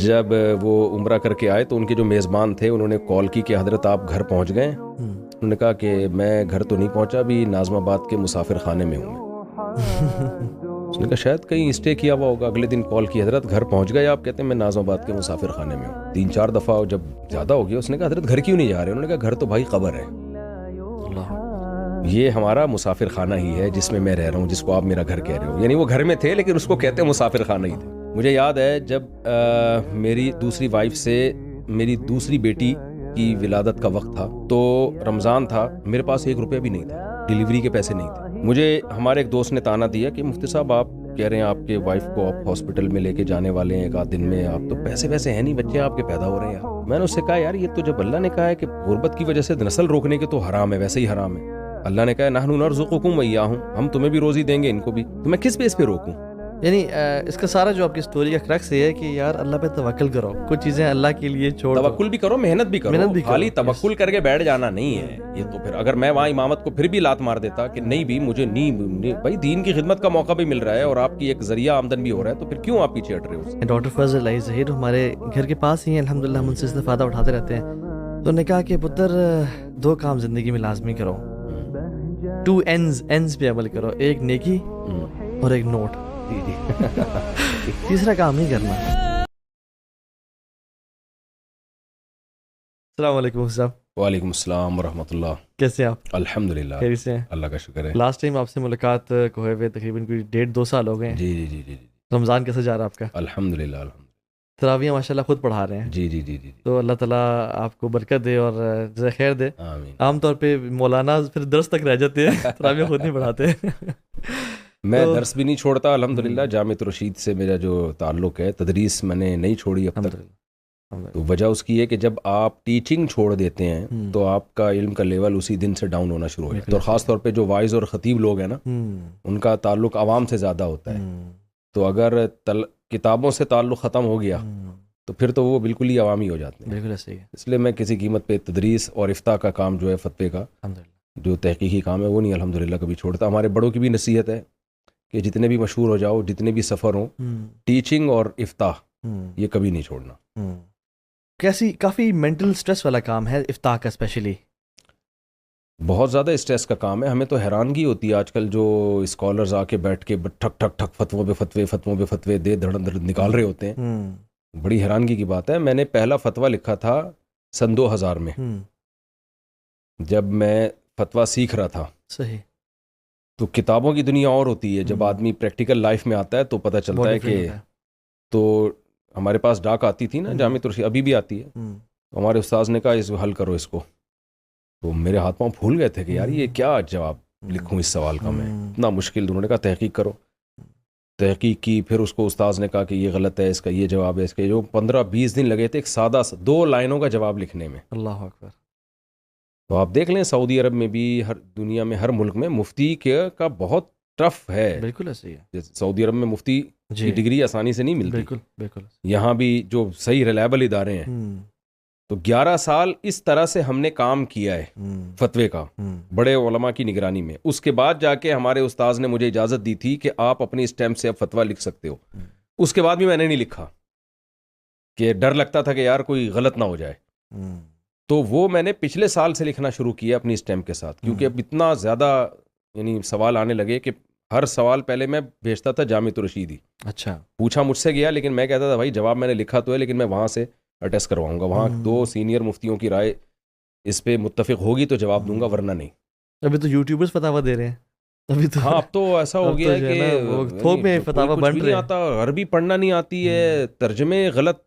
جب وہ عمرہ کر کے آئے تو ان کے جو میزبان تھے انہوں نے کال کی کہ حضرت آپ گھر پہنچ گئے. انہوں نے کہا کہ میں گھر تو نہیں پہنچا, ابھی ناظم آباد کے مسافر خانے میں ہوں میں. اس نے کہا شاید کہیں اسٹے کیا ہوا ہوگا. اگلے دن کال کی, حضرت گھر پہنچ گئے آپ؟ کہتے ہیں میں ناظم آباد کے مسافر خانے میں ہوں. 3-4 دفعہ جب زیادہ ہو گیا اس نے کہا حضرت گھر کیوں نہیں جا رہے؟ انہوں نے کہا گھر تو بھائی قبر ہے, یہ ہمارا مسافر خانہ ہی ہے جس میں میں رہ رہا ہوں, جس کو آپ میرا گھر کہہ رہے ہو. یعنی وہ گھر میں تھے لیکن اس کو کہتے ہیں مسافر خانہ ہی تھے. مجھے یاد ہے جب میری دوسری وائف سے میری دوسری بیٹی کی ولادت کا وقت تھا تو رمضان تھا, میرے پاس 1 روپیہ بھی نہیں تھا, ڈیلیوری کے پیسے نہیں تھے. مجھے ہمارے ایک دوست نے تانا دیا کہ مفتی صاحب آپ کہہ رہے ہیں آپ کے وائف کو آپ ہاسپٹل میں لے کے جانے والے ہیں 1 آدھ دن میں, آپ تو پیسے ویسے ہیں نہیں, بچے آپ کے پیدا ہو رہے ہیں. میں نے اس سے کہا یار یہ تو جب اللہ نے کہا ہے کہ غربت کی وجہ سے نسل روکنے کے تو حرام ہے, ویسے ہی حرام ہے. اللہ نے کہا نحن نرزقکم وایاہم, ہم تمہیں بھی روزی دیں گے ان کو بھی, تو میں کس بیس پہ روکوں؟ یعنی اس کا سارا جو آپ کی سٹوری کا کرکس یہ ہے کہ یار اللہ پہ توکل کرو, کچھ چیزیں اللہ کے لیے چھوڑ دو. توکل بھی کرو, محنت بھی کرو, خالی توکل کر کے بیٹھ جانا نہیں ہے. یہ تو پھر اگر میں وہاں امامت کو پھر بھی لات مار دیتا کہ نہیں بھی مجھے نہیں بھائی دین کی خدمت کا موقع بھی مل رہا ہے اور آپ کی ایک ذریعہ آمدن بھی ہو رہا ہے, تو پھر کیوں آپ پیچھے ہٹ رہے ہو؟ ڈاکٹر فضل علی ظہیر ہمارے گھر کے پاس ہی ہیں, الحمدللہ ہم ان سے استفادہ اٹھاتے رہتے ہیں. تو انہوں نے کہا کہ پتر 2 کام زندگی میں لازمی کرو, 2 ends پہ عمل کرو, ایک نیکی اور ایک نوٹ, تیسرا کام نہیں کرنا. السلام علیکم صاحب. وعلیکم السلام ورحمۃ اللہ. کیسے آپ؟ الحمدللہ, خیریت سے ہیں؟ اللہ کا شکر ہے. لاسٹ ٹائم آپ سے ملاقات کو ہوئے تقریباً کوئی 1.5-2 سال ہو گئے ہیں. جی جی جی جی. رمضان کیسے جا رہا ہے آپ کا؟ الحمدللہ الحمدللہ. تراویح ماشاء اللہ خود پڑھا رہے ہیں. جی جی جی جی. تو اللہ تعالیٰ آپ کو برکت دے اور جزائے خیر دے. آمین. عام طور پہ مولانا پھر درس تک رہ جاتے ہیں, تراویح خود نہیں پڑھاتے. میں درس بھی نہیں چھوڑتا الحمدللہ. جامعۃ الرشید سے میرا جو تعلق ہے, تدریس میں نے نہیں چھوڑی اب تک. تو وجہ اس کی ہے کہ جب آپ ٹیچنگ چھوڑ دیتے ہیں تو آپ کا علم کا لیول اسی دن سے ڈاؤن ہونا شروع ہو جاتا ہے. اور خاص طور پہ جو وائز اور خطیب لوگ ہیں نا, ان کا تعلق عوام سے زیادہ ہوتا ہے. تو اگر کتابوں سے تعلق ختم ہو گیا تو پھر تو وہ بالکل ہی عوامی ہو جاتے ہیں. بالکل صحیح ہے. اس لیے میں کسی قیمت پہ تدریس اور افتاء کا کام جو ہے, فتوے کا جو تحقیقی کام ہے, وہ نہیں الحمدللہ کبھی چھوڑتا. ہمارے بڑوں کی بھی نصیحت ہے کہ جتنے بھی مشہور ہو جاؤ, جتنے بھی سفر ہوں, ٹیچنگ اور افتاء یہ کبھی نہیں چھوڑنا. کافی مینٹل سٹریس والا کام ہے افتاء کا, اسپیشلی بہت زیادہ اسٹریس کا کام ہے. ہمیں تو حیرانگی ہوتی ہے آج کل جو اسکالرز آ کے بیٹھ کے ٹھک ٹھک ٹھک فتووں پہ فتوے دے دھڑن دھڑن نکال رہے ہوتے ہیں. بڑی حیرانگی کی بات ہے. میں نے پہلا فتویٰ لکھا تھا سن 2000 میں, جب میں فتویٰ سیکھ رہا تھا. صحیح. تو کتابوں کی دنیا اور ہوتی ہے, جب آدمی پریکٹیکل لائف میں آتا ہے تو پتہ چلتا ہے کہ تو ہمارے پاس ڈاک آتی تھی نا جامعۃ الرشید, ابھی بھی آتی ہے. ہمارے استاذ نے کہا اس کو حل کرو اس کو. تو میرے ہاتھ پاؤں پھول گئے تھے کہ یار یہ کیا جواب لکھوں اس سوال کا, میں اتنا مشکل. انہوں نے کہا تحقیق کرو. تحقیق کی, پھر اس کو استاذ نے کہا کہ یہ غلط ہے, اس کا یہ جواب ہے, اس کا جو 15-20 دن لگے تھے ایک سادہ 2 لائنوں کا جواب لکھنے میں. اللہ اکبر. تو آپ دیکھ لیں سعودی عرب میں بھی, ہر دنیا میں, ہر ملک میں مفتی کا بہت ٹف ہے. بالکل ایسے ہے. سعودی عرب میں مفتی کی ڈگری آسانی سے نہیں ملتی. بالکل بالکل. یہاں بھی جو صحیح ریلائبل ادارے ہیں, تو 11 سال اس طرح سے ہم نے کام کیا ہے فتوے کا, بڑے علماء کی نگرانی میں. اس کے بعد جا کے ہمارے استاذ نے مجھے اجازت دی تھی کہ آپ اپنی اسٹیمپ سے اب فتویٰ لکھ سکتے ہو. اس کے بعد بھی میں نے نہیں لکھا کہ ڈر لگتا تھا کہ یار کوئی غلط نہ ہو جائے. تو وہ میں نے پچھلے سال سے لکھنا شروع کیا اپنی اسٹیمپ کے ساتھ, کیونکہ اب اتنا زیادہ یعنی سوال آنے لگے کہ ہر سوال پہلے میں بھیجتا تھا جامعۃ الرشید ہی. اچھا. پوچھا مجھ سے گیا, لیکن میں کہتا تھا بھائی جواب میں نے لکھا تو ہے, لیکن میں وہاں سے اٹیسٹ کرواؤں گا, وہاں 2 سینئر مفتیوں کی رائے اس پہ متفق ہوگی تو جواب دوں گا, ورنہ نہیں. ابھی تو یوٹیوبرز فتاوا دے رہے ہیں. ابھی تو ہاں, اب تو ایسا ہو گیا ہے کہ تھوک میں فتاوا بن رہے ہیں. آتا, عربی پڑھنا نہیں آتی ہے, ترجمے غلط,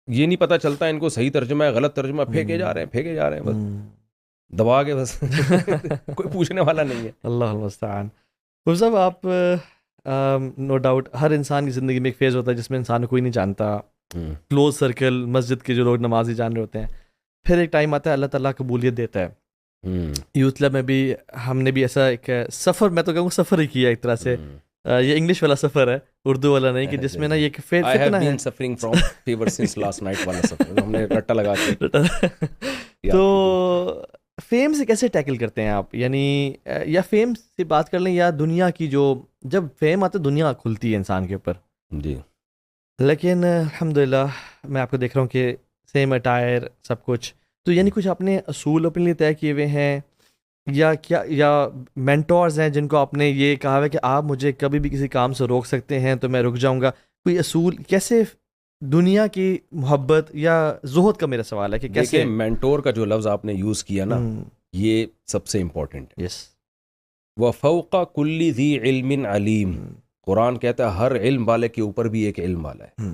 یہ نہیں پتہ چلتا ان کو صحیح ترجمہ ہے غلط ترجمہ, پھینکے جا رہے ہیں بس دبا کے, بس کوئی پوچھنے والا نہیں ہے. اللہ المستعان. صاحب آپ نو ڈاؤٹ ہر انسان کی زندگی میں ایک فیز ہوتا ہے جس میں انسان کو کوئی نہیں جانتا, کلوز سرکل, مسجد کے جو لوگ نمازی جان رہے ہوتے ہیں. پھر ایک ٹائم آتا ہے اللہ تعالیٰ قبولیت دیتا ہے. یوتھ کلب میں بھی ہم نے بھی ایسا ایک سفر, میں تو کہوں سفر ہی کیا ایک طرح سے. یہ انگلش والا سفر ہے, اردو والا نہیں, کہ جس میں نا یہ فتنہ ہے. suffering from fever since last night والا سفر ہم نے رٹا لگا کے. تو فیم سے کیسے ٹیکل کرتے ہیں آپ, یعنی یا فیم سے بات کر لیں یا دنیا کی, جو جب فیم آتا ہے دنیا کھلتی ہے انسان کے اوپر. جی. لیکن الحمدللہ میں آپ کو دیکھ رہا ہوں کہ سیم اٹائر سب کچھ، تو یعنی کچھ اپنے اصول اپنے لیے طے کیے ہوئے ہیں یا کیا، یا مینٹورز ہیں جن کو آپ نے یہ کہا ہے کہ آپ مجھے کبھی بھی کسی کام سے روک سکتے ہیں تو میں رک جاؤں گا؟ کوئی اصول کیسے دنیا کی محبت یا زہد کا میرا سوال ہے کہ کیسے؟ دیکھیں مینٹور کا جو لفظ آپ نے یوز کیا نا، یہ سب سے امپورٹنٹ ہے. یس. وَفَوْقَ كُلِّ ذِي عِلْمٍ عَلِيمٍ، قرآن کہتا ہے ہر علم والے کے اوپر بھی ایک علم والا ہے.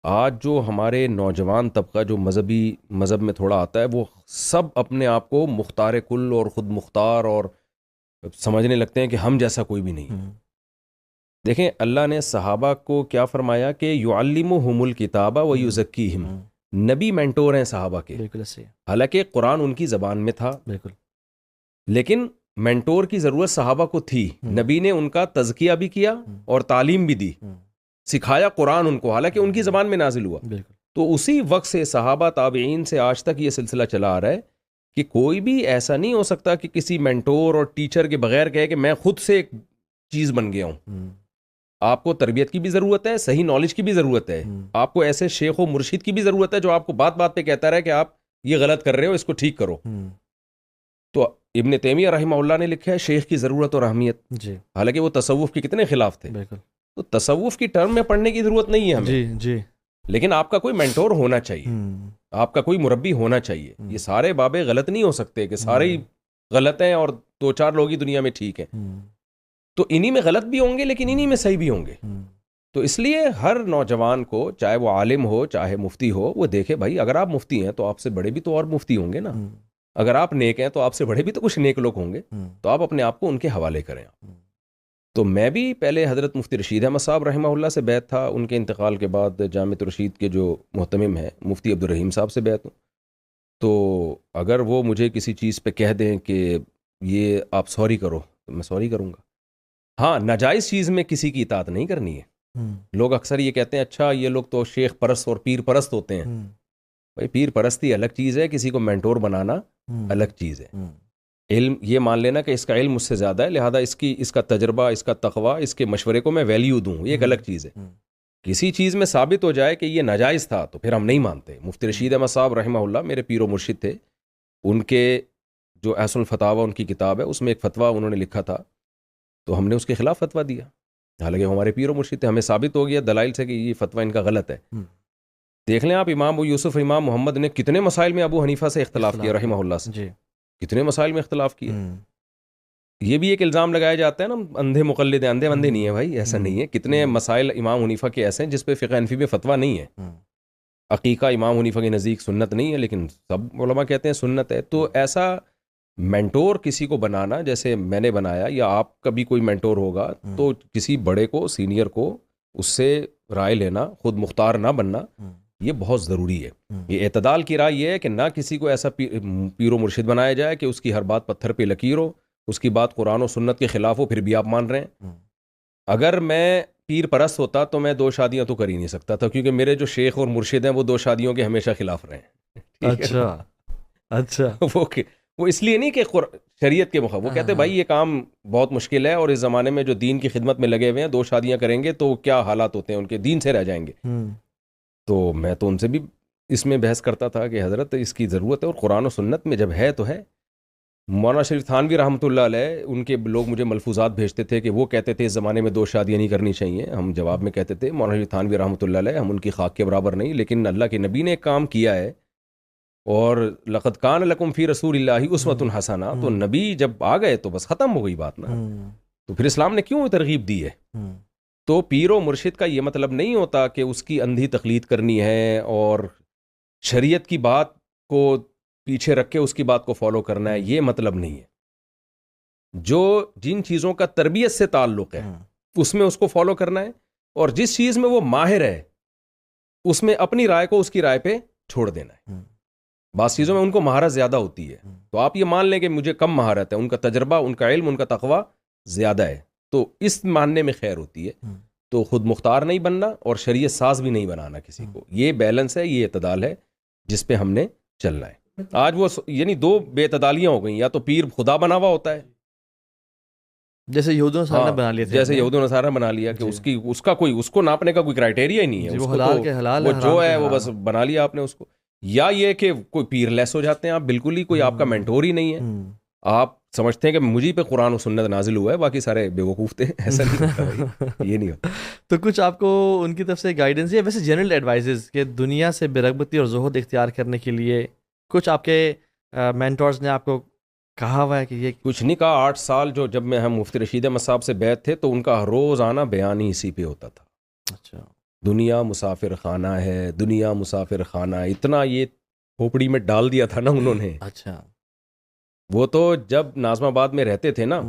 آج جو ہمارے نوجوان طبقہ جو مذہب میں تھوڑا آتا ہے، وہ سب اپنے آپ کو مختار کل اور خود مختار اور سمجھنے لگتے ہیں کہ ہم جیسا کوئی بھی نہیں. دیکھیں اللہ نے صحابہ کو کیا فرمایا کہ یعلمہم الکتاب و یزکیہم، نبی مینٹور ہیں صحابہ کے. بالکل صحیح. حالانکہ قرآن ان کی زبان میں تھا، بالکل، لیکن مینٹور کی ضرورت صحابہ کو تھی. نبی نے ان کا تزکیہ بھی کیا اور تعلیم بھی دی، سکھایا قرآن ان کو، حالانکہ ان کی زبان میں نازل ہوا. بالکل. تو اسی وقت سے صحابہ تابعین سے آج تک یہ سلسلہ چلا آ رہا ہے کہ کوئی بھی ایسا نہیں ہو سکتا کہ کسی مینٹور اور ٹیچر کے بغیر کہے کہ میں خود سے ایک چیز بن گیا ہوں. آپ کو تربیت کی بھی ضرورت ہے، صحیح نالج کی بھی ضرورت ہے. آپ کو ایسے شیخ و مرشد کی بھی ضرورت ہے جو آپ کو بات بات پہ کہتا رہے کہ آپ یہ غلط کر رہے ہو، اس کو ٹھیک کرو. تو ابن تیمیہ رحمہ اللہ نے لکھا ہے شیخ کی ضرورت اور اہمیت. جی. حالانکہ وہ تصوف کے کتنے خلاف تھے. بالکل. تو تصوف کی ٹرم میں پڑھنے کی ضرورت نہیں ہے ہمیں. جی جی. لیکن آپ کا کوئی مینٹور ہونا چاہیے، آپ کا کوئی مربی ہونا چاہیے. یہ سارے بابے غلط نہیں ہو سکتے کہ سارے ہی غلط ہیں اور دو چار لوگ ہی دنیا میں ٹھیک ہیں. تو انہی میں غلط بھی ہوں گے لیکن انہی میں صحیح بھی ہوں گے. تو اس لیے ہر نوجوان کو، چاہے وہ عالم ہو چاہے مفتی ہو، وہ دیکھے بھائی اگر آپ مفتی ہیں تو آپ سے بڑے بھی تو اور مفتی ہوں گے نا. اگر آپ نیک ہیں تو آپ سے بڑے بھی تو کچھ نیک لوگ ہوں گے. تو آپ اپنے آپ کو ان کے حوالے کریں. تو میں بھی پہلے حضرت مفتی رشید احمد صاحب رحمہ اللہ سے بیعت تھا. ان کے انتقال کے بعد جامعۃ رشید کے جو محتمم ہیں مفتی عبدالرحیم صاحب سے بیعت ہوں. تو اگر وہ مجھے کسی چیز پہ کہہ دیں کہ یہ آپ سوری کرو تو میں سوری کروں گا. ہاں، ناجائز چیز میں کسی کی اطاعت نہیں کرنی ہے. لوگ اکثر یہ کہتے ہیں اچھا یہ لوگ تو شیخ پرست اور پیر پرست ہوتے ہیں. بھائی پیر پرستی الگ چیز ہے، کسی کو مینٹور بنانا الگ چیز ہے. علم یہ مان لینا کہ اس کا علم مجھ سے زیادہ ہے لہذا اس کا تجربہ، اس کا تقویٰ، اس کے مشورے کو میں ویلیو دوں، یہ ایک الگ چیز ہے. کسی چیز میں ثابت ہو جائے کہ یہ ناجائز تھا تو پھر ہم نہیں مانتے. مفتی رشید احمد صاحب رحمہ اللہ میرے پیر و مرشد تھے. ان کے جو احسن الفتاوی ان کی کتاب ہے، اس میں ایک فتویٰ انہوں نے لکھا تھا تو ہم نے اس کے خلاف فتویٰ دیا. حالانکہ ہمارے پیر و مرشد تھے، ہمیں ثابت ہو گیا دلائل سے کہ یہ فتویٰ ان کا غلط ہے. دیکھ لیں آپ امام ابو یوسف امام محمد نے کتنے مسائل میں ابو حنیفہ سے اختلاف کیا رحمہ اللہ سے. جی. کتنے مسائل میں اختلاف کیے. یہ بھی ایک الزام لگایا جاتا ہے نا اندھے مقلد ہیں. اندھے بندے نہیں ہیں بھائی، ایسا نہیں ہے. کتنے مسائل امام حنیفہ کے ایسے ہیں جس پہ فقہ حنفی میں فتویٰ نہیں ہے. عقیقہ امام حنیفہ کے نزدیک سنت نہیں ہے لیکن سب علماء کہتے ہیں سنت ہے. تو ایسا مینٹور کسی کو بنانا جیسے میں نے بنایا یا آپ کا بھی کوئی مینٹور ہوگا تو کسی بڑے کو، سینئر کو، اس سے رائے لینا، خود مختار نہ بننا، یہ بہت ضروری ہے. یہ اعتدال کی رائے یہ ہے کہ نہ کسی کو ایسا پیر و مرشد بنایا جائے کہ اس کی ہر بات پتھر پہ لکیر ہو، اس کی بات قرآن و سنت کے خلاف ہو، پھر بھی آپ مان رہے ہیں. اگر میں پیر پرست ہوتا تو میں 2 شادیاں تو کر ہی نہیں سکتا تھا، کیونکہ میرے جو شیخ اور مرشد ہیں وہ 2 شادیوں کے ہمیشہ خلاف رہے ہیں. اچھا. وہ اس لیے نہیں کہ شریعت کے مخالف، وہ کہتے ہیں بھائی یہ کام بہت مشکل ہے اور اس زمانے میں جو دین کی خدمت میں لگے ہوئے ہیں 2 شادیاں کریں گے تو کیا حالات ہوتے ہیں، ان کے دین سے رہ جائیں گے. تو میں تو ان سے بھی اس میں بحث کرتا تھا کہ حضرت اس کی ضرورت ہے اور قرآن و سنت میں جب ہے تو ہے. مولانا شریف تھانوی رحمۃ اللہ علیہ، ان کے لوگ مجھے ملفوظات بھیجتے تھے کہ وہ کہتے تھے اس زمانے میں 2 شادیاں نہیں کرنی چاہیے. ہم جواب میں کہتے تھے مولانا شریف تھانوی رحمۃ اللہ علیہ، ہم ان کی خاک کے برابر نہیں، لیکن اللہ کے نبی نے ایک کام کیا ہے اور لقد کان لکم فی رسول اللہ اسوۃ حسنہ. تو نبی جب آ گئے تو بس ختم ہو گئی بات نا. تو پھر اسلام نے کیوں ترغیب دی ہے؟ تو پیر و مرشد کا یہ مطلب نہیں ہوتا کہ اس کی اندھی تقلید کرنی ہے اور شریعت کی بات کو پیچھے رکھ کے اس کی بات کو فالو کرنا ہے، یہ مطلب نہیں ہے. جو جن چیزوں کا تربیت سے تعلق ہے اس میں اس کو فالو کرنا ہے، اور جس چیز میں وہ ماہر ہے اس میں اپنی رائے کو اس کی رائے پہ چھوڑ دینا ہے. بعض چیزوں میں ان کو مہارت زیادہ ہوتی ہے تو آپ یہ مان لیں کہ مجھے کم مہارت ہے، ان کا تجربہ، ان کا علم، ان کا تقویٰ زیادہ ہے، تو اس ماننے میں خیر ہوتی ہے. تو خود مختار نہیں بننا اور شریعت ساز بھی نہیں بنانا کسی کو. یہ بیلنس ہے، یہ اعتدال ہے جس پہ ہم نے چلنا ہے. آج وہ یعنی 2 بے اعتدالیاں ہو گئیں، یا تو پیر خدا بنا ہوا ہوتا ہے جیسے یہود و نصارہ نے بنا لیا تھا، جیسے یہود و نصارہ بنا لیا کہ اس کا کوئی اس کو ناپنے کا کوئی کرائٹیریا ہی نہیں ہے، وہ حلال کے حلال، وہ جو ہے وہ بس بنا لیا آپ نے اس کو. یا یہ کہ کوئی پیر لیس ہو جاتے ہیں آپ، بالکل ہی کوئی آپ کا مینٹور ہی نہیں ہے، آپ سمجھتے ہیں کہ مجھے پہ قرآن و سنت نازل ہوا ہے، باقی سارے بیوقوف تھے. ایسا نہیں ہوتا بھائی، یہ نہیں ہوتا. تو کچھ آپ کو ان کی طرف سے گائیڈنس یا ویسے جنرل ایڈوائزز کہ دنیا سے بے رغبتی اور زہد اختیار کرنے کے لیے کچھ آپ کے مینٹورز نے آپ کو کہا ہوا ہے کہ یہ؟ کچھ نہیں کہا. 8 سال جب میں ہم مفتی رشید احمد صاحب سے بیعت تھے تو ان کا روزانہ بیان ہی اسی پہ ہوتا تھا. اچھا، دنیا مسافر خانہ ہے، دنیا مسافر خانہ. اتنا یہ کھوپڑی میں ڈال دیا تھا نا انہوں نے. اچھا. وہ تو جب ناظم آباد میں رہتے تھے نا،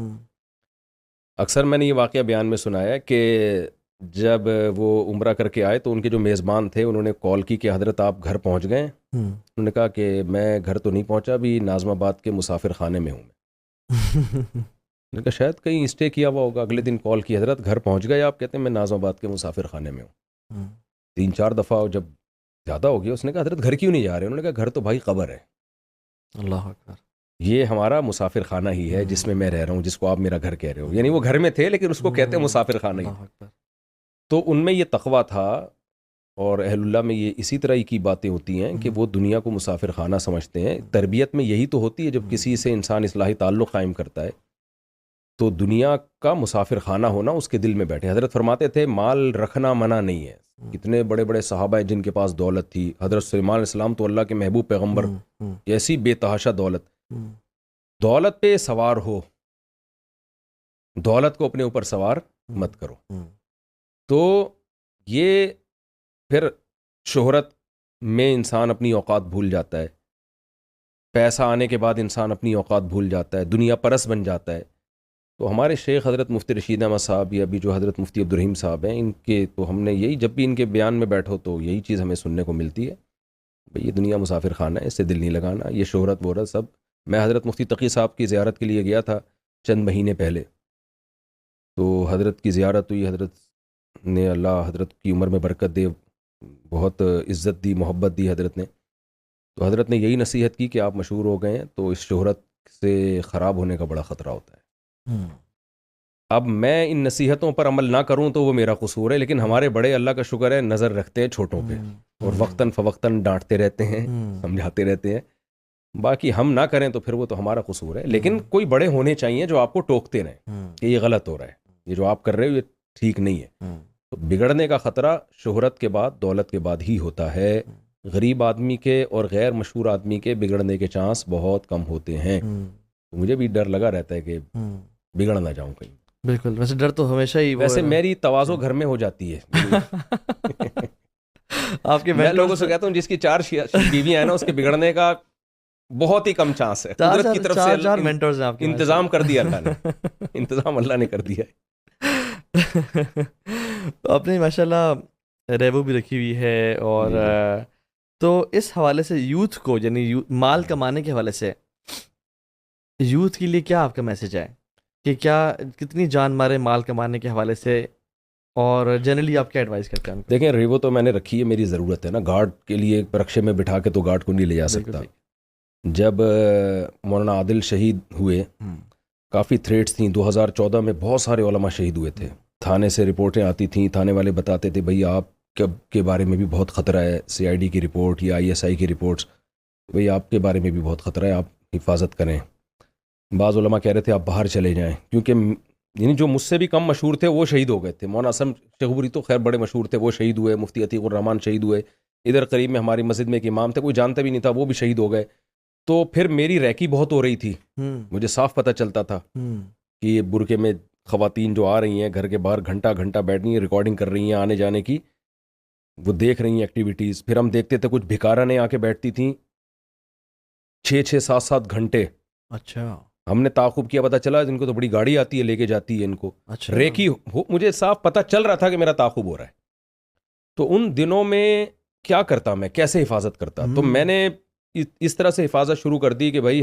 اکثر میں نے یہ واقعہ بیان میں سنایا کہ جب وہ عمرہ کر کے آئے تو ان کے جو میزبان تھے انہوں نے کال کی کہ حضرت آپ گھر پہنچ گئے. انہوں نے کہا کہ میں گھر تو نہیں پہنچا، ابھی ناظم آباد کے مسافر خانے میں ہوں میں نے کہا شاید کہیں اسٹے کیا ہوا ہوگا. اگلے دن کال کی، حضرت گھر پہنچ گئے آپ؟ کہتے ہیں میں ناظم آباد کے مسافر خانے میں ہوں. 3-4 دفعہ جب زیادہ ہو گیا اس نے کہا حضرت گھر کیوں نہیں جا رہے؟ انہوں نے کہا گھر تو بھائی قبر ہے. اللہ اکبر. یہ ہمارا مسافر خانہ ہی ہے جس میں میں رہ رہا ہوں، جس کو آپ میرا گھر کہہ رہے ہو. یعنی وہ گھر میں تھے لیکن اس کو کہتے ہیں مسافر خانہ ہی. تو ان میں یہ تقویٰ تھا، اور اہل اللہ میں یہ اسی طرح کی باتیں ہوتی ہیں کہ وہ دنیا کو مسافر خانہ سمجھتے ہیں. تربیت میں یہی تو ہوتی ہے، جب کسی سے انسان اصلاحی تعلق قائم کرتا ہے تو دنیا کا مسافر خانہ ہونا اس کے دل میں بیٹھے. حضرت فرماتے تھے مال رکھنا منع نہیں ہے. کتنے بڑے بڑے صحابہ ہیں جن کے پاس دولت تھی. حضرت سلیمان علیہ السلام تو اللہ کے محبوب پیغمبر، ایسی بے تحاشا دولت پہ سوار ہو، دولت کو اپنے اوپر سوار مت کرو. تو یہ پھر شہرت میں انسان اپنی اوقات بھول جاتا ہے، پیسہ آنے کے بعد انسان اپنی اوقات بھول جاتا ہے، دنیا پرست بن جاتا ہے. تو ہمارے شیخ حضرت مفتی رشید احمد صاحب یا ابھی جو حضرت مفتی عبدالرحیم صاحب ہیں، ان کے تو ہم نے یہی، جب بھی ان کے بیان میں بیٹھو تو یہی چیز ہمیں سننے کو ملتی ہے، بھئی یہ دنیا مسافر خانہ ہے، اس سے دل نہیں لگانا. یہ شہرت وہرت سب. میں حضرت مفتی تقی صاحب کی زیارت کے لیے گیا تھا چند مہینے پہلے، تو حضرت کی زیارت ہوئی. حضرت نے، اللہ حضرت کی عمر میں برکت دے، بہت عزت دی، محبت دی حضرت نے. تو حضرت نے یہی نصیحت کی کہ آپ مشہور ہو گئے ہیں تو اس شہرت سے خراب ہونے کا بڑا خطرہ ہوتا ہے. اب میں ان نصیحتوں پر عمل نہ کروں تو وہ میرا قصور ہے، لیکن ہمارے بڑے اللہ کا شکر ہے نظر رکھتے ہیں چھوٹوں پہ، اور وقتاً فوقتاً ڈانٹتے رہتے ہیں، سمجھاتے رہتے ہیں. باقی ہم نہ کریں تو پھر وہ تو ہمارا قصور ہے. لیکن کوئی بڑے ہونے چاہیے جو آپ کو ٹوکتے رہیں کہ یہ غلط ہو رہا ہے، یہ جو آپ کر رہے ہو یہ ٹھیک نہیں ہے. تو بگڑنے کا خطرہ شہرت کے بعد، دولت کے بعد ہی ہوتا ہے. غریب آدمی کے اور غیر مشہور آدمی کے بگڑنے کے چانس بہت کم ہوتے ہیں. تو مجھے بھی ڈر لگا رہتا ہے کہ بگڑ نہ جاؤں کہیں. بالکل، ویسے ڈر تو ہمیشہ ہی، ویسے میری تواضع گھر میں ہو جاتی ہے. آپ کے میں لوگوں سے کہتا ہوں جس کی 4 بیویاں ہیں نا، اس کے بگڑنے کا بہت ہی کم چانس ہے. قدرت کی طرف سے انتظام کر دیا اللہ نے، انتظام اللہ نے کر دیا ہے. آپ نے ماشاء اللہ ریبو بھی رکھی ہوئی ہے، اور تو اس حوالے سے یوتھ کو، یعنی مال کمانے کے حوالے سے یوتھ کے لیے کیا آپ کا میسج ہے کہ کیا کتنی جان مارے مال کمانے کے حوالے سے، اور جنرلی آپ کیا ایڈوائز کرتے ہیں؟ دیکھیں ریبو تو میں نے رکھی ہے، میری ضرورت ہے نا. گارڈ کے لیے رکشے میں بٹھا کے تو گارڈ کو نہیں لے جا سکتا. جب مولانا عادل شہید ہوئے، کافی تھریٹس تھیں. 2014 میں بہت سارے علماء شہید ہوئے تھے. تھانے سے رپورٹیں آتی تھیں، تھانے والے بتاتے تھے بھئی آپ کے بارے میں بھی بہت خطرہ ہے، CID کی رپورٹ یا ISI کی رپورٹس، بھئی آپ کے بارے میں بھی بہت خطرہ ہے، آپ حفاظت کریں. بعض علماء کہہ رہے تھے آپ باہر چلے جائیں، کیونکہ یعنی جو مجھ سے بھی کم مشہور تھے وہ شہید ہو گئے تھے. مولانا اسلم شیخوپوری تو خیر بڑے مشہور تھے، وہ شہید ہوئے. مفتی عتیق الرحمان شہید ہوئے. ادھر قریب میں ہماری مسجد میں ایک امام تھے، کوئی جانتا بھی نہیں تھا، وہ بھی شہید ہو گئے. تو پھر میری ریکی بہت ہو رہی تھی. مجھے صاف پتہ چلتا تھا کہ یہ برقعے میں خواتین جو آ رہی ہیں گھر کے باہر گھنٹہ گھنٹہ بیٹھ رہی ہیں، ریکارڈنگ کر رہی ہیں آنے جانے کی، وہ دیکھ رہی ہیں ایکٹیویٹیز. پھر ہم دیکھتے تھے کچھ بھکارانیں آ کے بیٹھتی تھیں 6-6 7-7 گھنٹے. اچھا. ہم نے تعاقب کیا، پتہ چلا ان کو تو بڑی گاڑی آتی ہے لے کے جاتی ہے ان کو. اچھا. ریکی مجھے صاف پتہ چل رہا تھا کہ میرا تعاقب ہو رہا ہے. تو ان دنوں میں کیا کرتا، میں کیسے حفاظت کرتا؟ تو میں نے اس طرح سے حفاظت شروع کر دی کہ بھائی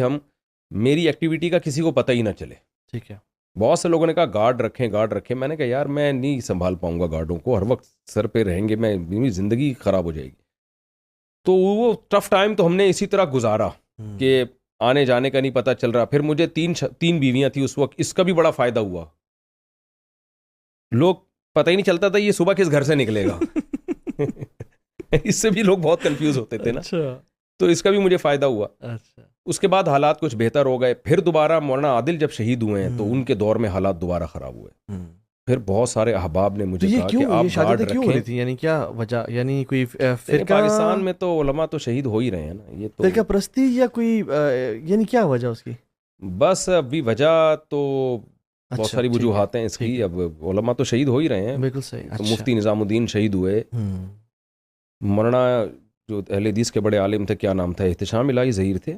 میری ایکٹیویٹی کا کسی کو پتہ ہی نہ چلے. ٹھیک ہے. بہت سے لوگوں نے کہا گارڈ رکھیں. میں نے کہا یار میں نہیں سنبھال پاؤں گا گارڈوں کو، ہر وقت سر پہ رہیں گے، میری زندگی خراب ہو جائے گی. تو وہ ٹف ٹائم تو ہم نے اسی طرح گزارا کہ آنے جانے کا نہیں پتہ چل رہا. پھر مجھے 3 بیویاں تھیں اس وقت، اس کا بھی بڑا فائدہ ہوا لوگ پتہ ہی نہیں چلتا تھا یہ صبح کس گھر سے نکلے گا. اس سے بھی لوگ بہت کنفیوز ہوتے تھے نا. اچھا. تو اس کا بھی مجھے فائدہ ہوا. اچھا. اس کے بعد حالات کچھ بہتر ہو گئے. پھر دوبارہ مولانا عادل جب شہید ہوئے ہیں تو ان کے دور میں حالات دوبارہ خراب ہوئے. پھر بہت سارے احباب نے مجھے کہا کہ آپ گارڈ رکھیں. تھی یعنی کیا وجہ, یعنی کوئی پاکستان میں تو علماء تو شہید ہو ہی رہے ہیں نا. یہ تو فرقہ پرستی یا کوئی یعنی کیا وجہ اس کی؟ بس ابھی وجہ تو بہت ساری وجوہات ہیں اس کی. اب علماء تو شہید ہو ہی رہے ہیں. بالکل صحیح. مفتی نظام الدین شہید ہوئے. مولانا جو اہل حدیث کے بڑے عالم تھے, کیا نام تھا, احتشام الہی ظہیر تھے,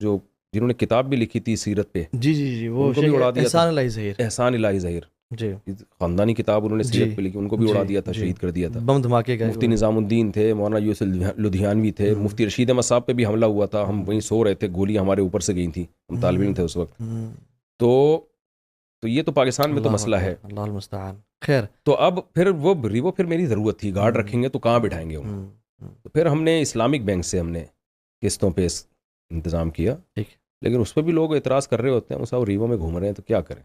جو جنہوں نے کتاب بھی لکھی تھی سیرت پہ. جی وہ احسان الہی ظہیر. احسان الہی ظہیر جی, خاندانی کتاب انہوں نے سیرت پہ لکھی, ان کو بھی اڑا دیا تھا, شہید کر دیا تھا. بم دھماکے کا. مفتی نظام الدین تھے, مولانا یوسف لدھیانوی تھے, مفتی رشید احمد صاحب پہ بھی حملہ ہوا تھا. ہم وہیں سو رہے تھے, گولیاں ہمارے اوپر سے گئی تھیں, ہم طالب علم تھے اس وقت. تو یہ تو پاکستان میں تو مسئلہ ہے. اللہ المستعان. خیر, تو اب پھر وہ پھر میری ضرورت تھی. گارڈ رکھیں گے تو کہاں بٹھائیں گے ان. تو پھر ہم نے اسلامک بینک سے ہم نے قسطوں پہ انتظام کیا. لیکن اس پہ بھی لوگ اعتراض کر رہے ہوتے ہیں, وہ سب ریووں میں گھوم رہے ہیں, تو کیا کریں.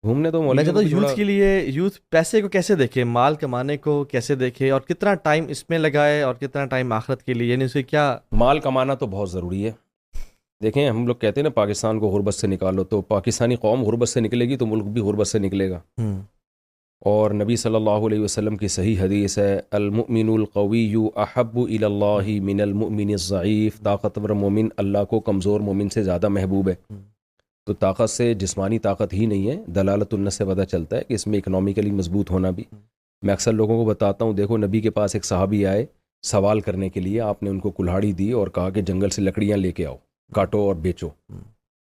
گھومنے تو میں چاہتا ہوں یوتھ کے لیے, یوتھ پیسے کو کیسے دیکھے, مال کمانے کو کیسے دیکھے, اور کتنا ٹائم اس میں لگائے اور کتنا ٹائم آخرت کے لیے, یعنی اسے کیا. مال کمانا تو بہت ضروری ہے. دیکھیں ہم لوگ کہتے ہیں نا پاکستان کو غربت سے نکالو, تو پاکستانی قوم غربت سے نکلے گی تو ملک بھی غربت سے نکلے گا. اور نبی صلی اللہ علیہ وسلم کی صحیح حدیث ہے, المؤمن القوی احب الی اللہ من المؤمن الضعیف. طاقتور مومن اللہ کو کمزور مومن سے زیادہ محبوب ہے. تو طاقت سے جسمانی طاقت ہی نہیں ہے, دلالت النص سے پتہ چلتا ہے کہ اس میں اکنامیکلی مضبوط ہونا بھی. میں اکثر لوگوں کو بتاتا ہوں, دیکھو نبی کے پاس ایک صحابی آئے سوال کرنے کے لیے, آپ نے ان کو کلہاڑی دی اور کہا کہ جنگل سے لکڑیاں لے کے آؤ, کاٹو اور بیچو.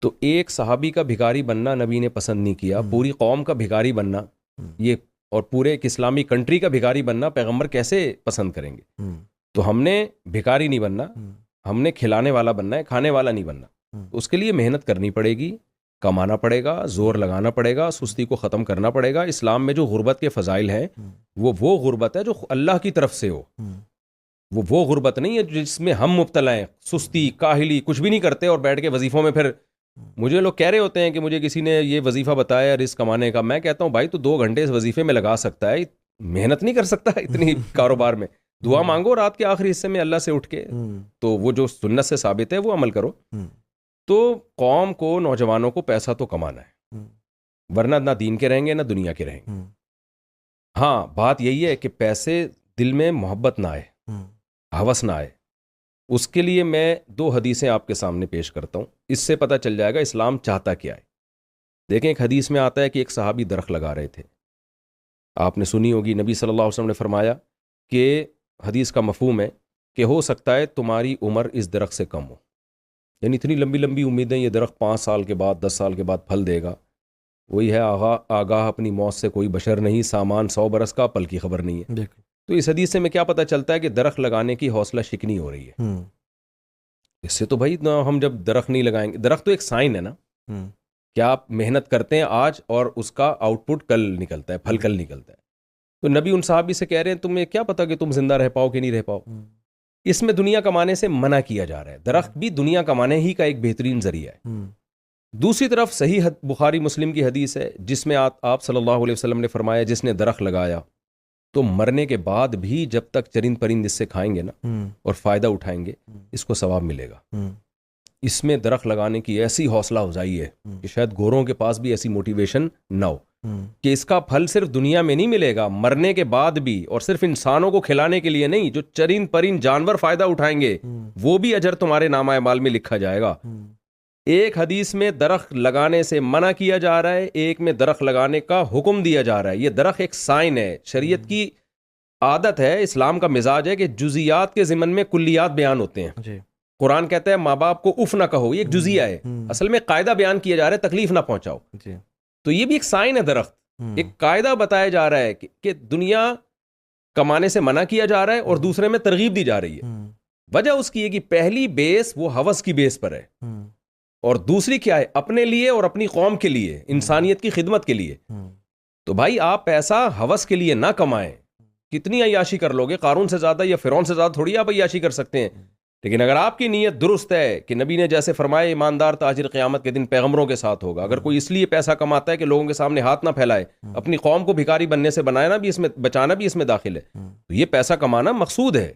تو ایک صحابی کا بھکاری بننا نبی نے پسند نہیں کیا. پوری قوم کا بھکاری بننا یہ, اور پورے ایک اسلامی کنٹری کا بھکاری بننا پیغمبر کیسے پسند کریں گے. تو ہم نے بھکاری نہیں بننا, ہم نے کھلانے والا بننا ہے, کھانے والا نہیں بننا. اس کے لیے محنت کرنی پڑے گی, کمانا پڑے گا, زور لگانا پڑے گا, سستی کو ختم کرنا پڑے گا. اسلام میں جو غربت کے فضائل ہیں وہ غربت ہے جو اللہ کی طرف سے ہو. وہ غربت نہیں ہے جس میں ہم مبتلا ہیں, سستی, کاہلی, کچھ بھی نہیں کرتے اور بیٹھ کے وظیفوں میں. پھر مجھے لوگ کہہ رہے ہوتے ہیں کہ مجھے کسی نے یہ وظیفہ بتایا رزق کمانے کا. میں کہتا ہوں بھائی تو 2 گھنٹے اس وظیفے میں لگا سکتا ہے, محنت نہیں کر سکتا اتنی کاروبار میں. دعا مانگو رات کے آخری حصے میں اللہ سے اٹھ کے, تو وہ جو سنت سے ثابت ہے وہ عمل کرو. تو قوم کو, نوجوانوں کو پیسہ تو کمانا ہے, ورنہ نہ دین کے رہیں گے نہ دنیا کے رہیں گے. ہاں بات یہی ہے کہ پیسے دل میں محبت نہ آئے, ہوس نہ آئے. اس کے لیے میں 2 حدیثیں آپ کے سامنے پیش کرتا ہوں, اس سے پتہ چل جائے گا اسلام چاہتا کیا ہے. دیکھیں ایک حدیث میں آتا ہے کہ ایک صحابی درخت لگا رہے تھے. آپ نے سنی ہوگی, نبی صلی اللہ علیہ وسلم نے فرمایا کہ حدیث کا مفہوم ہے کہ ہو سکتا ہے تمہاری عمر اس درخت سے کم ہو. یعنی اتنی لمبی لمبی امیدیں, یہ درخت 5 سال کے بعد 10 سال کے بعد پھل دے گا. وہی ہے آگاہ اپنی موت سے کوئی بشر نہیں, سامان 100 برس کا, پل کی خبر نہیں ہے. تو اس حدیث سے میں کیا پتہ چلتا ہے کہ درخت لگانے کی حوصلہ شکنی ہو رہی ہے. اس سے تو بھائی ہم جب درخت نہیں لگائیں گے, درخت تو ایک سائن ہے نا, کیا آپ محنت کرتے ہیں آج اور اس کا آؤٹ پٹ کل نکلتا ہے, پھل کل نکلتا ہے. تو نبی ان صحابی سے کہہ رہے ہیں تمہیں کیا پتا کہ تم زندہ رہ پاؤ کہ نہیں رہ پاؤ. اس میں دنیا کمانے سے منع کیا جا رہا ہے. درخت بھی دنیا کمانے ہی کا ایک بہترین ذریعہ ہے. دوسری طرف صحیح بخاری مسلم کی حدیث ہے جس میں آپ صلی اللہ علیہ وسلم نے فرمایا جس نے درخت لگایا تو مرنے کے بعد بھی جب تک چرند پرند اس سے کھائیں گے نا اور فائدہ اٹھائیں گے, اس کو ثواب ملے گا. اس میں درخت لگانے کی ایسی حوصلہ افزائی ہے کہ شاید گوروں کے پاس بھی ایسی موٹیویشن نہ ہو کہ اس کا پھل صرف دنیا میں نہیں ملے گا, مرنے کے بعد بھی. اور صرف انسانوں کو کھلانے کے لیے نہیں, جو چرند پرند جانور فائدہ اٹھائیں گے وہ بھی اجر تمہارے نامہ اعمال میں لکھا جائے گا. ایک حدیث میں درخت لگانے سے منع کیا جا رہا ہے, ایک میں درخت لگانے کا حکم دیا جا رہا ہے. یہ درخت ایک سائن ہے, شریعت کی عادت ہے, اسلام کا مزاج ہے کہ جزیات کے ضمن میں کلیات بیان ہوتے ہیں. قرآن کہتا ہے ماں باپ کو اف نہ کہو, یہ ایک جزیہ ہے. اصل میں قاعدہ بیان کیا جا رہا ہے, تکلیف نہ پہنچاؤ. تو یہ بھی ایک سائن ہے, درخت ایک قاعدہ بتایا جا رہا ہے کہ دنیا کمانے سے منع کیا جا رہا ہے اور دوسرے میں ترغیب دی جا رہی ہے. وجہ اس کی ہے کہ پہلی بیس وہ ہوس کی بیس پر ہے, اور دوسری کیا ہے, اپنے لیے اور اپنی قوم کے لیے, انسانیت کی خدمت کے لیے. تو بھائی آپ پیسہ ہوس کے لیے نہ کمائیں. کتنی عیاشی کر لوگے, قارون سے زیادہ یا فرعون سے زیادہ تھوڑی آپ عیاشی کر سکتے ہیں. لیکن اگر آپ کی نیت درست ہے کہ نبی نے جیسے فرمایا ایماندار تاجر قیامت کے دن پیغمبروں کے ساتھ ہوگا، اگر کوئی اس لیے پیسہ کماتا ہے کہ لوگوں کے سامنے ہاتھ نہ پھیلائے، اپنی قوم کو بھکاری بننے سے بنانا بھی اس میں، بچانا بھی اس میں داخل ہے، تو یہ پیسہ کمانا مقصود ہے،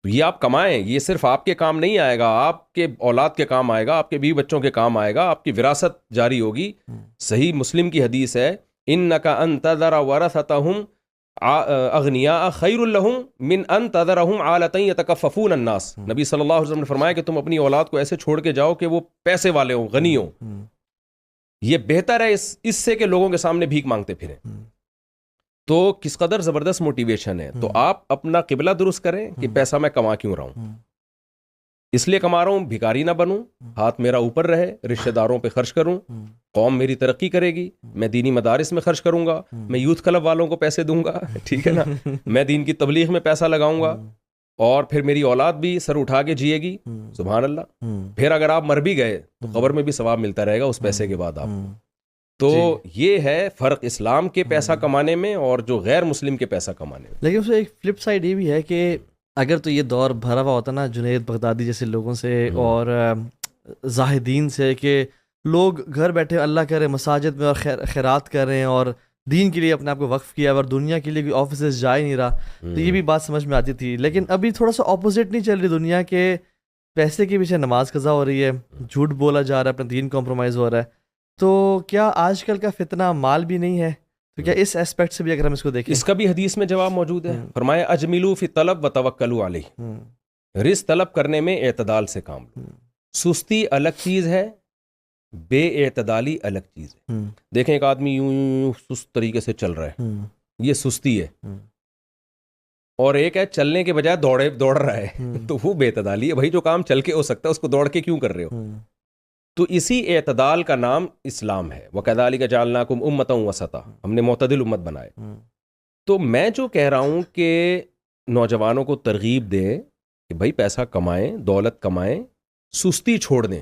تو یہ آپ کمائیں، یہ صرف آپ کے کام نہیں آئے گا، آپ کے اولاد کے کام آئے گا، آپ کے بیوی بچوں کے کام آئے گا، آپ کی وراثت جاری ہوگی۔ صحیح مسلم کی حدیث ہے، انک ان تذر ورثتہم اغنیاء خیر لہم من ان تذرہم عالۃ یتکففون الناس۔ نبی صلی اللہ علیہ وسلم نے فرمایا کہ تم اپنی اولاد کو ایسے چھوڑ کے جاؤ کہ وہ پیسے والے ہوں، غنی ہوں، یہ بہتر ہے اس سے کہ لوگوں کے سامنے بھیک مانگتے پھریں۔ تو کس قدر زبردست موٹیویشن ہے۔ تو آپ اپنا قبلہ درست کریں کہ پیسہ میں کما کیوں رہا ہوں، اس لیے کما رہا ہوں بھکاری نہ بنوں، ہاتھ میرا اوپر رہے، رشتہ داروں پہ خرچ کروں، قوم میری ترقی کرے گی، میں دینی مدارس میں خرچ کروں گا، میں یوتھ کلب والوں کو پیسے دوں گا، ٹھیک ہے نا، میں دین کی تبلیغ میں پیسہ لگاؤں گا، اور پھر میری اولاد بھی سر اٹھا کے جیے گی، سبحان اللہ۔ پھر اگر آپ مر بھی گئے تو قبر میں بھی ثواب ملتا رہے گا اس پیسے کے بعد آپ۔ تو یہ ہے فرق اسلام کے پیسہ کمانے میں اور جو غیر مسلم کے پیسہ کمانے میں۔ لیکن اس میں ایک فلپ سائڈ یہ بھی ہے کہ اگر تو یہ دور بھرا ہوا ہوتا نا جنید بغدادی جیسے لوگوں سے اور زاہدین سے، کہ لوگ گھر بیٹھے اللہ کرے مساجد میں اور خیرات کر رہے ہیں اور دین کے لیے اپنے آپ کو وقف کیا اور دنیا کے لیے کوئی آفیسز جا ہی نہیں رہا، تو یہ بھی بات سمجھ میں آتی تھی۔ لیکن ابھی تھوڑا سا اپوزٹ نہیں چل رہی دنیا کے، پیسے کے پیچھے نماز قضا ہو رہی ہے، جھوٹ بولا جا رہا ہے، اپنا دین کمپرومائز ہو رہا ہے۔ تو کیا آج کل کا فتنہ مال بھی نہیں ہے؟ تو کیا اس اسپیکٹ سے بھی اگر ہم اس کو دیکھیں، اس کا بھی حدیث میں جواب موجود ہے، فرمایا اجملوا فی الطلب وتوکلوا علیہ، رزق طلب کرنے میں اعتدال سے کام لو۔ سستی الگ چیز ہے، بے اعتدالی الگ چیز ہے۔ دیکھیں ایک آدمی یوں سست طریقے سے چل رہا ہے، یہ سستی ہے، اور ایک ہے چلنے کے بجائے دوڑ رہا ہے، تو وہ بے اعتدالی ہے۔ بھائی جو کام چل کے ہو سکتا ہے اس کو دوڑ کے کیوں کر رہے ہو؟ تو اسی اعتدال کا نام اسلام ہے۔ وَكَذَلِكَ جَعَلْنَاكُمْ أُمَّةً وَسَطًا، ہم نے معتدل امت بنائے۔ تو میں جو کہہ رہا ہوں کہ نوجوانوں کو ترغیب دیں کہ بھائی پیسہ کمائیں، دولت کمائیں، سستی چھوڑ دیں،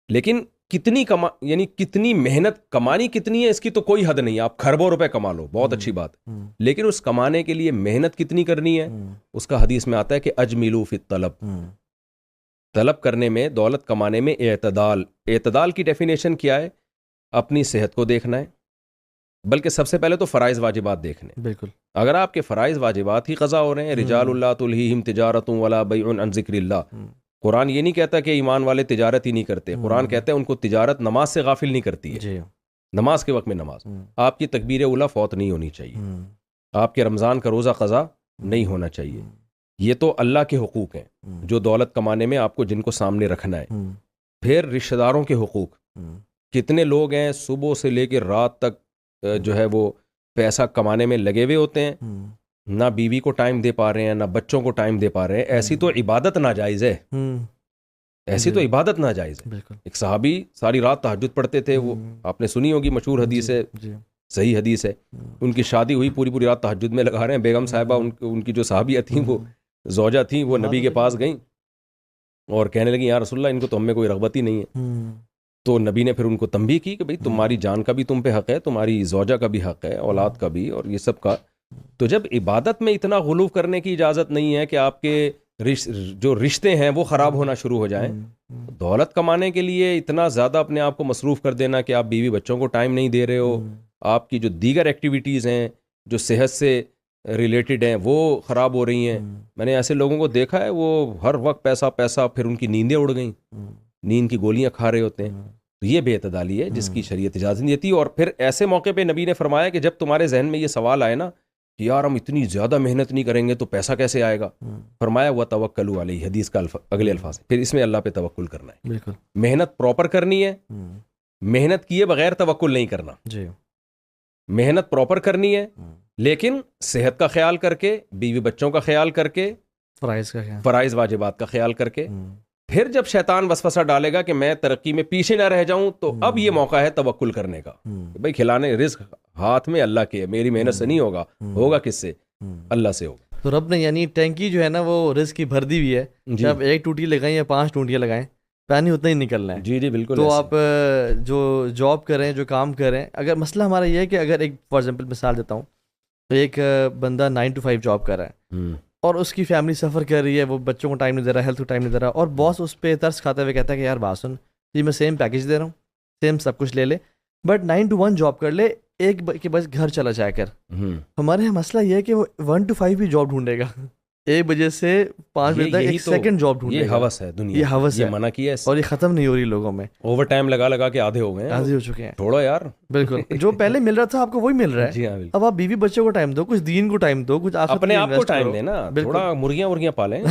لیکن یعنی کتنی محنت کمانی کتنی ہے اس کی تو کوئی حد نہیں ہے۔ آپ کھربوں روپے کما لو، بہت اچھی بات ہے، لیکن اس کمانے کے لیے محنت کتنی کرنی ہے، اس کا حدیث میں آتا ہے کہ اجملوا فی الطلب، طلب کرنے میں، دولت کمانے میں اعتدال۔ اعتدال کی ڈیفینیشن کیا ہے؟ اپنی صحت کو دیکھنا ہے، بلکہ سب سے پہلے تو فرائض واجبات دیکھنے۔ بالکل، اگر آپ کے فرائض واجبات ہی قضا ہو رہے ہیں، رجال اللہ تلہیہم تجارۃ ولا بیع عن ذکر اللہ، قرآن یہ نہیں کہتا کہ ایمان والے تجارت ہی نہیں کرتے، قرآن کہتا ہے ان کو تجارت نماز سے غافل نہیں کرتی ہے، نماز کے وقت میں نماز، آپ کی تکبیر اولیٰ فوت نہیں ہونی چاہیے، آپ کے رمضان کا روزہ قضا نہیں ہونا چاہیے۔ یہ تو اللہ کے حقوق ہیں جو دولت کمانے میں آپ کو جن کو سامنے رکھنا ہے۔ پھر رشتہ داروں کے حقوق، کتنے لوگ ہیں صبح سے لے کے رات تک جو ہے وہ پیسہ کمانے میں لگے ہوئے ہوتے ہیں، نہ بیوی کو ٹائم دے پا رہے ہیں، نہ بچوں کو ٹائم دے پا رہے ہیں۔ ایسی تو عبادت ناجائز ہے، ایسی تو عبادت ناجائز ہے۔ ایک صحابی ساری رات تہجد پڑھتے تھے، وہ آپ نے سنی ہوگی، مشہور حدیث ہے، صحیح حدیث ہے، ان کی شادی ہوئی، پوری رات تہجد میں لگا رہے ہیں۔ بیگم صاحبہ ان کی جو صحابیہ تھیں، وہ زوجہ تھیں، وہ نبی کے پاس گئیں اور کہنے لگی یا رسول اللہ ان کو تو ہم میں کوئی رغبت ہی نہیں ہے۔ تو نبی نے پھر ان کو تنبیہ کی کہ بھئی تمہاری جان کا بھی تم پہ حق ہے، تمہاری زوجہ کا بھی حق ہے، اولاد کا بھی، اور یہ سب کا۔ تو جب عبادت میں اتنا غلو کرنے کی اجازت نہیں ہے کہ آپ کے جو رشتے ہیں وہ خراب ہونا شروع ہو جائیں، دولت کمانے کے لیے اتنا زیادہ اپنے آپ کو مصروف کر دینا کہ آپ بیوی بچوں کو ٹائم نہیں دے رہے ہو، آپ کی جو دیگر ایکٹیویٹیز ہیں جو صحت سے ریلیٹڈ ہیں وہ خراب ہو رہی ہیں۔ میں نے ایسے لوگوں کو دیکھا ہے، وہ ہر وقت پیسہ، پھر ان کی نیندیں اڑ گئیں، نیند کی گولیاں کھا رہے ہوتے ہیں۔ تو یہ بے اعتدالی ہے جس کی شریعت اجازت نہیں دیتی۔ اور پھر ایسے موقع پہ نبی نے فرمایا کہ جب تمہارے ذہن میں یہ سوال آئے نا کہ یار ہم اتنی زیادہ محنت نہیں کریں گے تو پیسہ کیسے آئے گا، فرمایا وتوکلوا علیہ، حدیث کا اگلے الفاظ، پھر اس میں اللہ پہ توکل کرنا ہے۔ بالکل، محنت پراپر کرنی ہے، محنت کیے بغیر توکل نہیں کرنا۔ محنت پراپر کرنی ہے، لیکن صحت کا خیال کر کے، بیوی بچوں کا خیال کر کے، فرائض واجبات کا خیال کر کے۔ پھر جب شیطان وسوسہ ڈالے گا کہ میں ترقی میں پیچھے نہ رہ جاؤں، تو اب یہ موقع ہے توکل کرنے کا۔ بھائی کھلانے رزق ہاتھ میں اللہ کے ہے، میری محنت سے نہیں ہوگا، ہوگا کس سے؟ اللہ سے ہوگا۔ تو رب نے یعنی ٹینکی جو ہے نا وہ رزق کی بھر دی ہوئی ہے، جب ایک ٹوٹی لگائیں یا 5 ٹوٹیاں لگائیں، پانی اتنا ہی نکلنا ہے۔ جی بالکل۔ تو آپ جو جاب کریں، جو کام کریں، اگر مسئلہ ہمارا یہ ہے کہ اگر ایک فار ایگزامپل مثال دیتا ہوں، تو ایک بندہ 9 to 5 جاب کر رہا ہے، اور اس کی فیملی سفر کر رہی ہے, وہ بچوں کو ٹائم نہیں دے رہا, ہیلتھ کو ٹائم نہیں دے رہا, اور باس اس پہ ترس کھاتے ہوئے کہتا ہے کہ یار بات سن, جی میں سیم پیکیج دے رہا ہوں, سیم سب کچھ لے لے, بٹ 9 to 1 جاب کر لے, ایک کے بس گھر چلا جا کر. ہمارے یہاں مسئلہ یہ ہے کہ وہ 1 to 5 بھی جاب ڈھونڈے گا, 1 بجے سے 5 بجے تک ایک سیکنڈ جاب ڈھونڈے گا. یہ ہوس ہے دنیا, یہ ہوس ہے, منع کیا ہے, اور یہ ختم نہیں ہو رہی لوگوں میں. اوور ٹائم لگا لگا کے آدھے ہو گئے ہیں, آدھے ہو چکے ہیں. چھوڑو یار, بالکل جو پہلے مل رہا تھا آپ کو وہی مل رہا ہے. جی ہاں, اب آپ بیوی بچوں کو ٹائم دو, کچھ دین کو ٹائم دو, کچھ اپنے آپ کو ٹائم دینا, تھوڑا مرغیاں پالیں.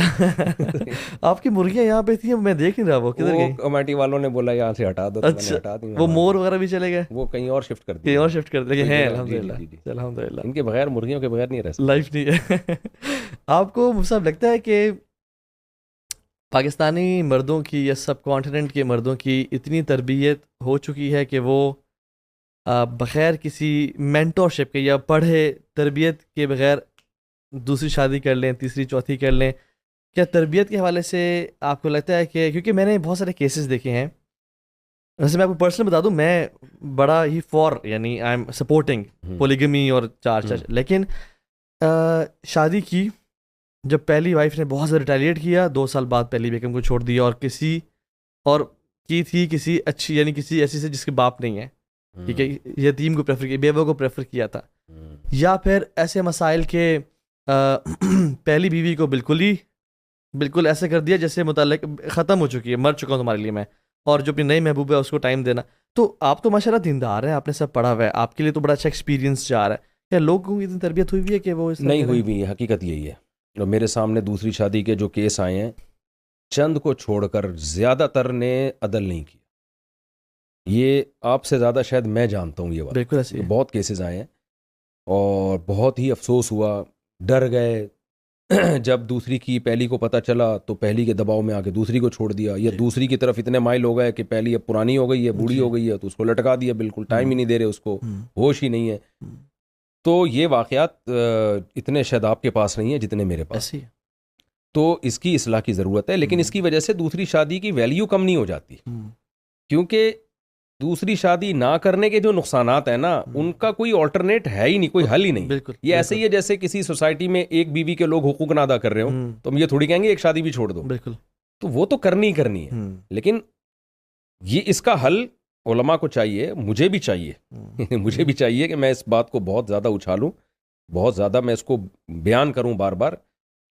آپ کی مرغیاں یہاں پہ تھیں, میں دیکھ نہیں رہا وہ کدھر گئی. کمیٹی والوں نے بولا یہاں سے ہٹا دو, اچھا وہ مور وغیرہ بھی چلے گئے, وہ کہیں اور شفٹ کر دیں, کہیں اور شفٹ کر دیں ہیں. الحمدللہ ان کے بغیر, مرغیوں کے بغیر نہیں رہ سکتے, لائف نہیں ہے. آپ کو صاحب لگتا ہے کہ پاکستانی مردوں کی یا سب کانٹیننٹ کے مردوں کی اتنی تربیت ہو چکی ہے کہ وہ بغیر کسی مینٹورشپ کے یا پڑھے تربیت کے بغیر دوسری شادی کر لیں, تیسری چوتھی کر لیں؟ کیا تربیت کے حوالے سے آپ کو لگتا ہے کہ, کیونکہ میں نے بہت سارے کیسز دیکھے ہیں, ویسے میں آپ کو پرسنل بتا دوں, میں بڑا ہی یعنی آئی ایم سپورٹنگ پولیگمی اور چار, لیکن شادی کی جب پہلی وائف نے بہت زیادہ ریٹیلیٹ کیا, 2 سال بعد پہلی بیگم کو چھوڑ دیا, اور کسی اور کی تھی کسی اچھی, یعنی کسی ایسی سے جس کے باپ نہیں ہے, ٹھیک ہے, یتیم کو پریفر کیا, بیوہ کو پریفر کیا تھا, یا پھر ایسے مسائل کے پہلی بیوی کو بالکل ایسے کر دیا جیسے متعلق ختم ہو چکی ہے, مر چکا ہوں تمہارے لیے میں, اور جو اپنی نئی محبوب ہے اس کو ٹائم دینا. تو آپ تو ماشاء اللہ دیندار ہیں, آپ نے سب پڑھا ہوا ہے, آپ کے لیے تو بڑا اچھا ایکسپیرینس جا رہا ہے. کیا لوگوں کی اتنی تربیت ہوئی ہے کہ وہ نہیں ہوئی بھی ہے؟ حقیقت یہی ہے. اور میرے سامنے دوسری شادی کے جو کیس آئے ہیں, چند کو چھوڑ کر زیادہ تر نے عدل نہیں کیا. یہ آپ سے زیادہ شاید میں جانتا ہوں یہ بات. بالکل ایسے بہت کیسز آئے ہیں, اور بہت ہی افسوس ہوا, ڈر گئے. جب دوسری کی پہلی کو پتہ چلا تو پہلی کے دباؤ میں آ کے دوسری کو چھوڑ دیا, یا دوسری کی طرف اتنے مائل ہو گئے کہ پہلی اب پرانی ہو گئی ہے, بوڑھی ہو گئی ہے, تو اس کو لٹکا دیا, بالکل ٹائم ہی نہیں دے رہے اس کو, ہوش ہی نہیں ہے. تو یہ واقعات اتنے شاید آپ کے پاس نہیں ہیں جتنے میرے پاس. تو اس کی اصلاح کی ضرورت ہے, لیکن اس کی وجہ سے دوسری شادی کی ویلیو کم نہیں ہو جاتی, کیونکہ دوسری شادی نہ کرنے کے جو نقصانات ہیں نا, ان کا کوئی آلٹرنیٹ ہے ہی نہیں, کوئی حل ہی نہیں. یہ ایسے ہی ہے جیسے کسی سوسائٹی میں ایک بیوی کے لوگ حقوق نہ ادا کر رہے ہوں, تو ہم یہ تھوڑی کہیں گے ایک شادی بھی چھوڑ دو. بالکل, تو وہ تو کرنی ہے. لیکن یہ اس کا حل علماء کو چاہیے, مجھے بھی چاہیے کہ میں اس بات کو بہت زیادہ اچھالوں, بہت زیادہ میں اس کو بیان کروں بار بار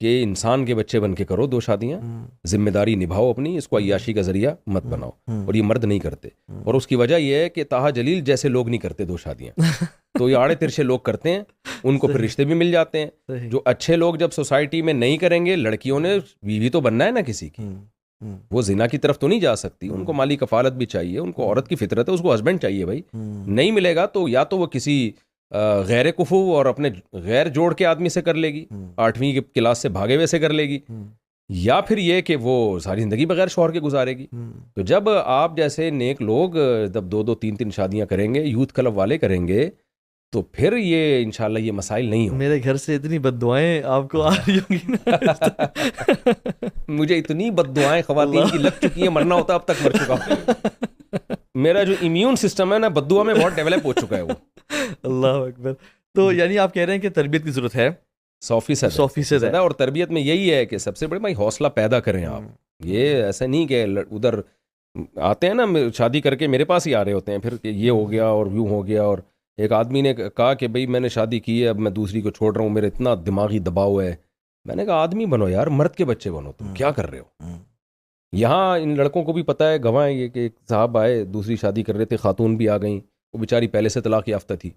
کہ انسان کے بچے بن کے کرو 2 شادیاں, ذمہ داری نبھاؤ اپنی, اس کو عیاشی کا ذریعہ مت بناؤ. اور یہ مرد نہیں کرتے, اور اس کی وجہ یہ ہے کہ طاہا جلیل جیسے لوگ نہیں کرتے 2 شادیاں. تو یہ آڑے ترچے لوگ کرتے ہیں, ان کو پھر رشتے بھی مل جاتے ہیں. جو اچھے لوگ جب سوسائٹی میں نہیں کریں گے, لڑکیوں نے بیوی تو بننا ہے نا کسی کی, وہ زنا کی طرف تو نہیں جا سکتی, ان کو مالی کفالت بھی چاہیے, ان کو عورت کی فطرت ہے, اس کو ہسبینڈ چاہیے بھائی. نہیں ملے گا تو یا تو وہ کسی غیر کفو اور اپنے غیر جوڑ کے آدمی سے کر لے گی, 8ویں کی کلاس سے بھاگے ہوئے سے کر لے گی, یا پھر یہ کہ وہ ساری زندگی بغیر شوہر کے گزارے گی. تو جب آپ جیسے نیک لوگ جب 2-2 3-3 شادیاں کریں گے, یوتھ کلب والے کریں گے, تو پھر یہ انشاءاللہ یہ مسائل نہیں ہوں. میرے گھر سے اتنی بد دعائیں آپ کو آ رہی ہوں گی نا. مجھے اتنی بد دعائیں خواتین کی لگ چکی ہیں, مرنا ہوتا اب تک مر چکا ہوں. میرا جو امیون سسٹم ہے نا, بد دعا میں بہت ڈیولپ ہو چکا ہے وہ. اللہ اکبر. تو یعنی آپ کہہ رہے ہیں کہ تربیت کی ضرورت ہے 100% ہے, اور تربیت میں یہی ہے کہ سب سے بڑے بھائی حوصلہ پیدا کریں آپ. یہ ایسا نہیں کہ ادھر آتے ہیں نا شادی کر کے میرے پاس ہی آ رہے ہوتے ہیں پھر کہ یہ ہو گیا اور یوں ہو گیا. اور ایک آدمی نے کہا کہ بھئی میں نے شادی کی ہے, اب میں دوسری کو چھوڑ رہا ہوں, میرے اتنا دماغی دباؤ ہے. میں نے کہا آدمی بنو یار, مرد کے بچے بنو, تم کیا کر رہے ہو. یہاں ان لڑکوں کو بھی پتہ ہے, گواہ ہے یہ کہ ایک صاحب آئے دوسری شادی کر رہے تھے, خاتون بھی آ گئیں, وہ بیچاری پہلے سے طلاق یافتہ تھی.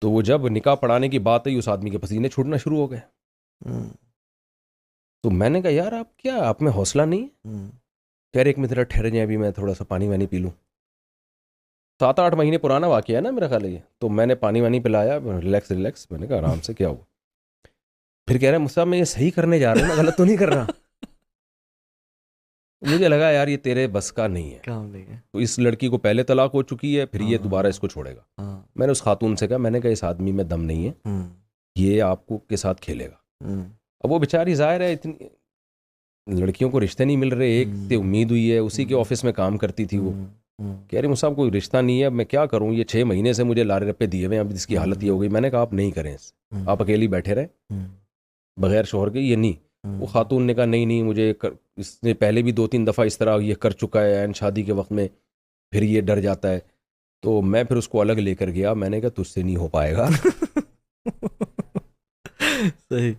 تو وہ جب نکاح پڑھانے کی بات آئی, اس آدمی کے پسینے چھوٹنا شروع ہو گئے. تو میں نے کہا یار آپ کیا, آپ میں حوصلہ نہیں؟ کہہ رہے ایک میں ٹھہر جائیں, ابھی میں تھوڑا سا پانی وانی پی لوں. 7-8 مہینے پرانا واقعہ ہے نا میرا خیال ہے یہ. تو میں نے پانی وانی پلایا, ریلیکس. میں نے کہا آرام سے, کیا ہوا؟ پھر کہہ رہے مصعب میں یہ صحیح کرنے جا رہا ہوں نا, غلط تو نہیں کر رہا. مجھے لگا یار یہ تیرے بس کا نہیں ہے. تو اس لڑکی کو پہلے طلاق ہو چکی ہے, پھر یہ دوبارہ اس کو چھوڑے گا. میں نے اس خاتون سے کہا, میں نے کہا اس آدمی میں دم نہیں ہے, یہ آپ کو کے ساتھ کھیلے گا. اب وہ بیچاری ظاہر ہے اتنی لڑکیوں کو رشتے نہیں مل رہے, ایک تے امید ہوئی ہے, اسی کے آفس میں کام کرتی تھی وہ. کہہ رہی مصعب کوئی رشتہ نہیں ہے, اب میں کیا کروں, یہ 6 مہینے سے مجھے لارے رپے دیے ہوئے ہیں, اب اس کی حالت یہ ہو گئی. میں نے کہا آپ نہیں کریں, آپ اکیلی بیٹھے رہیں, بغیر شوہر کے یہ نہیں. وہ خاتون نے کہا نہیں مجھے اس نے پہلے بھی 2-3 دفعہ اس طرح یہ کر چکا ہے اینڈ شادی کے وقت میں پھر یہ ڈر جاتا ہے. تو میں پھر اس کو الگ لے کر گیا. میں نے کہا تجھ سے نہیں ہو پائے گا. صحیح.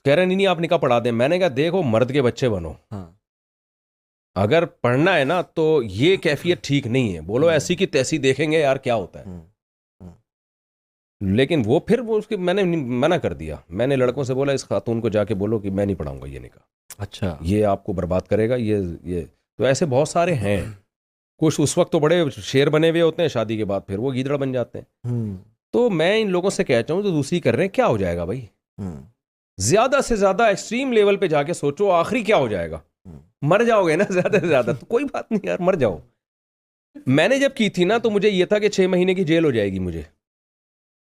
کہہ رہے نہیں آپ نکاح پڑھا دیں. میں نے کہا دیکھو مرد کے بچے بنو, اگر پڑھنا ہے نا تو یہ کیفیت ٹھیک نہیں ہے. بولو ایسی کی تیسی دیکھیں گے یار کیا ہوتا ہے. لیکن وہ پھر وہ اس کے میں نے منع کر دیا. میں نے لڑکوں سے بولا اس خاتون کو جا کے بولو کہ میں نہیں پڑھاؤں گا یہ نکاح. اچھا, یہ آپ کو برباد کرے گا. یہ تو ایسے بہت سارے ہیں. کچھ اس وقت تو بڑے شیر بنے ہوئے ہوتے ہیں, شادی کے بعد پھر وہ گیدڑ بن جاتے ہیں. تو میں ان لوگوں سے کہتا ہوں جو دوسری کر رہے ہیں کیا ہو جائے گا بھائی. زیادہ سے زیادہ ایکسٹریم لیول پہ جا کے سوچو آخری کیا ہو جائے گا. مر جاؤ گے نا زیادہ سے زیادہ, تو کوئی بات نہیں یار مر جاؤ. میں نے جب کی تھی نا تو مجھے یہ تھا کہ 6 مہینے کی جیل ہو جائے گی مجھے.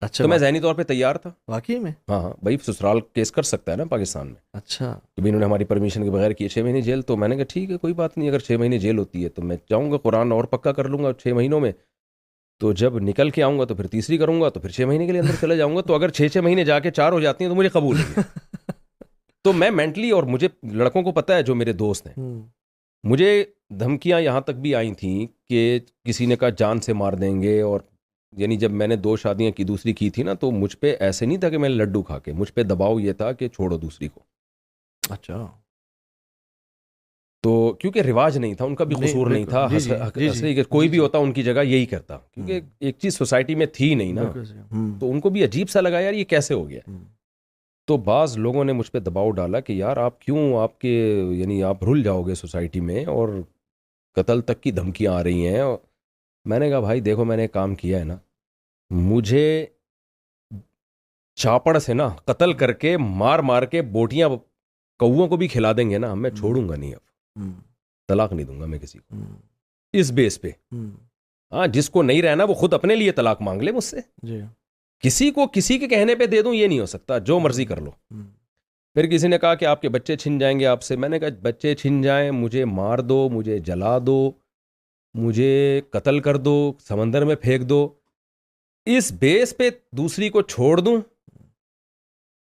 اچھا, تو میں ذہنی طور پہ تیار تھا. واقعی میں؟ ہاں بھائی سسرال کیس کر سکتا ہے نا پاکستان میں. اچھا, کہ انہوں نے ہماری پرمیشن کے بغیر کی 6 مہینے جیل. تو میں نے کہا ٹھیک ہے کوئی بات نہیں, اگر 6 مہینے جیل ہوتی ہے تو میں جاؤں گا قرآن اور پکا کر لوں گا 6 مہینوں میں. تو جب نکل کے آؤں گا تو پھر تیسری کروں گا, تو پھر 6 مہینے کے لیے اندر چلے جاؤں گا. تو اگر 6 مہینے جا کے 4 ہو جاتی ہیں تو مجھے قبول ہے. تو میں مینٹلی, اور مجھے لڑکوں کو پتہ ہے جو میرے دوست ہیں, مجھے دھمکیاں یہاں تک بھی آئی تھیں کہ کسی نے کہا جان سے مار دیں گے. اور یعنی جب میں نے 2 شادیاں کی دوسری کی تھی نا تو مجھ پہ ایسے نہیں تھا کہ میں لڈو کھا کے, مجھ پہ دباؤ یہ تھا کہ چھوڑو دوسری کو. اچھا, تو کیونکہ رواج نہیں تھا, ان کا بھی قصور نہیں تھا. اصلی کوئی بھی ہوتا ان کی جگہ یہی کرتا, کیونکہ ایک چیز سوسائٹی میں تھی نہیں نا, تو ان کو بھی عجیب سا لگا یار یہ کیسے ہو گیا. تو بعض لوگوں نے مجھ پہ دباؤ ڈالا کہ یار آپ کیوں, آپ کے یعنی آپ رل جاؤ گے سوسائٹی میں, اور قتل تک کی دھمکیاں آ رہی ہیں. میں نے کہا بھائی دیکھو میں نے ایک کام کیا ہے نا, مجھے چاپڑ سے نا قتل کر کے مار کے بوٹیاں کوؤں کو بھی کھلا دیں گے نا, میں چھوڑوں گا نہیں. اب طلاق نہیں دوں گا میں کسی کو اس بیس پہ. ہاں, جس کو نہیں رہنا وہ خود اپنے لیے طلاق مانگ لے مجھ سے. کسی کو کسی کے کہنے پہ دے دوں یہ نہیں ہو سکتا, جو مرضی کر لو. پھر کسی نے کہا کہ آپ کے بچے چھن جائیں گے آپ سے. میں نے کہا بچے چھن جائیں, مجھے مار دو, مجھے جلا دو, مجھے قتل کر دو, سمندر میں پھینک دو. اس بیس پہ دوسری کو چھوڑ دوں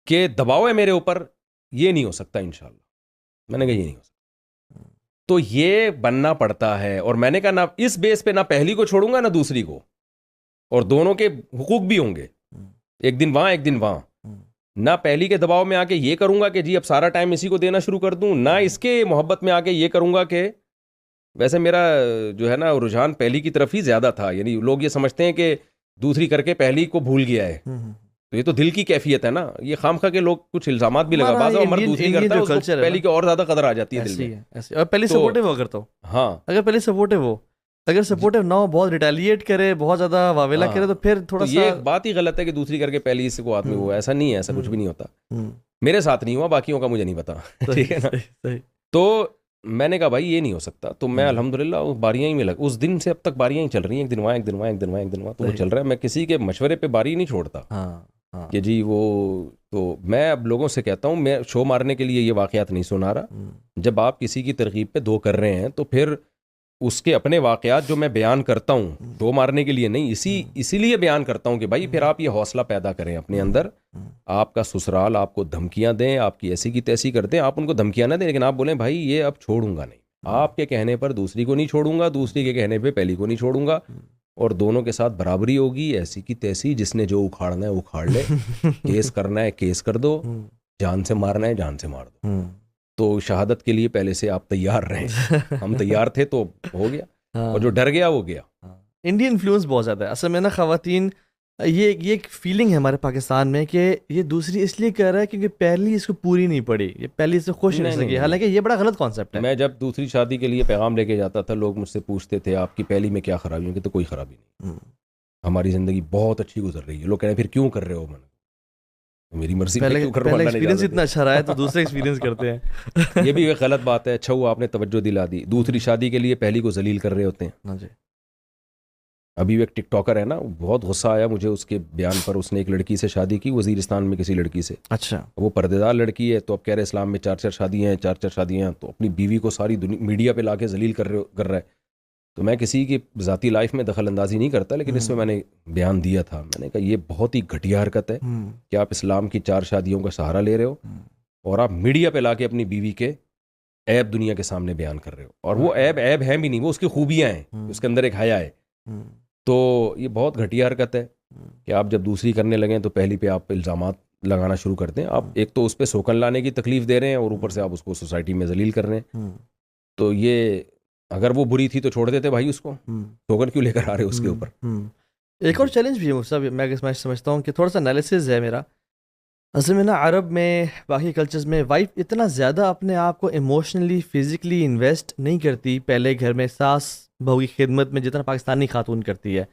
کہ دباؤ ہے میرے اوپر, یہ نہیں ہو سکتا انشاءاللہ. میں نے کہا یہ نہیں ہو سکتا. تو یہ بننا پڑتا ہے. اور میں نے کہا نہ اس بیس پہ نہ پہلی کو چھوڑوں گا نہ دوسری کو, اور دونوں کے حقوق بھی ہوں گے, ایک دن وہاں ایک دن وہاں. نہ پہلی کے دباؤ میں آ کے یہ کروں گا کہ جی اب سارا ٹائم اسی کو دینا شروع کر دوں, نہ اس کے محبت میں آ کے یہ کروں گا کہ ویسے میرا جو ہے نا رجحان پہلی کی طرف ہی زیادہ تھا. یعنی لوگ یہ سمجھتے ہیں کہ دوسری کر کے پہلی کو بھول گیا ہے, تو یہ تو دل کی کیفیت ہے نا. یہ خامخواہ کے لوگ کچھ الزامات بھی لگا, بعض مرد دوسری کرتا ہے اس کو پہلی کی اور زیادہ قدر آ جاتی ہے دل میں. اور پہلی سپورٹیو ہو کرتا ہوں. ہاں, اگر پہلی سپورٹیو ہو, اگر سپورٹیو نہ ہو, بہت ریٹیلیٹ کرے, بہت زیادہ واویلا کرے, تو پھر تھوڑا سا یہ بات ہی غلط ہے کہ دوسری کر کے پہلی اس کو آدمی ہوا. ایسا نہیں ہے, ایسا کچھ بھی نہیں ہوتا. میرے ساتھ نہیں ہوا, باقیوں کا مجھے نہیں پتا. ٹھیک ہے نا. تو میں نے کہا بھائی یہ نہیں ہو سکتا. تو میں الحمدللہ باریاں ہی میں لگ, اس دن سے اب تک باریاں ہی چل رہی ہیں, ایک دن وہاں ایک دن وہاں ایک دن وہاں ایک دن وہاں, تو وہ چل رہا ہے. میں کسی کے مشورے پہ باری نہیں چھوڑتا کہ جی وہ. تو میں اب لوگوں سے کہتا ہوں, میں شو مارنے کے لیے یہ واقعات نہیں سنا رہا. جب آپ کسی کی ترغیب پہ 2 کر رہے ہیں تو پھر اس کے اپنے واقعات جو میں بیان کرتا ہوں شو مارنے کے لیے نہیں, اسی لیے بیان کرتا ہوں کہ بھائی پھر آپ یہ حوصلہ پیدا کریں اپنے اندر. آپ کا سسرال آپ کو دھمکیاں دیں, آپ کی ایسی کی تیسی کر دیں, آپ ان کو دھمکیاں نہ دیں, لیکن آپ بولیں بھائی یہ اب چھوڑوں گا نہیں. آپ کے کہنے پر دوسری کو نہیں چھوڑوں گا, دوسری کے کہنے پہ پہلی کو نہیں چھوڑوں گا, اور دونوں کے ساتھ برابری ہوگی ایسی کی تیسی. جس نے جو اکھاڑنا ہے اکھاڑ لے, کیس کرنا ہے کیس کر دو, جان سے مارنا ہے جان سے مار دو. تو شہادت کے لیے پہلے سے آپ تیار رہیں. ہم تیار تھے تو ہو گیا, اور جو ڈر گیا وہ گیا. انڈین انفلوئنس بہت زیادہ ہے اصل میں نا. خواتین یہ ایک فیلنگ ہے ہمارے پاکستان میں کہ یہ دوسری اس لیے کر رہا ہے کیونکہ پہلی اس کو پوری نہیں پڑی, یہ پہلی سے خوش نہیں سکی. حالانکہ یہ بڑا غلط کانسیپٹ ہے. میں جب دوسری شادی کے لیے پیغام لے کے جاتا تھا, لوگ مجھ سے پوچھتے تھے آپ کی پہلی میں کیا خرابی ہے, کہ تو کوئی خرابی نہیں, ہماری زندگی بہت اچھی گزر رہی ہے. لوگ کہتے ہیں پھر کیوں کر رہے ہو. میں میری مرضی پہلے ایکسپیرینس اتنا اچھا رہا ہے تو دوسرے ایکسپیرینس کرتے ہیں. یہ بھی ایک غلط بات ہے. اچھا ہوا آپ نے توجہ دلا دی. دوسری شادی کے لیے پہلی کو ذلیل کر رہے ہوتے ہیں. ابھی ایک ٹک ٹاکر ہے نا, بہت غصہ آیا مجھے اس کے بیان پر. اس نے ایک لڑکی سے شادی کی وزیرستان میں کسی لڑکی سے. اچھا, وہ پردے دار لڑکی ہے, تو اب کہہ رہے اسلام میں 4 شادیاں ہیں, 4 شادیاں ہیں. تو اپنی بیوی کو ساری میڈیا پہ لا کے ذلیل کر رہا ہے. تو میں کسی کی ذاتی لائف میں دخل اندازی نہیں کرتا, لیکن اس میں نے بیان دیا تھا. میں نے کہا یہ بہت ہی گھٹیا حرکت ہے کہ آپ اسلام کی 4 شادیوں کا سہارا لے رہے ہو, اور آپ میڈیا پہ لا کے اپنی بیوی کے عیب دنیا کے سامنے بیان کر رہے ہو, اور وہ عیب ہیں بھی نہیں, وہ اس کی خوبیاں ہیں, اس کے اندر ایک حیا ہے. تو یہ بہت گھٹیا حرکت ہے کہ آپ جب دوسری کرنے لگیں تو پہلی پہ آپ الزامات لگانا شروع کرتے ہیں. آپ ایک تو اس پہ سوکن لانے کی تکلیف دے رہے ہیں, اور اوپر سے آپ اس کو سوسائٹی میں ذلیل کر رہے ہیں. تو یہ اگر وہ بری تھی تو چھوڑ دیتے بھائی اس کو, سوکن کیوں لے کر آ رہے اس کے اوپر. ایک اور چیلنج بھی ہے صاحب, میں سمجھتا ہوں کہ تھوڑا سا انالیسز ہے میرا. اصل میں نا عرب میں باقی کلچرز میں وائف اتنا زیادہ اپنے آپ کو ایموشنلی فزیکلی انویسٹ نہیں کرتی پہلے گھر میں ساس بہو کی خدمت میں جتنا پاکستانی خاتون کرتی ہے.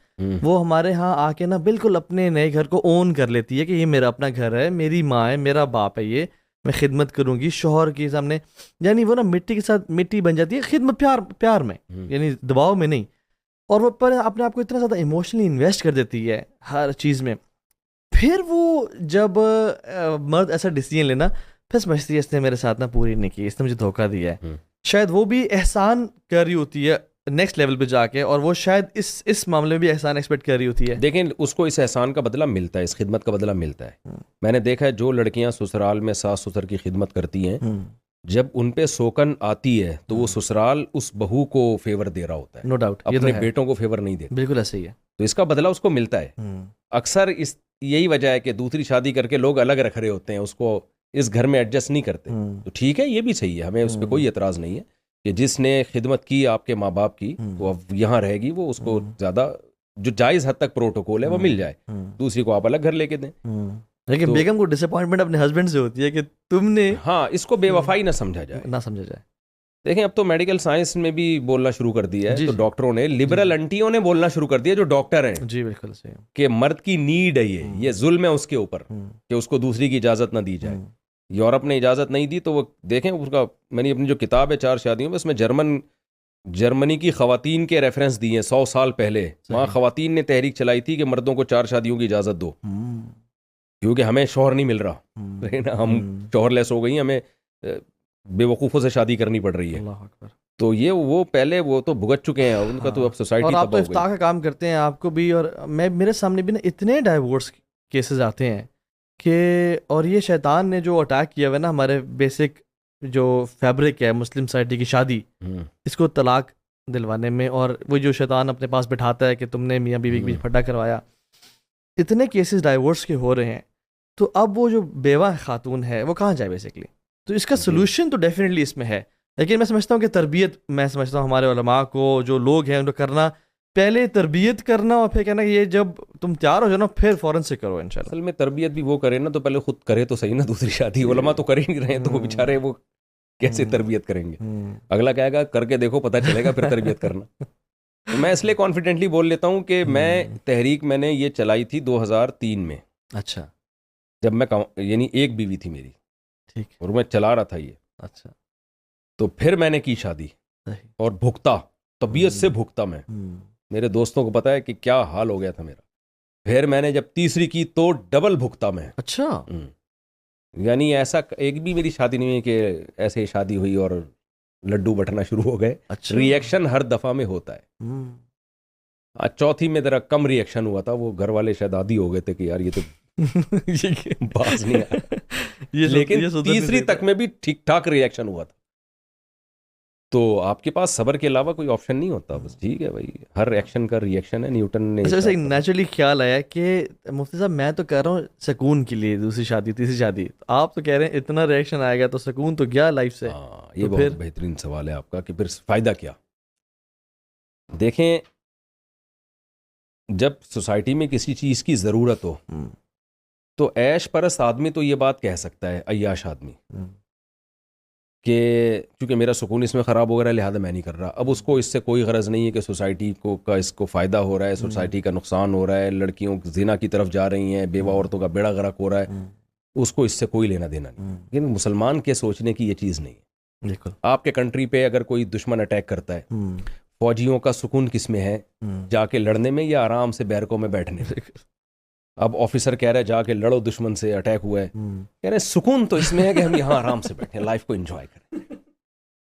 وہ ہمارے ہاں آ کے نا بالکل اپنے نئے گھر کو اون کر لیتی ہے کہ یہ میرا اپنا گھر ہے, میری ماں ہے, میرا باپ ہے, یہ میں خدمت کروں گی شوہر کے سامنے. یعنی وہ نا مٹی کے ساتھ مٹی بن جاتی ہے, خدمت پیار میں, یعنی دباؤ میں نہیں. اور وہ پر اپنے آپ کو اتنا زیادہ ایموشنلی انویسٹ کر دیتی ہے ہر چیز میں. پھر وہ جب مرد ایسا ڈیسیجن لینا, پھر سمجھتی ہے اس نے میرے ساتھ نا پوری نہیں کی, اس نے مجھے دھوکہ دیا ہے. شاید وہ بھی احسان کر رہی ہوتی ہے نیکسٹ لیول پہ جا کے, اور وہ شاید اس معاملے میں بھی احسان ایکسپیکٹ کر رہی ہوتی ہے. دیکھیں اس کو اس احسان کا بدلہ ملتا ہے, اس خدمت کا بدلہ ملتا ہے. میں نے دیکھا ہے جو لڑکیاں سسرال میں ساس سسر کی خدمت کرتی ہیں, جب ان پہ سوکن آتی ہے تو وہ سسرال اس بہو کو فیور دے رہا ہوتا ہے, نو ڈاؤٹ, اپنے بیٹوں کو فیور نہیں دیتا. بالکل ایسے ہی ہے. تو اس کا بدلہ اس کو ملتا ہے. اکثر یہی وجہ ہے کہ دوسری شادی کر کے لوگ الگ رکھ رہے ہوتے ہیں, اس کو اس گھر میں ایڈجسٹ نہیں کرتے. تو ٹھیک ہے, یہ بھی صحیح ہے, ہمیں اس پہ کوئی اعتراض نہیں ہے کہ جس نے خدمت کی آپ کے ماں باپ کی وہ اب یہاں رہے گی, وہ اس کو زیادہ جو جائز حد تک پروٹوکول ہے وہ مل جائے, دوسری کو آپ الگ گھر لے کے دیں. لیکن بیگم کو ڈس اپوائنٹمنٹ اپنے ہسبینڈ سے ہوتی ہے کہ تم نے, ہاں, اس کو بے وفائی نہ سمجھا جائے. دیکھیں اب تو میڈیکل سائنس میں بھی بولنا شروع کر دیا ہے, تو ڈاکٹروں نے, لبرل انٹیوں نے بولنا شروع کر دیا جو ڈاکٹر ہیں, جی بالکل صحیح, کہ مرد کی نیڈ ہے, یہ ظلم ہے اس کے اوپر کہ اس کو دوسری کی اجازت نہ دی جائے. یورپ نے اجازت نہیں دی, تو وہ دیکھیں اس کا, میں نے اپنی جو کتاب ہے 4 شادیوں میں, اس میں جرمنی کی خواتین کے ریفرنس دیے ہیں 100 سال پہلے. وہاں خواتین نے تحریک چلائی تھی کہ مردوں کو 4 شادیوں کی اجازت دو, کیونکہ ہمیں شوہر نہیں مل رہا, ہم شوہر لیس ہو گئی, ہمیں بے وقوفوں سے شادی کرنی پڑ رہی ہے. تو یہ وہ پہلے وہ تو بھگت چکے ہیں, ان کا تو اب سوسائٹی. اور آپ تو افتاح کا کام کرتے ہیں, آپ کو بھی, اور میرے سامنے بھی نا اتنے ڈائیورس کیسز آتے ہیں کہ, اور یہ شیطان نے جو اٹیک کیا ہوا ہے نا ہمارے بیسک جو فیبرک ہے مسلم سوسائٹی کی شادی, اس کو طلاق دلوانے میں, اور وہ جو شیطان اپنے پاس بٹھاتا ہے کہ تم نے میاں بیوی کے بیچ پھڈا کروایا. اتنے کیسز ڈائیورس کے ہو رہے ہیں. تو اب وہ جو بیوہ خاتون ہے وہ کہاں جائے بیسکلی؟ تو اس کا سلوشن تو ڈیفینیٹلی اس میں ہے, لیکن میں سمجھتا ہوں کہ تربیت, میں سمجھتا ہوں ہمارے علماء کو, جو لوگ ہیں ان کو کرنا, پہلے تربیت کرنا, اور پھر کہنا کہ یہ جب تم تیار ہو جاؤ نا پھر فوراً سے کرو انشاءاللہ. اصل میں تربیت بھی وہ کرے نا, تو پہلے خود کرے تو صحیح نا دوسری شادی. علماء تو کر ہی نہیں رہے ہیں, تو وہ بیچارے وہ کیسے تربیت کریں گے؟ اگلا کہے گا کر کے دیکھو پتہ چلے گا پھر تربیت کرنا. تو میں اس لیے کانفیڈنٹلی بول لیتا ہوں کہ میں نے یہ چلائی تھی 2003 میں. اچھا, جب میں یعنی ایک بیوی تھی میری, ٹھیک, اور میں چلا رہا تھا یہ. اچھا, تو پھر میں نے کی شادی, اور بھگتا, طبیعت سے بھگتا میں. میرے دوستوں کو پتا ہے کہ کیا حال ہو گیا تھا میرا. پھر میں نے جب تیسری کی تو ڈبل بھگتا میں. اچھا, یعنی ایسا ایک بھی میری شادی نہیں ہے کہ ایسے شادی ہوئی اور لڈو بٹنا شروع ہو گئے. ری ایکشن ہر دفعہ میں ہوتا ہے. چوتھی میں ذرا کم ری ایکشن ہوا تھا, وہ گھر والے شاید عادی ہو گئے تھے کہ یار یہ تو باز نہیں آیا, لیکن تیسری تک میں بھی ٹھیک ٹھاک ری ایکشن ہوا تھا. تو آپ کے پاس صبر کے علاوہ کوئی آپشن نہیں ہوتا. بس ٹھیک ہے بھائی, ہر ایکشن کا ری ایکشن ہے. نیوٹن نے ایک نیچرلی خیال آیا کہ مفتی صاحب میں تو کہہ رہا ہوں سکون کے لیے دوسری شادی تیسری شادی, آپ تو کہہ رہے ہیں اتنا ری ایکشن آئے گا تو سکون تو گیا لائف سے. یہ بہت بہترین سوال ہے آپ کا کہ پھر فائدہ کیا. دیکھیں, جب سوسائٹی میں کسی چیز کی ضرورت ہو تو عیش پرست آدمی تو یہ بات کہہ سکتا ہے, عیاش آدمی, کہ چونکہ میرا سکون اس میں خراب ہو رہا ہے لہذا میں نہیں کر رہا. اب اس کو اس سے کوئی غرض نہیں ہے کہ سوسائٹی کا اس کو فائدہ ہو رہا ہے, سوسائٹی کا نقصان ہو رہا ہے, لڑکیوں زنا کی طرف جا رہی ہیں, بیوہ عورتوں کا بیڑا غرق ہو رہا ہے, اس کو اس سے کوئی لینا دینا نہیں. لیکن مسلمان کے سوچنے کی یہ چیز نہیں ہے. آپ کے کنٹری پہ اگر کوئی دشمن اٹیک کرتا ہے, فوجیوں کا سکون کس میں ہے؟ جا کے لڑنے میں یا آرام سے بیرکوں میں بیٹھنے میں؟ اب آفیسر کہہ رہا ہے جا کے لڑو, دشمن سے اٹیک ہوا ہے, کہہ رہے سکون تو اس میں ہے کہ ہم یہاں آرام سے بیٹھیں, لائف کو انجوائے کریں.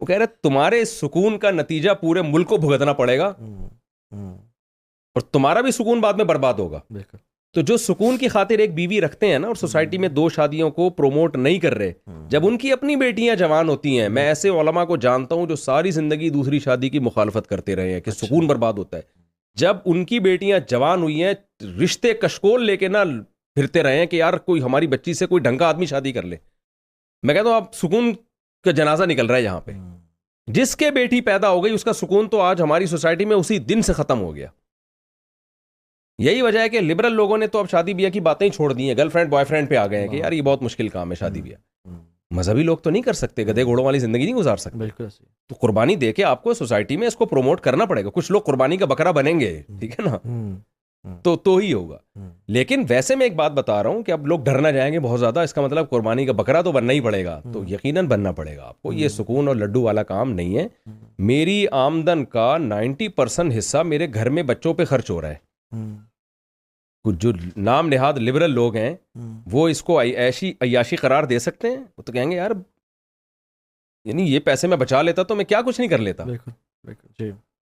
وہ کہہ رہے تمہارے سکون کا نتیجہ پورے ملک کو بھگتنا پڑے گا, اور تمہارا بھی سکون بعد میں برباد ہوگا. تو جو سکون کی خاطر ایک بیوی رکھتے ہیں نا اور سوسائٹی میں 2 شادیوں کو پروموٹ نہیں کر رہے, جب ان کی اپنی بیٹیاں جوان ہوتی ہیں, میں ایسے علماء کو جانتا ہوں جو ساری زندگی دوسری شادی کی مخالفت کرتے رہے ہیں کہ سکون برباد ہوتا ہے, جب ان کی بیٹیاں جوان ہوئی ہیں رشتے کشکول لے کے نہ پھرتے رہے ہیں کہ یار کوئی ہماری بچی سے کوئی ڈھنگ کا آدمی شادی کر لے, میں کہتا ہوں آپ سکون کا جنازہ نکل رہا ہے یہاں پہ. جس کے بیٹی پیدا ہو گئی اس کا سکون تو آج ہماری سوسائٹی میں اسی دن سے ختم ہو گیا. یہی وجہ ہے کہ لبرل لوگوں نے تو اب شادی بیاہ کی باتیں ہی چھوڑ دی ہیں, گرل فرینڈ بوائے فرینڈ پہ آ گئے ہیں کہ یار یہ بہت مشکل کام ہے شادی بیاہ. مذہبی لوگ تو نہیں کر سکتے, گدھے گھوڑوں والی زندگی نہیں گزار سکتے. بالکل. تو قربانی دے کے آپ کو سوسائٹی میں اس کو پروموٹ کرنا پڑے گا. کچھ لوگ قربانی کا بکرا بنیں گے, ٹھیک ہے نا, تو ہی ہوگا. لیکن ویسے میں ایک بات بتا رہا ہوں کہ اب لوگ ڈر نہ جائیں گے بہت زیادہ, اس کا مطلب قربانی کا بکرا تو بننا ہی پڑے گا. تو یقیناً بننا پڑے گا آپ کو. یہ سکون اور لڈو والا کام نہیں ہے. میری آمدن کا 90% حصہ میرے گھر میں بچوں پہ خرچ ہو رہا ہے. کچھ جو نام نہاد لبرل لوگ ہیں وہ اس کو عیاشی قرار دے سکتے ہیں. وہ تو کہیں گے یار یعنی یہ پیسے میں بچا لیتا تو میں کیا کچھ نہیں کر لیتا.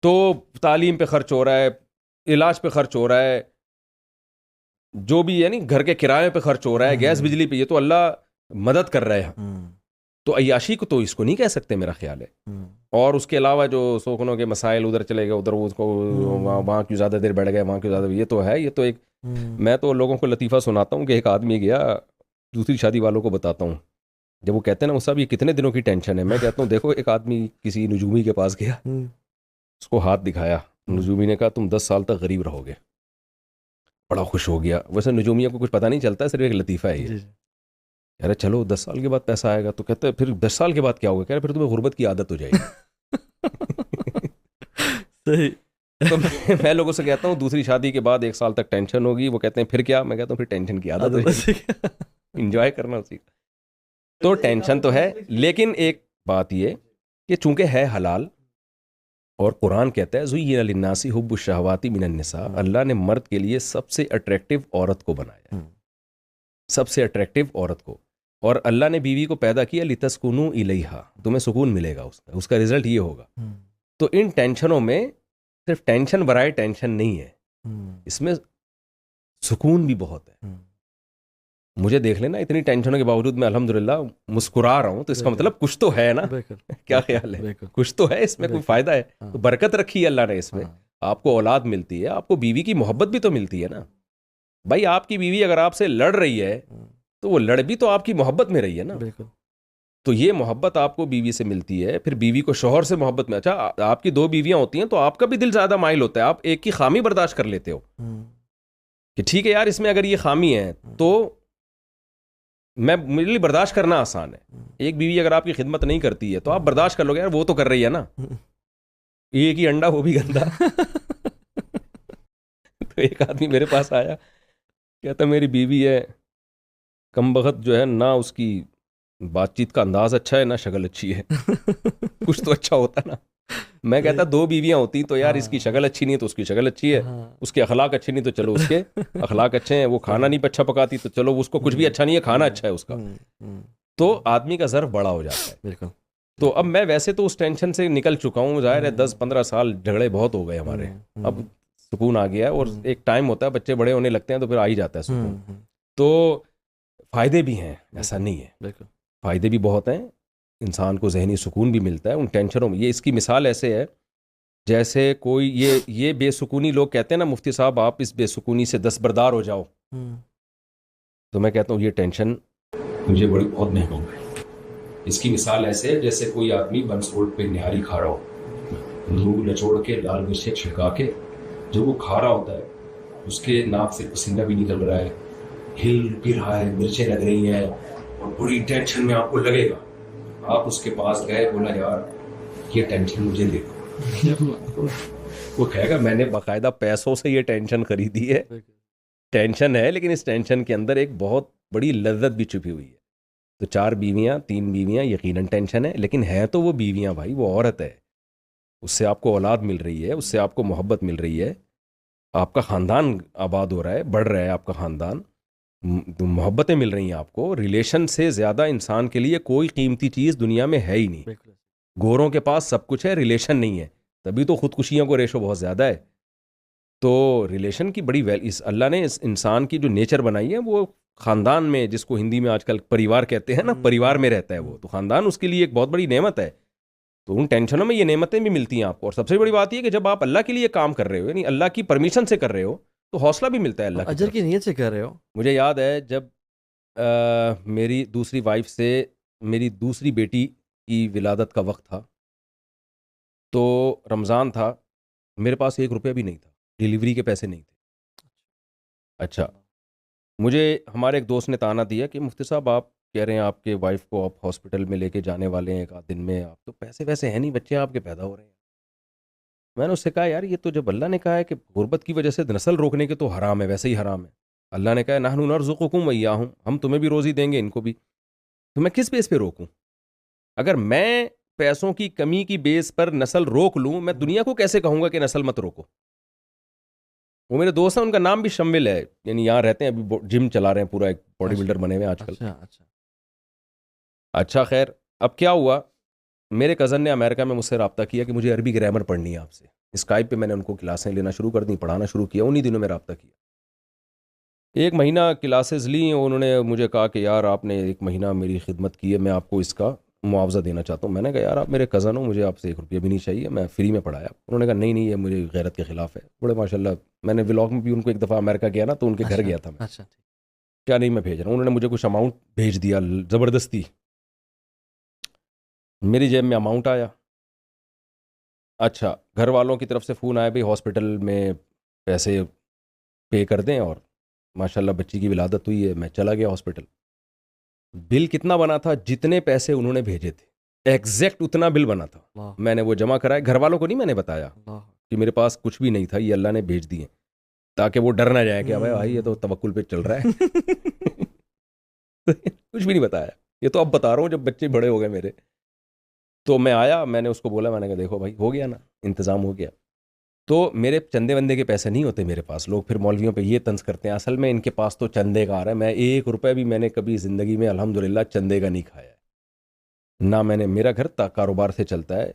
تو تعلیم پہ خرچ ہو رہا ہے, علاج پہ خرچ ہو رہا ہے, جو بھی یعنی گھر کے کرائے پہ خرچ ہو رہا ہے, گیس بجلی پہ, یہ تو اللہ مدد کر رہا ہے. تو عیاشی کو تو اس کو نہیں کہہ سکتے میرا خیال ہے. اور اس کے علاوہ جو سوکنوں کے مسائل ادھر چلے گئے, ادھر اس کو وہاں کیوں زیادہ دیر بیٹھ گئے, وہاں کیوں زیادہ, یہ تو ہے. یہ تو ایک میں تو لوگوں کو لطیفہ سناتا ہوں کہ ایک آدمی گیا, دوسری شادی والوں کو بتاتا ہوں, جب وہ کہتے ہیں نا وہ صاحب یہ کتنے دنوں کی ٹینشن ہے, میں کہتا ہوں دیکھو ایک آدمی کسی نجومی کے پاس گیا, اس کو ہاتھ دکھایا, نجومی نے کہا تم 10 سال تک غریب رہو گے. بڑا خوش ہو گیا. ویسے نجومیوں کو کچھ پتہ نہیں چلتا, صرف ایک لطیفہ ہے یہ. ارے چلو 10 سال کے بعد پیسہ آئے گا. تو کہتے ہیں پھر 10 سال کے بعد کیا ہوگا؟ کہہ رہے پھر تمہیں غربت کی عادت ہو جائے گی. صحیح. تو میں لوگوں سے کہتا ہوں دوسری شادی کے بعد 1 سال تک ٹینشن ہوگی. وہ کہتے ہیں پھر کیا؟ میں کہتا ہوں پھر ٹینشن کی عادت ہو جائے گی. انجوائے کرنا اسی کا. تو ٹینشن تو ہے, لیکن ایک بات یہ کہ چونکہ ہے حلال, اور قرآن کہتا ہے زُیِّنَ لِلنَّاسِ حُبُّ الشَّهَوَاتِ مِنَ النِّسَاءِ, اللہ نے مرد کے لیے سب سے اٹریکٹیو عورت کو بنایا, سب سے اٹریکٹیو عورت کو. اور اللہ نے بیوی کو پیدا کیا لِتَسْكُنُوا إِلَيْهَا, تمہیں سکون ملے گا اس کا رزلٹ یہ ہوگا. تو ان ٹینشنوں میں صرف ٹینشن برائے ٹینشن نہیں ہے, اس میں سکون بھی بہت ہے. مجھے دیکھ لینا اتنی ٹینشنوں کے باوجود میں الحمدللہ مسکرا رہا ہوں, تو اس کا مطلب کچھ تو ہے نا. کیا خیال ہے؟ کچھ تو ہے اس میں, کوئی فائدہ ہے. تو برکت رکھی ہے اللہ نے اس میں. آپ کو اولاد ملتی ہے, آپ کو بیوی کی محبت بھی تو ملتی ہے نا. بھائی آپ کی بیوی اگر آپ سے لڑ رہی ہے تو وہ لڑ بھی تو آپ کی محبت میں رہی ہے نا. تو یہ محبت آپ کو بیوی سے ملتی ہے. پھر بیوی کو شوہر سے محبت میں, اچھا آپ کی 2 بیویاں ہوتی ہیں تو آپ کا بھی دل زیادہ مائل ہوتا ہے, آپ ایک کی خامی برداشت کر لیتے ہو کہ ٹھیک ہے یار اس میں اگر یہ خامی ہے تو میرے لیے برداشت کرنا آسان ہے. ایک بیوی اگر آپ کی خدمت نہیں کرتی ہے تو آپ برداشت کر لو گے, یار وہ تو کر رہی ہے نا, ایک ہی انڈا وہ بھی گندا. تو ایک آدمی میرے پاس آیا, کہتا میری بیوی ہے کم بخت جو ہے, نہ اس کی بات چیت کا انداز اچھا ہے نہ شکل اچھی ہے. کچھ تو اچھا ہوتا نا. میں کہتا 2 بیویاں ہوتی تو یار اس کی شکل اچھی نہیں ہے تو اس کی شکل اچھی ہے, اس کے اخلاق اچھے نہیں تو چلو اس کے اخلاق اچھے ہیں, وہ کھانا نہیں اچھا پکاتی تو چلو اس کو کچھ بھی اچھا نہیں ہے, کھانا اچھا ہے اس کا. تو آدمی کا ظرف بڑا ہو جاتا ہے. تو اب میں ویسے تو اس ٹینشن سے نکل چکا ہوں, ظاہر ہے 10-15 سال جھگڑے بہت ہو گئے ہمارے, اب سکون آ گیا ہے. اور ایک ٹائم ہوتا ہے بچے بڑے ہونے لگتے ہیں تو پھر آ ہی جاتا ہے سکون. تو فائدے بھی ہیں, ایسا نہیں ہے, فائدے بھی بہت ہیں. انسان کو ذہنی سکون بھی ملتا ہے ان ٹینشنوں میں. یہ اس کی مثال ایسے ہے جیسے کوئی یہ بے سکونی لوگ کہتے ہیں نا مفتی صاحب آپ اس بے سکونی سے دستبردار ہو جاؤ, تو میں کہتا ہوں یہ ٹینشن مجھے بڑی بہت مہنگا ہے. اس کی مثال ایسے ہے جیسے کوئی آدمی بنس روڈ پہ نہاری کھا رہا ہو, لوگ نچوڑ کے لال مرچیں چھڑکا کے, جب وہ کھا رہا ہوتا ہے اس کے ناک سے پسینہ بھی نکل رہا ہے, ہل بھی رہا ہے, مرچیں لگ رہی ہیں, اور بڑی ٹینشن میں آپ کو لگے گا. آپ اس کے پاس گئے, بولا یار یہ ٹینشن مجھے دے دو. وہ کہے گا میں نے باقاعدہ پیسوں سے یہ ٹینشن خریدی ہے. ٹینشن ہے لیکن اس ٹینشن کے اندر ایک بہت بڑی لذت بھی چھپی ہوئی ہے. تو 4 بیویاں 3 بیویاں یقیناً ٹینشن ہے, لیکن ہے تو وہ بیویاں بھائی, وہ عورت ہے, اس سے آپ کو اولاد مل رہی ہے, اس سے آپ کو محبت مل رہی ہے, آپ کا خاندان آباد ہو رہا ہے, بڑھ رہا ہے آپ کا خاندان, محبتیں مل رہی ہیں آپ کو. ریلیشن سے زیادہ انسان کے لیے کوئی قیمتی چیز دنیا میں ہے ہی نہیں. گوروں کے پاس سب کچھ ہے, ریلیشن نہیں ہے, تبھی تو خودکشیوں کو ریشو بہت زیادہ ہے. تو ریلیشن کی بڑی اس اللہ نے اس انسان کی جو نیچر بنائی ہے وہ خاندان میں، جس کو ہندی میں آج کل پریوار کہتے ہیں نا، پریوار میں رہتا ہے وہ، تو خاندان اس کے لیے ایک بہت بڑی نعمت ہے. تو ان ٹینشنوں میں یہ نعمتیں بھی ملتی ہیں آپ کو. اور سب سے بڑی بات یہ کہ جب آپ اللہ کے لیے کام کر رہے ہو، یعنی اللہ کی پرمیشن سے کر رہے ہو، تو حوصلہ بھی ملتا ہے اللہ کی اجر طرف کی سے. نیت سے کر رہے ہو. مجھے یاد ہے جب میری دوسری وائف سے میری دوسری بیٹی کی ولادت کا وقت تھا، تو رمضان تھا، میرے پاس 1 روپیہ بھی نہیں تھا، ڈیلیوری کے پیسے نہیں تھے. اچھا، مجھے ہمارے ایک دوست نے تانا دیا کہ مفتی صاحب آپ کہہ رہے ہیں آپ کے وائف کو آپ ہاسپٹل میں لے کے جانے والے ہیں 1 آدھ دن میں، آپ تو پیسے ویسے ہیں نہیں، بچے آپ کے پیدا ہو رہے ہیں. میں نے اس سے کہا یار یہ تو جب اللہ نے کہا ہے کہ غربت کی وجہ سے نسل روکنے کے تو حرام ہے، ویسے ہی حرام ہے. اللہ نے کہا ہے نحن نرزقکم وایاہم، ہم تمہیں بھی روزی دیں گے ان کو بھی، تو میں کس بیس پہ روکوں؟ اگر میں پیسوں کی کمی کی بیس پر نسل روک لوں، میں دنیا کو کیسے کہوں گا کہ نسل مت روکو؟ وہ میرے دوست ہیں، ان کا نام بھی شمل ہے، یعنی یہاں رہتے ہیں، ابھی جم چلا رہے ہیں، پورا ایک باڈی بلڈر بنے ہوئے ہیں آج کل. اچھا خیر، اب کیا ہوا، میرے کزن نے امریکہ میں مجھ سے رابطہ کیا کہ مجھے عربی گرامر پڑھنی ہے آپ سے. اسکائپ پہ میں نے ان کو کلاسیں لینا شروع کر دیں، پڑھانا شروع کیا. انہی دنوں میں رابطہ کیا، 1 مہینہ کلاسز لی. انہوں نے مجھے کہا کہ یار آپ نے 1 مہینہ میری خدمت کی ہے، میں آپ کو اس کا معاوضہ دینا چاہتا ہوں. میں نے کہا یار آپ میرے کزن ہو، مجھے آپ سے 1 روپیہ بھی نہیں چاہیے، میں فری میں پڑھایا. انہوں نے کہا نہیں یہ مجھے غیرت کے خلاف ہے. بڑے ماشاءاللہ، میں نے ولاگ میں بھی ان کو ایک دفعہ امریکہ گیا نا، تو ان کے گھر گیا تھا میں. کیا نہیں میں بھیج رہا ہوں. انہوں نے مجھے کچھ اماؤنٹ بھیج دیا زبردستی، میری جیب میں اماؤنٹ آیا. اچھا، گھر والوں کی طرف سے فون آیا، بھائی ہاسپٹل میں پیسے پے کر دیں، اور ماشاءاللہ بچی کی ولادت ہوئی ہے. میں چلا گیا ہاسپٹل. بل کتنا بنا تھا؟ جتنے پیسے انہوں نے بھیجے تھے ایگزیکٹ اتنا بل بنا تھا. میں نے وہ جمع کرائے. گھر والوں کو نہیں میں نے بتایا کہ میرے پاس کچھ بھی نہیں تھا، یہ اللہ نے بھیج دیے، تاکہ وہ ڈر نہ جائے کہ بھائی یہ تو توکل پہ چل رہا ہے. کچھ بھی نہیں بتایا. یہ تو اب بتا رہا ہوں جب بچے بڑے ہو گئے میرے. تو میں آیا، میں نے اس کو بولا، میں نے کہا دیکھو بھائی ہو گیا نا، انتظام ہو گیا. تو میرے چندے وندے کے پیسے نہیں ہوتے میرے پاس. لوگ پھر مولویوں پہ یہ طنز کرتے ہیں، اصل میں ان کے پاس تو چندے کا آ رہا ہے. میں 1 روپے بھی میں نے کبھی زندگی میں الحمدللہ چندے کا نہیں کھایا ہے. نہ میں نے، میرا گھر کاروبار سے چلتا ہے.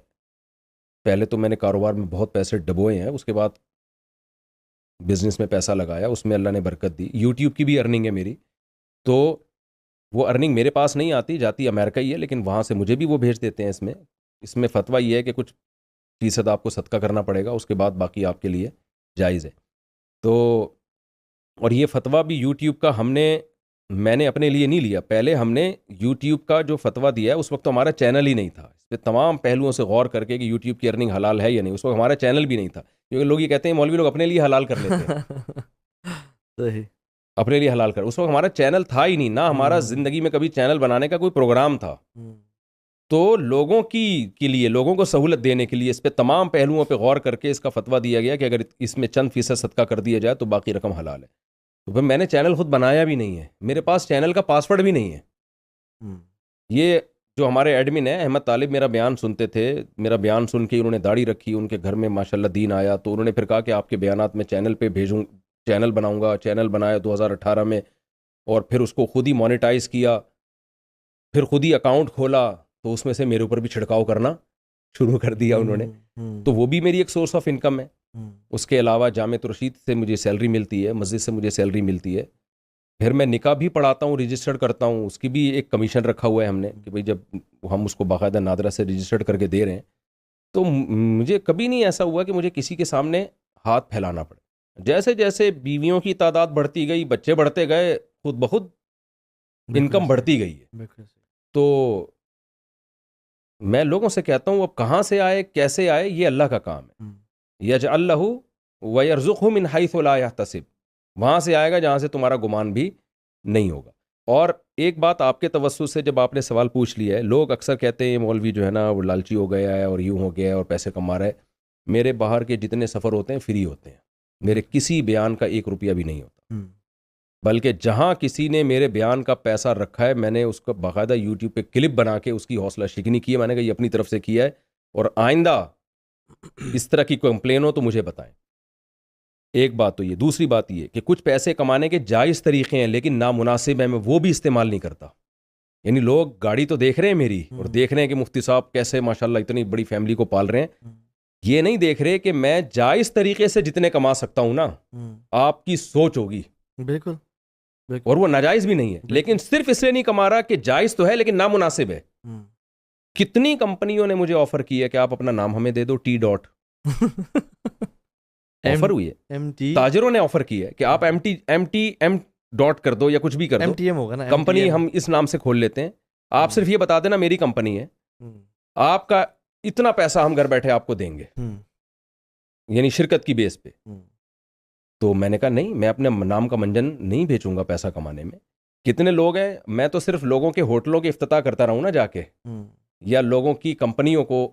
پہلے تو میں نے کاروبار میں بہت پیسے ڈبوئے ہیں، اس کے بعد بزنس میں پیسہ لگایا، اس میں اللہ نے برکت دی. یوٹیوب کی بھی ارننگ ہے میری، تو وہ ارننگ میرے پاس نہیں آتی، جاتی امریکہ ہی ہے، لیکن وہاں سے مجھے بھی وہ بھیج دیتے ہیں. اس میں فتویٰ یہ ہے کہ کچھ فیصد آپ کو صدقہ کرنا پڑے گا، اس کے بعد باقی آپ کے لیے جائز ہے. تو اور یہ فتویٰ بھی یوٹیوب کا میں نے اپنے لیے نہیں لیا. پہلے ہم نے یوٹیوب کا جو فتویٰ دیا ہے، اس وقت تو ہمارا چینل ہی نہیں تھا. اس پہ تمام پہلوؤں سے غور کر کے کہ یوٹیوب کی ارننگ حلال ہے یا نہیں، اس وقت ہمارا چینل بھی نہیں تھا. کیونکہ لوگ یہ کہتے ہیں مولوی لوگ اپنے لیے حلال کر لیتے ہیں. صحیح، اپنے لیے حلال کر. اس وقت ہمارا چینل تھا ہی نہیں، نہ ہمارا زندگی میں کبھی چینل بنانے کا کوئی پروگرام تھا. تو لوگوں کے لیے، لوگوں کو سہولت دینے کے لیے اس پہ تمام پہلوؤں پہ غور کر کے اس کا فتویٰ دیا گیا کہ اگر اس میں چند فیصد صدقہ کر دیا جائے تو باقی رقم حلال ہے. تو پھر میں نے چینل خود بنایا بھی نہیں ہے، میرے پاس چینل کا پاسورڈ بھی نہیں ہے. یہ جو ہمارے ایڈمن ہیں احمد طالب میرا بیان سنتے تھے، میرا بیان سن کے انہوں نے داڑھی رکھی، ان کے گھر میں ماشاءاللہ دین آیا، تو انہوں نے پھر کہا کہ آپ کے بیانات میں چینل پہ بھیجوں، چینل بناؤں گا. چینل بنایا 2018 میں، اور پھر اس کو خود ہی مونیٹائز کیا، پھر خود ہی اکاؤنٹ کھولا، تو اس میں سے میرے اوپر بھی چھڑکاؤ کرنا شروع کر دیا انہوں نے. تو وہ بھی میری ایک سورس آف انکم ہے. اس کے علاوہ جامع رشید سے مجھے سیلری ملتی ہے، مسجد سے مجھے سیلری ملتی ہے. پھر میں نکاح بھی پڑھاتا ہوں، رجسٹرڈ کرتا ہوں، اس کی بھی ایک کمیشن رکھا ہوا ہے ہم نے کہ بھئی جب ہم اس کو باقاعدہ نادرہ سے رجسٹرڈ کر کے دے رہے ہیں. تو مجھے کبھی نہیں ایسا ہوا کہ مجھے کسی کے سامنے ہاتھ پھیلانا پڑے. جیسے جیسے بیویوں کی تعداد بڑھتی گئی، بچے بڑھتے گئے، خود بخود انکم بڑھتی گئی ہے. تو میں لوگوں سے کہتا ہوں اب کہاں سے آئے کیسے آئے یہ اللہ کا کام ہے. یجعل لہ ویرزقہ من حیث لا یحتسب، وہاں سے آئے گا جہاں سے تمہارا گمان بھی نہیں ہوگا. اور ایک بات آپ کے توسط سے جب آپ نے سوال پوچھ لیا ہے، لوگ اکثر کہتے ہیں مولوی جو ہے نا وہ لالچی ہو گیا ہے اور یوں ہو گیا ہے اور پیسے کما رہا ہے. میرے باہر کے جتنے سفر ہوتے ہیں فری ہوتے ہیں، میرے کسی بیان کا 1 روپیہ بھی نہیں ہوتا. بلکہ جہاں کسی نے میرے بیان کا پیسہ رکھا ہے، میں نے اس کو باقاعدہ یوٹیوب پہ کلپ بنا کے اس کی حوصلہ شکنی کی ہے. میں نے کہا یہ اپنی طرف سے کیا ہے، اور آئندہ اس طرح کی کمپلین ہو تو مجھے بتائیں. ایک بات تو یہ. دوسری بات یہ کہ کچھ پیسے کمانے کے جائز طریقے ہیں لیکن نامناسب ہیں، میں وہ بھی استعمال نہیں کرتا. یعنی لوگ گاڑی تو دیکھ رہے ہیں میری، اور دیکھ رہے ہیں کہ مفتی صاحب کیسے ماشاءاللہ اتنی بڑی فیملی کو پال رہے ہیں، یہ نہیں دیکھ رہے کہ میں جائز طریقے سے جتنے کما سکتا ہوں نا، آپ کی سوچ ہوگی، بالکل، اور وہ ناجائز بھی نہیں ہے، لیکن صرف اس لیے نہیں کما رہا کہ جائز تو ہے لیکن نامناسب ہے۔ کتنی کمپنیوں نے مجھے آفر کیا کہ آپ اپنا نام ہمیں دے دو ٹی ڈاٹ، آفر ہوئی ہے، تاجروں نے آفر کیا ہے کہ آپ ایم ڈاٹ کر دو یا کچھ بھی کر دو، MTM ہوگا نا، کمپنی ہم اس نام سے کھول لیتے ہیں، آپ صرف یہ بتا دینا میری کمپنی ہے، آپ کا اتنا پیسہ ہم گھر بیٹھے آپ کو دیں گے، یعنی شرکت کی بیس پہ۔ تو میں نے کہا نہیں، میں اپنے نام کا منجن نہیں بیچوں گا پیسہ کمانے میں۔ کتنے لوگ ہیں، میں تو صرف لوگوں کے ہوٹلوں کے افتتاح کرتا رہوں نا جا کے، یا لوگوں کی کمپنیوں کو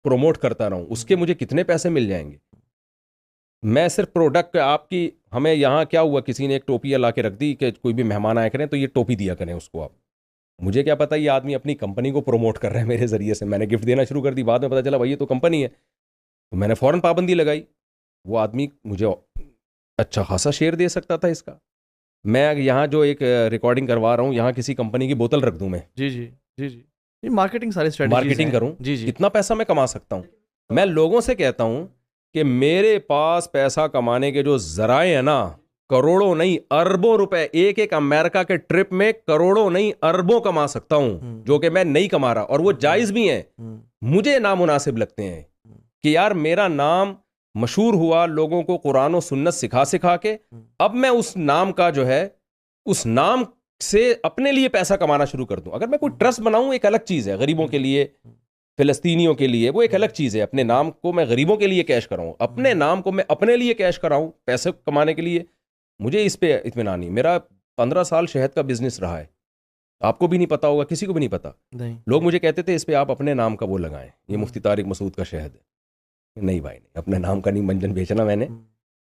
پروموٹ کرتا رہوں، اس کے مجھے کتنے پیسے مل جائیں گے۔ میں صرف پروڈکٹ آپ کی، ہمیں یہاں کیا ہوا، کسی نے ایک ٹوپی لا کے رکھ دی کہ کوئی بھی مہمان آیا کریں تو یہ ٹوپی دیا کریں اس کو، آپ مجھے کیا پتا یہ آدمی اپنی کمپنی کو پروموٹ کر رہے ہیں میرے ذریعے سے، میں نے گفٹ دینا شروع کر دی، بعد میں پتا چلا بھائی یہ تو کمپنی ہے، تو میں نے فوراً پابندی لگائی۔ وہ آدمی مجھے اچھا خاصا شیئر دے سکتا تھا اس کا۔ میں یہاں جو ایک ریکارڈنگ کروا رہا ہوں، یہاں کسی کمپنی کی بوتل رکھ دوں میں، جی مارکیٹنگ، ساری اسٹریٹجیز مارکیٹنگ کروں، جی کتنا پیسہ میں کما سکتا ہوں۔ میں لوگوں سے کہتا ہوں کہ میرے پاس پیسہ کمانے کے جو ذرائع ہیں نا، کروڑوں نہیں اربوں روپے، ایک ایک امریکہ کے ٹرپ میں کروڑوں نہیں اربوں کما سکتا ہوں، جو کہ میں نہیں کما رہا، اور وہ جائز بھی ہیں۔ مجھے نامناسب لگتے ہیں کہ یار میرا نام مشہور ہوا، لوگوں کو قرآن و سنت سکھا کے، اب میں اس نام کا جو ہے، اس نام سے اپنے لیے پیسہ کمانا شروع کر دوں۔ اگر میں کوئی ٹرسٹ بناؤں ایک الگ چیز ہے، غریبوں کے لیے، فلسطینیوں کے لیے، وہ ایک الگ چیز ہے۔ اپنے نام کو میں غریبوں کے لیے کیش کراؤں، اپنے نام کو میں اپنے لیے کیش کراؤں پیسے کمانے کے لیے، مجھے اس پہ اطمینان نہیں۔ میرا 15 سال شہد کا بزنس رہا ہے، آپ کو بھی نہیں پتا ہوگا، کسی کو بھی نہیں پتا۔ لوگ مجھے کہتے تھے اس پہ آپ اپنے نام کا وہ لگائیں، یہ مفتی طارق مسعود کا شہد ہے۔ نہیں بھائی، نہیں، اپنے نام کا نہیں منجن بیچنا میں نے،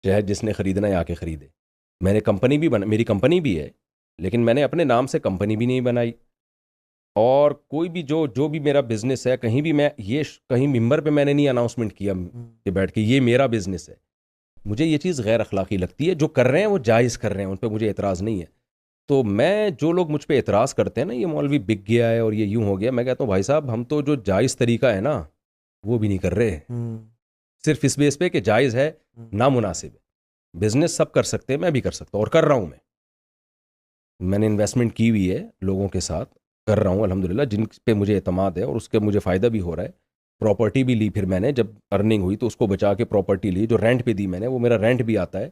شہد جس نے خریدنا ہے آ کے خریدے۔ میں نے کمپنی بھی میری کمپنی بھی ہے، لیکن میں نے اپنے نام سے کمپنی بھی نہیں بنائی، اور کوئی بھی جو بھی میرا بزنس ہے، کہیں بھی میں یہ کہیں ممبر پہ میں نے نہیں اناؤنسمنٹ کیا کہ بیٹھ کے یہ میرا بزنس ہے۔ مجھے یہ چیز غیر اخلاقی لگتی ہے۔ جو کر رہے ہیں وہ جائز کر رہے ہیں، ان پہ مجھے اعتراض نہیں ہے۔ تو میں، جو لوگ مجھ پہ اعتراض کرتے ہیں نا، یہ مولوی بک گیا ہے اور یہ یوں ہو گیا، میں کہتا ہوں بھائی صاحب، ہم تو جو جائز طریقہ ہے نا وہ بھی نہیں کر رہے، صرف اس بیس پہ کہ جائز ہے، نامناسب ہے۔ بزنس سب کر سکتے ہیں، میں بھی کر سکتا ہوں، اور کر رہا ہوں۔ میں نے انویسٹمنٹ کی ہوئی ہے لوگوں کے ساتھ، کر رہا ہوں الحمدللہ، جن پہ مجھے اعتماد ہے، اور اس کے مجھے فائدہ بھی ہو رہا ہے۔ پراپرٹی بھی لی، پھر میں نے جب ارننگ ہوئی تو اس کو بچا کے پراپرٹی لی، جو رینٹ پہ دی میں نے، وہ میرا رینٹ بھی آتا ہے،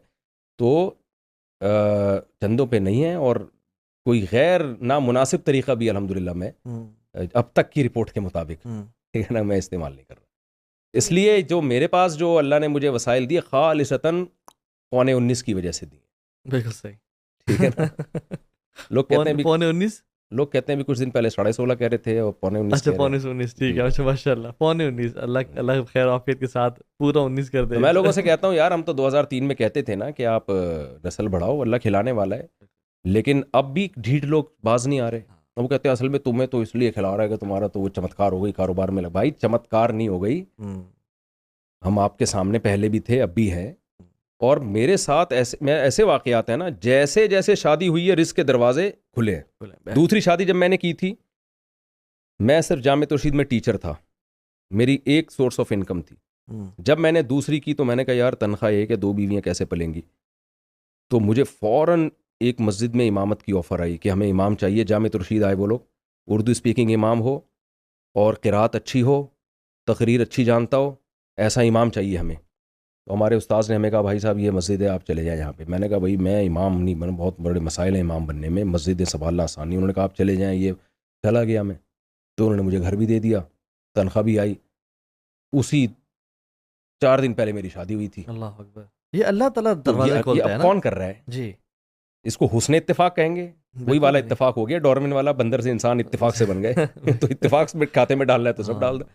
تو چندوں پہ نہیں ہے، اور کوئی غیر نامناسب طریقہ بھی الحمدللہ میں اب تک کی رپورٹ کے مطابق، ٹھیک ہے نا، میں استعمال نہیں کر رہا۔ اس لیے جو میرے پاس جو اللہ نے مجھے وسائل دیے، خالصتاً 19.25 کی وجہ سے دی۔ بالکل صحیح، ٹھیک ہے نا۔ لوگ کہتے ہیں 19.25، لوگ کہتے ہیں بھی کچھ دن پہلے 16.5 کہہ رہے تھے، اور 19.25۔ اچھا 19.25، ٹھیک ہے، اچھا ماشاء اللہ 19.25، اللہ خیر عافیت کے ساتھ پورا 19 کر دے۔ میں لوگوں سے کہتا ہوں یار، ہم تو 2003 میں کہتے تھے نا کہ آپ نسل بڑھاؤ، اللہ کھلانے والا ہے، لیکن اب بھی ڈھیٹ لوگ باز نہیں آ رہے۔ وہ کہتے ہیں اصل میں تمہیں تو اس لیے کھلا رہا ہے کہ تمہارا تو وہ چمتکار ہو گئی کاروبار میں۔ بھائی چمتکار نہیں ہو گئی، ہم آپ کے سامنے پہلے بھی تھے، اب بھی ہیں، اور میرے ساتھ ایسے واقعات ہیں نا، جیسے جیسے شادی ہوئی ہے رزق کے دروازے کھلے ہیں۔ دوسری شادی جب میں نے کی تھی، میں صرف جامع ترشید میں ٹیچر تھا، میری ایک سورس آف انکم تھی۔ جب میں نے دوسری کی تو میں نے کہا یار تنخواہ ایک ہے، 2 بیویاں کیسے پلیں گی؟ تو مجھے فوراً ایک مسجد میں امامت کی آفر آئی کہ ہمیں امام چاہیے، جامع ترشید آئے وہ لوگ، اردو اسپیکنگ امام ہو، اور قرات اچھی ہو، تقریر اچھی جانتا ہو، ایسا امام چاہیے ہمیں۔ تو ہمارے استاذ نے ہمیں کہا بھائی صاحب یہ مسجد ہے، آپ چلے جائیں یہاں پہ۔ میں نے کہا بھائی میں امام نہیں بنا، بہت بڑے مسائل ہیں امام بننے میں، مسجد سنبھالنا آسان نہیں۔ انہوں نے کہا آپ چلے جائیں، یہ چلا گیا میں، تو انہوں نے مجھے گھر بھی دے دیا، تنخواہ بھی آئی۔ اسی 4 دن پہلے میری شادی ہوئی تھی۔ اللہ اکبر، یہ اللہ تعالیٰ دروازے کھولتا ہے نا۔ کون کر رہا ہے جی؟ اس کو حسن اتفاق کہیں گے، وہی والا اتفاق ہو گیا، ڈارون والا، بندر سے انسان اتفاق سے بن گئے۔ تو اتفاق کھاتے میں ڈالنا ہے تو سب ڈال دو۔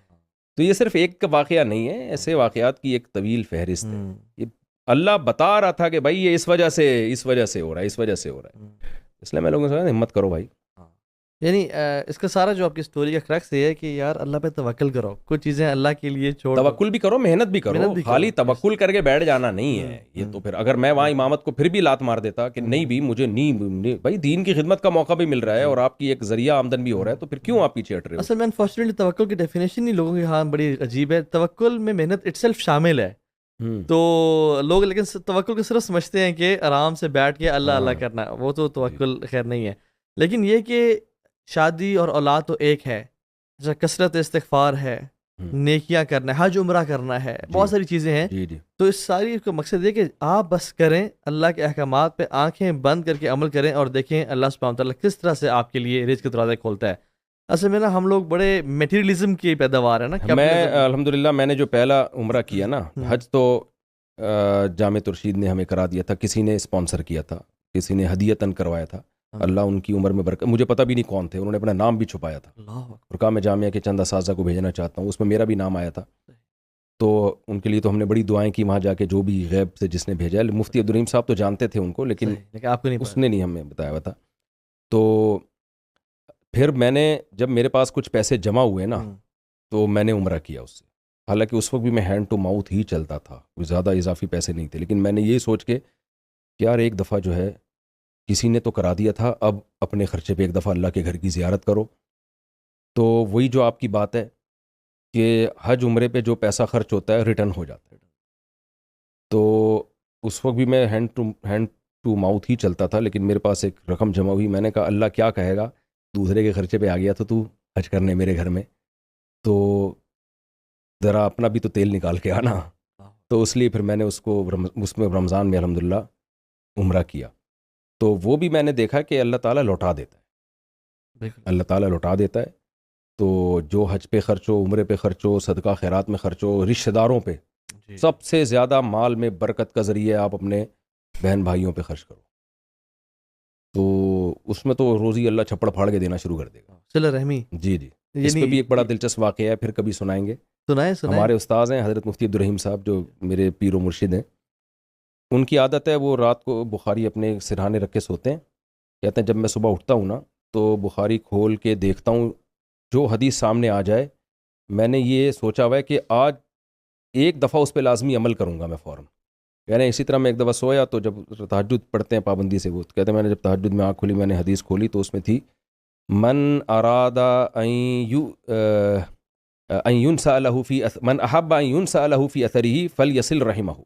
تو یہ صرف ایک کا واقعہ نہیں ہے، ایسے واقعات کی ایک طویل فہرست ہے۔ یہ اللہ بتا رہا تھا کہ بھائی یہ اس وجہ سے ہو رہا ہے، اس وجہ سے ہو رہا ہے، اس لیے میں لوگوں سے ہمت کرو بھائی۔ یعنی اس کا سارا جو آپ کی سٹوری کا کرکس یہ ہے کہ یار اللہ پہ توکل کرو, کچھ چیزیں اللہ کے لیے چھوڑ دو. توکل بھی کرو, محنت بھی کرو, خالی توکل کر کے بیٹھ جانا نہیں ہے یہ. تو پھر اگر میں وہاں امامت کو پھر بھی لات مار دیتا کہ نہیں بھی مجھے نہیں بھائی دین کی خدمت کا موقع بھی مل رہا ہے اور آپ کی ایک ذریعہ آمدن بھی ہو رہا ہے, تو پھر کیوں آپ پیچھے ہٹ رہے ہو؟ اصل میں انفارچونیٹلی توکل کی ڈیفینیشن ہی لوگوں کے ہاں بڑی عجیب ہے. توکل میں محنت اٹ سیلف شامل ہے, تو لوگ لیکن توکل کو صرف سمجھتے ہیں کہ آرام سے بیٹھ کے اللہ اللہ کرنا, وہ تو توکل خیر نہیں ہے. لیکن یہ کہ شادی اور اولاد تو ایک ہے, کثرت استغفار ہے, نیکیاں کرنا ہے, حج عمرہ کرنا ہے, بہت ساری چیزیں ہیں. تو اس ساری کا مقصد یہ کہ آپ بس کریں, اللہ کے احکامات پہ آنکھیں بند کر کے عمل کریں اور دیکھیں اللہ سبحانہ وتعالیٰ کس طرح سے آپ کے لیے رزق کے دروازے کھولتا ہے. اصل میں نا ہم لوگ بڑے میٹیریلزم کی پیداوار ہے نا. میں الحمدللہ میں نے جو پہلا عمرہ کیا نا, حج تو جامع ترشید نے ہمیں کرا دیا تھا, کسی نے اسپانسر کیا تھا, کسی نے ہدیتاً کروایا تھا. اللہ ان کی عمر میں برکت, مجھے پتہ بھی نہیں کون تھے, انہوں نے اپنا نام بھی چھپایا تھا. اور کہا میں جامعہ کے چند اساتذہ کو بھیجنا چاہتا ہوں, اس میں میرا بھی نام آیا تھا. تو ان کے لیے تو ہم نے بڑی دعائیں کی وہاں جا کے, جو بھی غیب سے جس نے بھیجا ہے. مفتی عبدالرحیم صاحب تو جانتے تھے ان کو, لیکن آپ کو نہیں, اس نے نہیں ہمیں بتایا ہوا تھا. تو پھر میں نے جب میرے پاس کچھ پیسے جمع ہوئے نا, تو میں نے عمرہ کیا اس سے. حالانکہ اس وقت بھی میں ہینڈ ٹو ماؤتھ ہی چلتا تھا, کوئی زیادہ اضافی پیسے نہیں تھے. لیکن میں نے یہ سوچ کے کہ یار ایک دفعہ جو ہے کسی نے تو کرا دیا تھا, اب اپنے خرچے پہ ایک دفعہ اللہ کے گھر کی زیارت کرو. تو وہی جو آپ کی بات ہے کہ حج عمرے پہ جو پیسہ خرچ ہوتا ہے ریٹرن ہو جاتا ہے. تو اس وقت بھی میں ہینڈ ٹو ماؤتھ ہی چلتا تھا, لیکن میرے پاس ایک رقم جمع ہوئی. میں نے کہا اللہ کیا کہے گا, دوسرے کے خرچے پہ آ گیا تو حج کرنے میرے گھر میں, تو ذرا اپنا بھی تو تیل نکال کے آنا. تو اس لیے پھر میں نے اس میں رمضان میں الحمدللہ عمرہ کیا. تو وہ بھی میں نے دیکھا کہ اللہ تعالیٰ لوٹا دیتا ہے, اللہ تعالیٰ لوٹا دیتا ہے. تو جو حج پہ خرچ ہو, عمرے پہ خرچ ہو, صدقہ خیرات میں خرچ ہو, رشتہ داروں پہ, سب سے زیادہ مال میں برکت کا ذریعہ آپ اپنے بہن بھائیوں پہ خرچ کرو, تو اس میں تو روزی اللہ چھپڑ پھاڑ کے دینا شروع کر دے گا. صلہ رحمی. جی اس پہ بھی ایک بڑا دلچسپ واقعہ ہے, پھر کبھی سنائیں گے. ہمارے استاذ ہیں حضرت مفتی عبدالرحیم صاحب, جو میرے پیر و مرشد ہیں. ان کی عادت ہے وہ رات کو بخاری اپنے سرہانے رکھ کے سوتے ہیں. کہتے ہیں جب میں صبح اٹھتا ہوں نا, تو بخاری کھول کے دیکھتا ہوں, جو حدیث سامنے آ جائے میں نے یہ سوچا ہوا ہے کہ آج ایک دفعہ اس پہ لازمی عمل کروں گا میں فوراً. یعنی اسی طرح میں ایک دفعہ سویا, تو جب تہجد پڑھتے ہیں پابندی سے, وہ کہتے ہیں میں نے جب تہجد میں آنکھ کھولی, میں نے حدیث کھولی تو اس میں تھی من احب ان ينسأ له في اثره فليصل رحمه.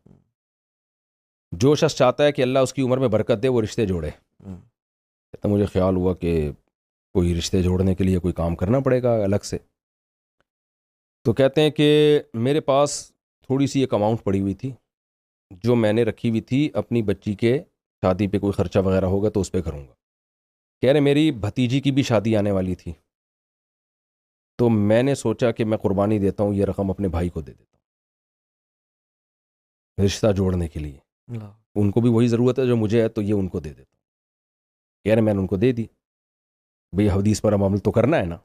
جو شخص چاہتا ہے کہ اللہ اس کی عمر میں برکت دے, وہ رشتے جوڑے. تو مجھے خیال ہوا کہ کوئی رشتے جوڑنے کے لیے کوئی کام کرنا پڑے گا الگ سے. تو کہتے ہیں کہ میرے پاس تھوڑی سی ایک اماؤنٹ پڑی ہوئی تھی, جو میں نے رکھی ہوئی تھی اپنی بچی کے شادی پہ, کوئی خرچہ وغیرہ ہوگا تو اس پہ کروں گا. کہہ رہے میری بھتیجی کی بھی شادی آنے والی تھی, تو میں نے سوچا کہ میں قربانی دیتا ہوں, یہ رقم اپنے بھائی کو دے دیتا ہوں رشتہ جوڑنے کے لیے. ان کو بھی وہی ضرورت ہے جو مجھے ہے, تو یہ ان کو دے دیتا ہوں. کہہ رہے میں نے ان کو دے دی, بھئی حدیث پر عمل تو کرنا ہے نا.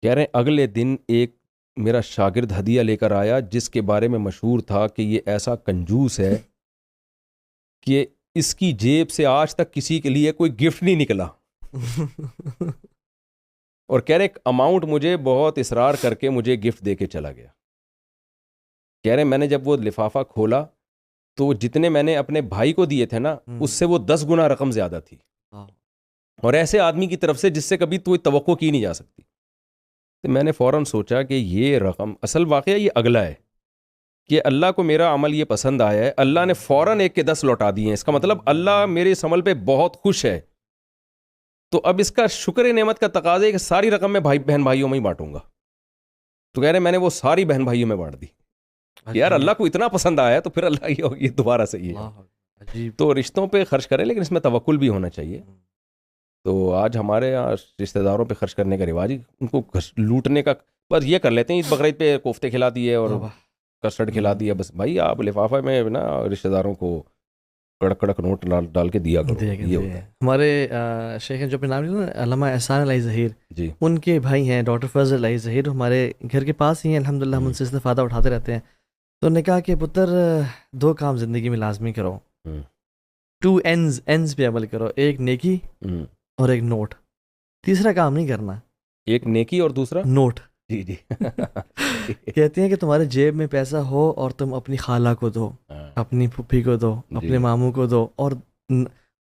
کہہ رہے اگلے دن ایک میرا شاگرد ہدیہ لے کر آیا, جس کے بارے میں مشہور تھا کہ یہ ایسا کنجوس ہے کہ اس کی جیب سے آج تک کسی کے لیے کوئی گفٹ نہیں نکلا. اور کہہ رہے اماؤنٹ مجھے بہت اصرار کر کے مجھے گفٹ دے کے چلا گیا. کہہ رہے میں نے جب وہ لفافہ کھولا تو جتنے میں نے اپنے بھائی کو دیے تھے نا, اس سے وہ 10 گنا رقم زیادہ تھی, اور ایسے آدمی کی طرف سے جس سے کبھی کوئی توقع کی نہیں جا سکتی. تو میں نے فوراً سوچا کہ یہ رقم, اصل واقعہ یہ اگلا ہے کہ اللہ کو میرا عمل یہ پسند آیا ہے, اللہ نے فوراً 1 کے 10 لوٹا دیے ہیں. اس کا مطلب اللہ میرے اس عمل پہ بہت خوش ہے. تو اب اس کا شکر نعمت کا تقاضا ہے کہ ساری رقم میں بہن بھائیوں میں ہی بانٹوں گا. تو کہہ رہے میں نے وہ ساری بہن بھائیوں میں بانٹ دی. یار اللہ کو اتنا پسند آیا تو پھر اللہ یہ دوبارہ صحیح ہے. تو رشتوں پہ خرچ کریں, لیکن اس میں توکل بھی ہونا چاہیے. تو آج ہمارے یہاں رشتہ داروں پہ خرچ کرنے کا رواج ہی, ان کو لوٹنے کا بس یہ کر لیتے ہیں. عید بقرعید پہ کوفتے کھلا دیے اور کسٹرڈ کھلا دیا, بس بھائی آپ لفافہ میں نا رشتہ داروں کو کڑک کڑک نوٹ ڈال کے دیا کرو. یہ ہوتا ہے. ہمارے شیخ جو اپنے نام لیا علامہ احسان علی ظہیر, جی ان کے بھائی ہیں ڈاکٹر فضل علی ظہیر, ہمارے گھر کے پاس ہی ہیں الحمدللہ. ہم ان سے استفادہ اٹھاتے رہتے ہیں. تو نے کہا کہ پتر 2 کام زندگی میں لازمی کرو, 2 ends پہ عمل کرو, ایک نیکی اور ایک نوٹ. تیسرا کام نہیں کرنا. ایک نیکی اور دوسرا نوٹ. جی جی کہتے ہیں کہ تمہارے جیب میں پیسہ ہو اور تم اپنی خالہ کو دو, اپنی پھپھی کو دو, اپنے ماموں کو دو, اور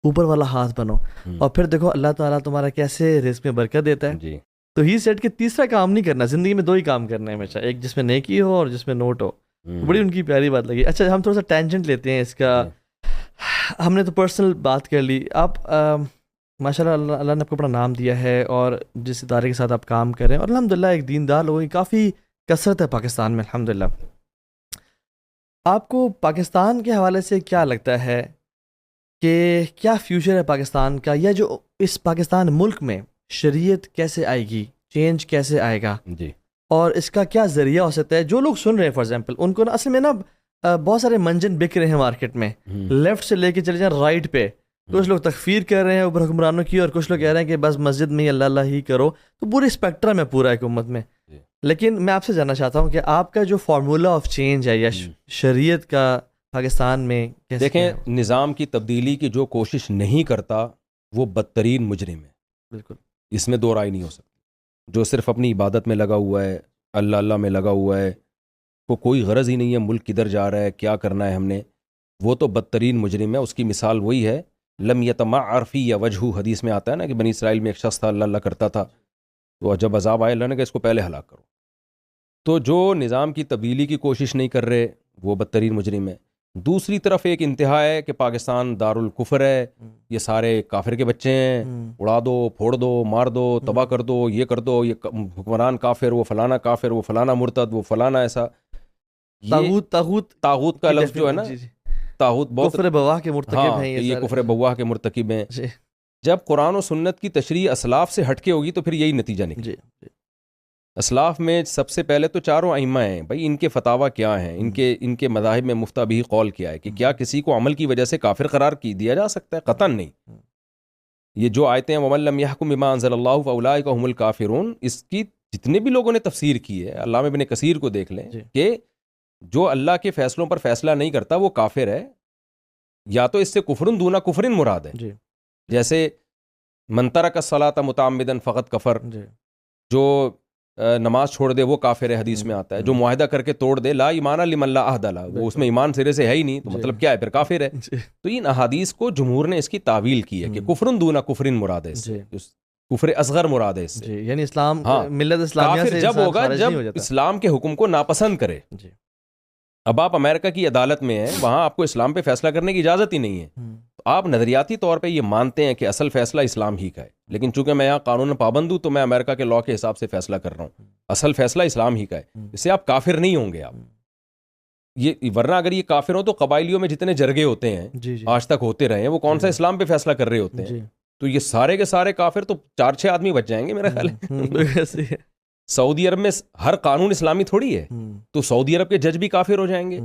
اوپر والا ہاتھ بنو, اور پھر دیکھو اللہ تعالیٰ تمہارا کیسے رزق میں برکت دیتا ہے. جی. تو ہی سیٹ کہ تیسرا کام نہیں کرنا, زندگی میں 2 ہی کام کرنا ہے ہمیشہ, ایک جس میں نیکی ہو اور جس میں نوٹ ہو. بڑی ان کی پیاری بات لگی. اچھا ہم تھوڑا سا ٹینجنٹ لیتے ہیں اس کا. ہم نے تو پرسنل بات کر لی. آپ ماشاء اللہ اللہ نے آپ کو بڑا نام دیا ہے, اور جس ادارے کے ساتھ آپ کام کر رہے ہیں, اور الحمدللہ ایک دیندار لوگوں کی کافی کثرت ہے پاکستان میں الحمدللہ. آپ کو پاکستان کے حوالے سے کیا لگتا ہے کہ کیا فیوچر ہے پاکستان کا, یا جو اس پاکستان ملک میں شریعت کیسے آئے گی, چینج کیسے آئے گا, جی, اور اس کا کیا ذریعہ ہو سکتا ہے؟ جو لوگ سن رہے ہیں فار ایگزامپل, ان کو نا اصل میں نا بہت سارے منجن بک رہے ہیں مارکیٹ میں, لیفٹ سے لے کے چلے جائیں رائٹ پہ. کچھ لوگ تکفیر کر رہے ہیں اوپر حکمرانوں کی, اور کچھ لوگ کہہ رہے ہیں کہ بس مسجد میں ہی اللہ اللہ ہی کرو. تو پوری اسپیکٹرم ہے پورا ایک امت میں. لیکن میں آپ سے جاننا چاہتا ہوں کہ آپ کا جو فارمولا آف چینج ہے یا شریعت کا پاکستان میں کیسے؟ دیکھیں, نظام کی تبدیلی کی جو کوشش نہیں کرتا وہ بدترین مجرم ہے. بالکل, اس میں 2 رائے نہیں ہو سکتی. جو صرف اپنی عبادت میں لگا ہوا ہے, اللہ اللہ میں لگا ہوا ہے, کو کوئی غرض ہی نہیں ہے ملک کدھر جا رہا ہے, کیا کرنا ہے ہم نے, وہ تو بدترین مجرم ہے. اس کی مثال وہی ہے, لم یتمعر فی یا وجہ, حدیث میں آتا ہے نا کہ بنی اسرائیل میں ایک شخص تھا اللہ اللہ کرتا تھا, تو جب عذاب آئے اللہ نے کہا اس کو پہلے ہلاک کرو. تو جو نظام کی تبدیلی کی کوشش نہیں کر رہے وہ بدترین مجرم ہے. دوسری طرف ایک انتہا ہے کہ پاکستان دارالکفر ہے, یہ سارے کافر کے بچے ہیں, اڑا دو, پھوڑ دو, مار دو, تباہ کر دو, یہ کر دو, یہ حکمران کافر, وہ فلانا کافر, وہ فلانا مرتد, وہ فلانا ایسا. طاغوت کا لفظ جو ہے نا, طاغوت بہت کفر بواہ کے مرتکب ہیں, یہ کفر بواہ کے مرتکب ہیں. جب قرآن و سنت کی تشریح اسلاف سے ہٹ کے ہوگی تو پھر یہی نتیجہ نکلے. اسلاف میں سب سے پہلے تو 4 ائمہ ہیں بھائی, ان کے فتاویٰ کیا ہیں, ان کے مذاہب میں مفتہ بھی قول کیا ہے, کہ کیا کسی کو عمل کی وجہ سے کافر قرار دیا جا سکتا ہے؟ قطعاً نہیں. یہ جو آیتیں ہیں وَمَن لَّمْ يَحْكُم بِمَا أَنزَلَ اللَّهُ فَأُولَٰئِكَ هُمُ الْكَافِرُونَ, اس کی جتنے بھی لوگوں نے تفسیر کی ہے, علامہ ابن کثیر کو دیکھ لیں کہ جو اللہ کے فیصلوں پر فیصلہ نہیں کرتا وہ کافر ہے, یا تو اس سے کفرن دونا کفرن مراد ہے. جیسے من ترک الصلاۃ متعمدا فقط کفر, جو نماز چھوڑ دے وہ کافر ہے, حدیث میں آتا ہے. جو معاہدہ کر کے توڑ دے, لا ایمان لمن لا عہد له, وہ اس میں ایمان سرے سے ہے ہی نہیں, تو مطلب کیا ہے, پھر کافر ہے. تو ان احادیث کو جمہور نے اس کی تعویل کی ہے کہ کفرن دونا کفرن مراد ہے, کفر اصغر مراد ہے اس سے. یعنی اسلام ملت اسلامیہ سے جب ہوگا جب اسلام کے حکم کو ناپسند کرے. اب آپ امریکہ کی عدالت میں ہیں, وہاں آپ کو اسلام پہ فیصلہ کرنے کی اجازت ہی نہیں ہے. تو آپ نظریاتی طور پہ یہ مانتے ہیں کہ اصل فیصلہ اسلام ہی کا ہے, لیکن چونکہ میں یہاں قانون پابند ہوں تو میں امریکہ کے لاء کے حساب سے فیصلہ کر رہا ہوں. اصل فیصلہ اسلام ہی کا ہے, اس سے آپ کافر نہیں ہوں گے. آپ یہ ورنہ اگر یہ کافر ہوں تو قبائلیوں میں جتنے جرگے ہوتے ہیں آج تک ہوتے رہے ہیں, وہ کون سا اسلام پہ فیصلہ کر رہے ہوتے ہیں. تو یہ سارے کے سارے کافر تو 4-6 آدمی بچ جائیں گے میرا خیال ہے. سعودی عرب میں ہر قانون اسلامی تھوڑی ہے, تو سعودی عرب کے جج بھی کافر ہو جائیں گے.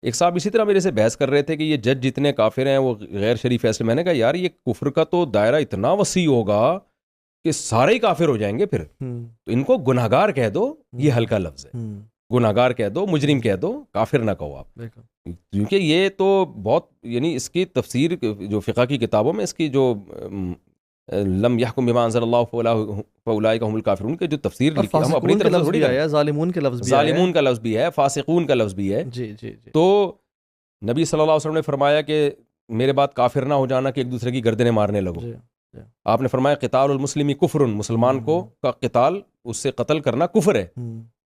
ایک صاحب اسی طرح میرے سے بحث کر رہے تھے کہ یہ جج جتنے کافر ہیں وہ غیر شرعی فیصلے. میں نے کہا یار یہ کفر کا تو دائرہ اتنا وسیع ہوگا کہ سارے ہی کافر ہو جائیں گے پھر. تو ان کو گناہگار کہہ دو, یہ ہلکا لفظ ہے, گناہگار کہہ دو, مجرم کہہ دو, کافر نہ کہو آپ. کیونکہ یہ تو بہت, یعنی اس کی تفسیر جو فقہ کی کتابوں میں اس کی جو لم یحکم بما انزل اللہ فاولئک هم الکافرون کے جو تفسیر لکھی, ہم اپنی طرف سے تھوڑی ہے, ظالمون کا لفظ بھی ہے, فاسقون کا لفظ بھی ہے. تو نبی صلی اللہ علیہ وسلم نے فرمایا کہ میرے بعد کافر نہ ہو جانا کہ ایک دوسرے کی گردنیں مارنے لگو. آپ نے فرمایا قتال المسلم کفر, مسلمان کو کا قتال, اس سے قتل کرنا کفر ہے.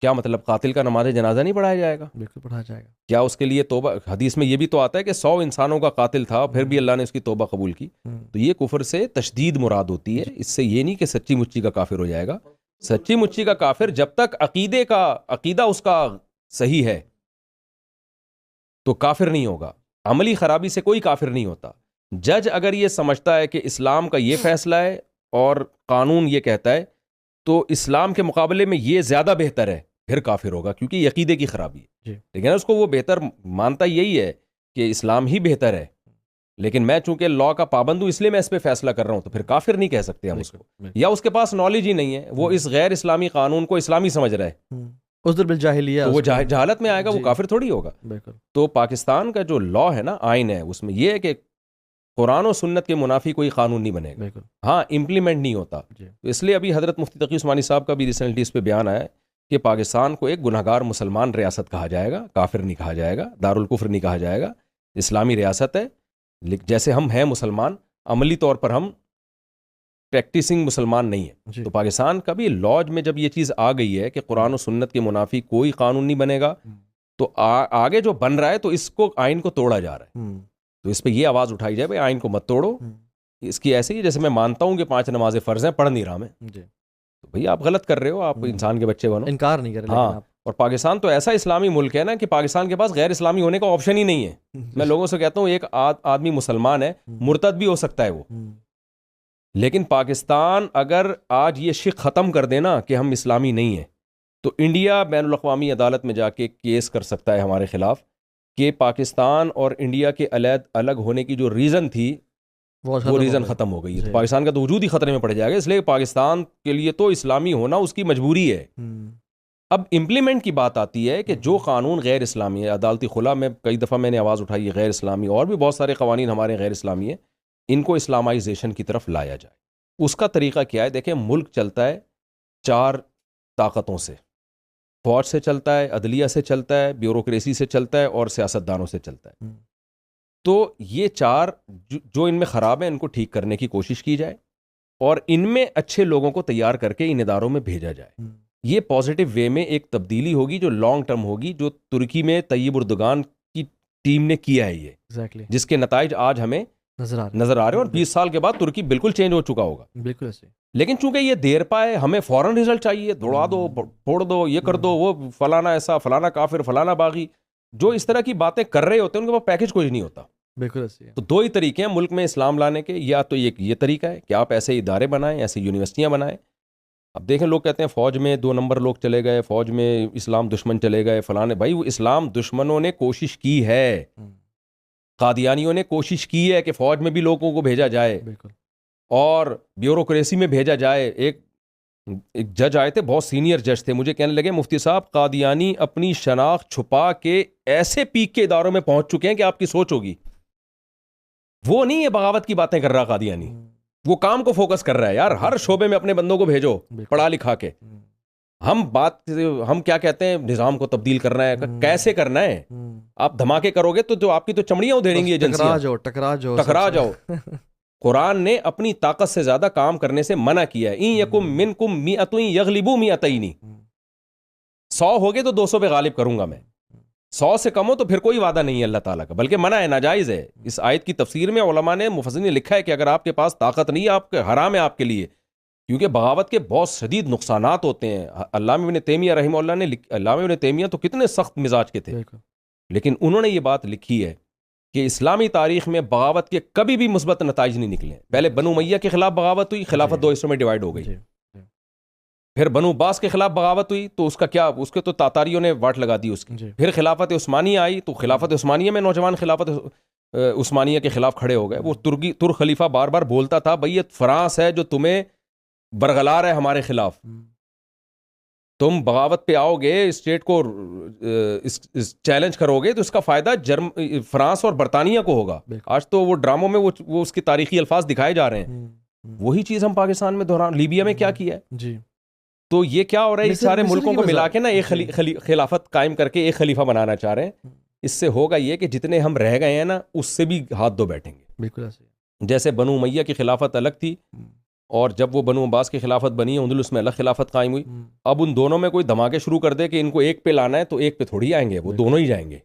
کیا مطلب قاتل کا نماز جنازہ نہیں پڑھایا جائے گا؟ بالکل پڑھایا جائے گا. کیا اس کے لیے توبہ, حدیث میں یہ بھی تو آتا ہے کہ 100 انسانوں کا قاتل تھا پھر بھی اللہ نے اس کی توبہ قبول کی. تو یہ کفر سے تشدید مراد ہوتی ہے, اس سے یہ نہیں کہ سچی مچی کا کافر ہو جائے گا. سچی مچی کا کافر جب تک عقیدہ اس کا صحیح ہے تو کافر نہیں ہوگا. عملی خرابی سے کوئی کافر نہیں ہوتا. جج اگر یہ سمجھتا ہے کہ اسلام کا یہ فیصلہ ہے اور قانون یہ کہتا ہے تو اسلام کے مقابلے میں یہ زیادہ بہتر ہے, پھر کافر ہوگا, کیونکہ یہ عقیدے کی خرابی ہے. لیکن اس کو وہ بہتر مانتا یہی ہے کہ اسلام ہی بہتر ہے, لیکن میں چونکہ لاء کا پابند ہوں اس لیے میں اس پہ فیصلہ کر رہا ہوں, تو پھر کافر نہیں کہہ سکتے ہم اس کو. یا اس کے پاس نالج ہی نہیں ہے, وہ اس غیر اسلامی قانون کو اسلامی سمجھ رہا ہے, عذر بالجاہلیہ, وہ جہالت میں آئے گا, وہ کافر تھوڑی ہوگا. تو پاکستان کا جو لاء ہے نا, آئین ہے, اس میں یہ ہے کہ قرآن و سنت کے منافی کوئی قانون نہیں بنے گا، بالکل ہاں امپلیمنٹ نہیں ہوتا. جی تو اس لیے ابھی حضرت مفتی تقی عثمانی صاحب کا بھی ریسنٹلی اس پہ بیان آیا ہے کہ پاکستان کو ایک گنہگار مسلمان ریاست کہا جائے گا، کافر نہیں کہا جائے گا، دارالکفر نہیں کہا جائے گا، اسلامی ریاست ہے. جیسے ہم ہیں مسلمان، عملی طور پر ہم پریکٹسنگ مسلمان نہیں ہیں. جی تو پاکستان کا بھی لاج میں جب یہ چیز آ گئی ہے کہ قرآن و سنت کے منافی کوئی قانون نہیں بنے گا، تو آگے جو بن رہا ہے تو اس کو آئین کو توڑا جا رہا ہے. تو اس پہ یہ آواز اٹھائی جائے بھائی آئین کو مت توڑو. اس کی ایسے ہی جیسے میں مانتا ہوں کہ 5 نمازیں فرض ہیں، پڑھ نہیں رہا میں، جی تو بھئی آپ غلط کر رہے ہو، آپ انسان کے بچے بنو. انکار نہیں کرے ہاں، لیکن آپ اور پاکستان تو ایسا اسلامی ملک ہے نا کہ پاکستان کے پاس غیر اسلامی ہونے کا آپشن ہی نہیں ہے. میں لوگوں سے کہتا ہوں ایک آدمی مسلمان ہے، مرتد بھی ہو سکتا ہے وہ، لیکن پاکستان اگر آج یہ شک ختم کر دینا کہ ہم اسلامی نہیں ہیں، تو انڈیا بین الاقوامی عدالت میں جا کے کیس کر سکتا ہے ہمارے خلاف کہ پاکستان اور انڈیا کے الگ ہونے کی جو ریزن تھی وہ ریزن ختم ہو گئی ہے. تو پاکستان کا تو وجود ہی خطرے میں پڑ جائے گا. اس لیے پاکستان کے لیے تو اسلامی ہونا اس کی مجبوری ہے. اب امپلیمنٹ کی بات آتی ہے کہ جو قانون غیر اسلامی ہے، عدالتی خلا میں کئی دفعہ میں نے آواز اٹھائی ہے غیر اسلامی، اور بھی بہت سارے قوانین ہمارے غیر اسلامی ہیں، ان کو اسلامائزیشن کی طرف لایا جائے. اس کا طریقہ کیا ہے؟ دیکھیں ملک چلتا ہے 4 طاقتوں سے، فوج سے چلتا ہے، عدلیہ سے چلتا ہے، بیوروکریسی سے چلتا ہے، اور سیاستدانوں سے چلتا ہے. تو یہ 4 جو ان میں خراب ہیں ان کو ٹھیک کرنے کی کوشش کی جائے، اور ان میں اچھے لوگوں کو تیار کر کے ان اداروں میں بھیجا جائے. یہ پازیٹیو وے میں ایک تبدیلی ہوگی جو لانگ ٹرم ہوگی، جو ترکی میں طیب اردگان کی ٹیم نے کیا ہے یہ جس کے نتائج آج ہمیں نظر آ رہے ہیں، اور 20 سال کے بعد ترکی بالکل چینج ہو چکا ہوگا. بالکل ایسے. لیکن چونکہ یہ دیر پائے، ہمیں فوراً رزلٹ چاہیے، دوڑا دو، پھوڑ دو، یہ کر دو، وہ فلانا ایسا، فلانا کافر، فلانا باغی، جو اس طرح کی باتیں کر رہے ہوتے ہیں ان کے پاس پیکج کوئی نہیں ہوتا. بالکل ایسے. تو 2 ہی طریقے ہیں ملک میں اسلام لانے کے، یا تو یہ طریقہ ہے کہ آپ ایسے ادارے بنائیں، ایسی یونیورسٹیاں بنائیں. اب دیکھیں لوگ کہتے ہیں فوج میں 2 نمبر لوگ چلے گئے، فوج میں اسلام دشمن چلے گئے، فلانے. بھائی وہ اسلام دشمنوں نے کوشش کی ہے، قادیانیوں نے کوشش کی ہے کہ فوج میں بھی لوگوں کو بھیجا جائے، بالکل، اور بیوروکریسی میں بھیجا جائے. ایک جج آئے تھے، بہت سینئر جج تھے، مجھے کہنے لگے مفتی صاحب قادیانی اپنی شناخت چھپا کے ایسے پیک کے اداروں میں پہنچ چکے ہیں کہ آپ کی سوچ ہوگی. وہ نہیں ہے بغاوت کی باتیں کر رہا قادیانی، وہ کام کو فوکس کر رہا ہے. یار ہر شعبے میں اپنے بندوں کو بھیجو پڑھا لکھا کے. ہم کیا کہتے ہیں نظام کو تبدیل کرنا ہے، کیسے کرنا ہے؟ آپ دھماکے کرو گے تو جو آپ کی تو چمڑیاں ادھیڑیں گی ایجنسیاں، ٹکرا جاؤ. قرآن نے اپنی طاقت سے زیادہ کام کرنے سے منع کیا ہے. این یکم منکم مئۃ یغلبوا مئتین، 100 ہوگے تو 200 پہ غالب کروں گا میں. 100 سے کم ہو تو پھر کوئی وعدہ نہیں ہے اللہ تعالیٰ کا، بلکہ منع ہے، ناجائز ہے. اس آیت کی تفسیر میں علماء نے مفسرین نے لکھا ہے کہ اگر آپ کے پاس طاقت نہیں ہے، آپ کے حرام ہے آپ کے لیے، کیونکہ بغاوت کے بہت شدید نقصانات ہوتے ہیں. علامہ ابن تیمیہ رحمہ اللہ نے علامہ ابن تیمیہ تو کتنے سخت مزاج کے تھے، لیکن انہوں نے یہ بات لکھی ہے کہ اسلامی تاریخ میں بغاوت کے کبھی بھی مثبت نتائج نہیں نکلے. پہلے بنو امیہ کے خلاف بغاوت ہوئی، خلافت 2 حصوں میں ڈیوائیڈ ہو گئی. پھر بنو عباس کے خلاف بغاوت ہوئی تو اس کا کیا، اس کے تو تاتاریوں نے واٹ لگا دی اس کی. پھر خلافت عثمانیہ آئی تو خلافت عثمانیہ میں نوجوان خلافت عثمانیہ کے خلاف کھڑے ہو گئے. وہ ترک خلیفہ بار بار بولتا تھا بھئی یہ فرانس ہے جو تمہیں برغلار ہے ہمارے خلاف، تم بغاوت پہ آؤ گے، اسٹیٹ کو چیلنج کرو گے تو اس کا فائدہ فرانس اور برطانیہ کو ہوگا. آج تو وہ ڈراموں میں وہ اس کے تاریخی الفاظ دکھائے جا رہے ہیں. وہی چیز ہم پاکستان میں دوران لیبیا میں کیا ہے. جی تو یہ کیا ہو رہا ہے، یہ سارے ملکوں کو ملا کے نا ایک خلافت قائم کر کے ایک خلیفہ بنانا چاہ رہے ہیں. اس سے ہوگا یہ کہ جتنے ہم رہ گئے ہیں نا اس سے بھی ہاتھ دھو بیٹھیں گے. بالکل ایسے. جیسے بنو امیہ کی خلافت الگ تھی، اور جب وہ بنو عباس کی خلافت بنی، اندلس میں الگ خلافت قائم ہوئی. اب ان دونوں میں کوئی دھماکے شروع کر دے کہ ان کو ایک پہ لانا ہے تو ایک پہ تھوڑی آئیں گے، وہ دونوں ہی جائیں گے.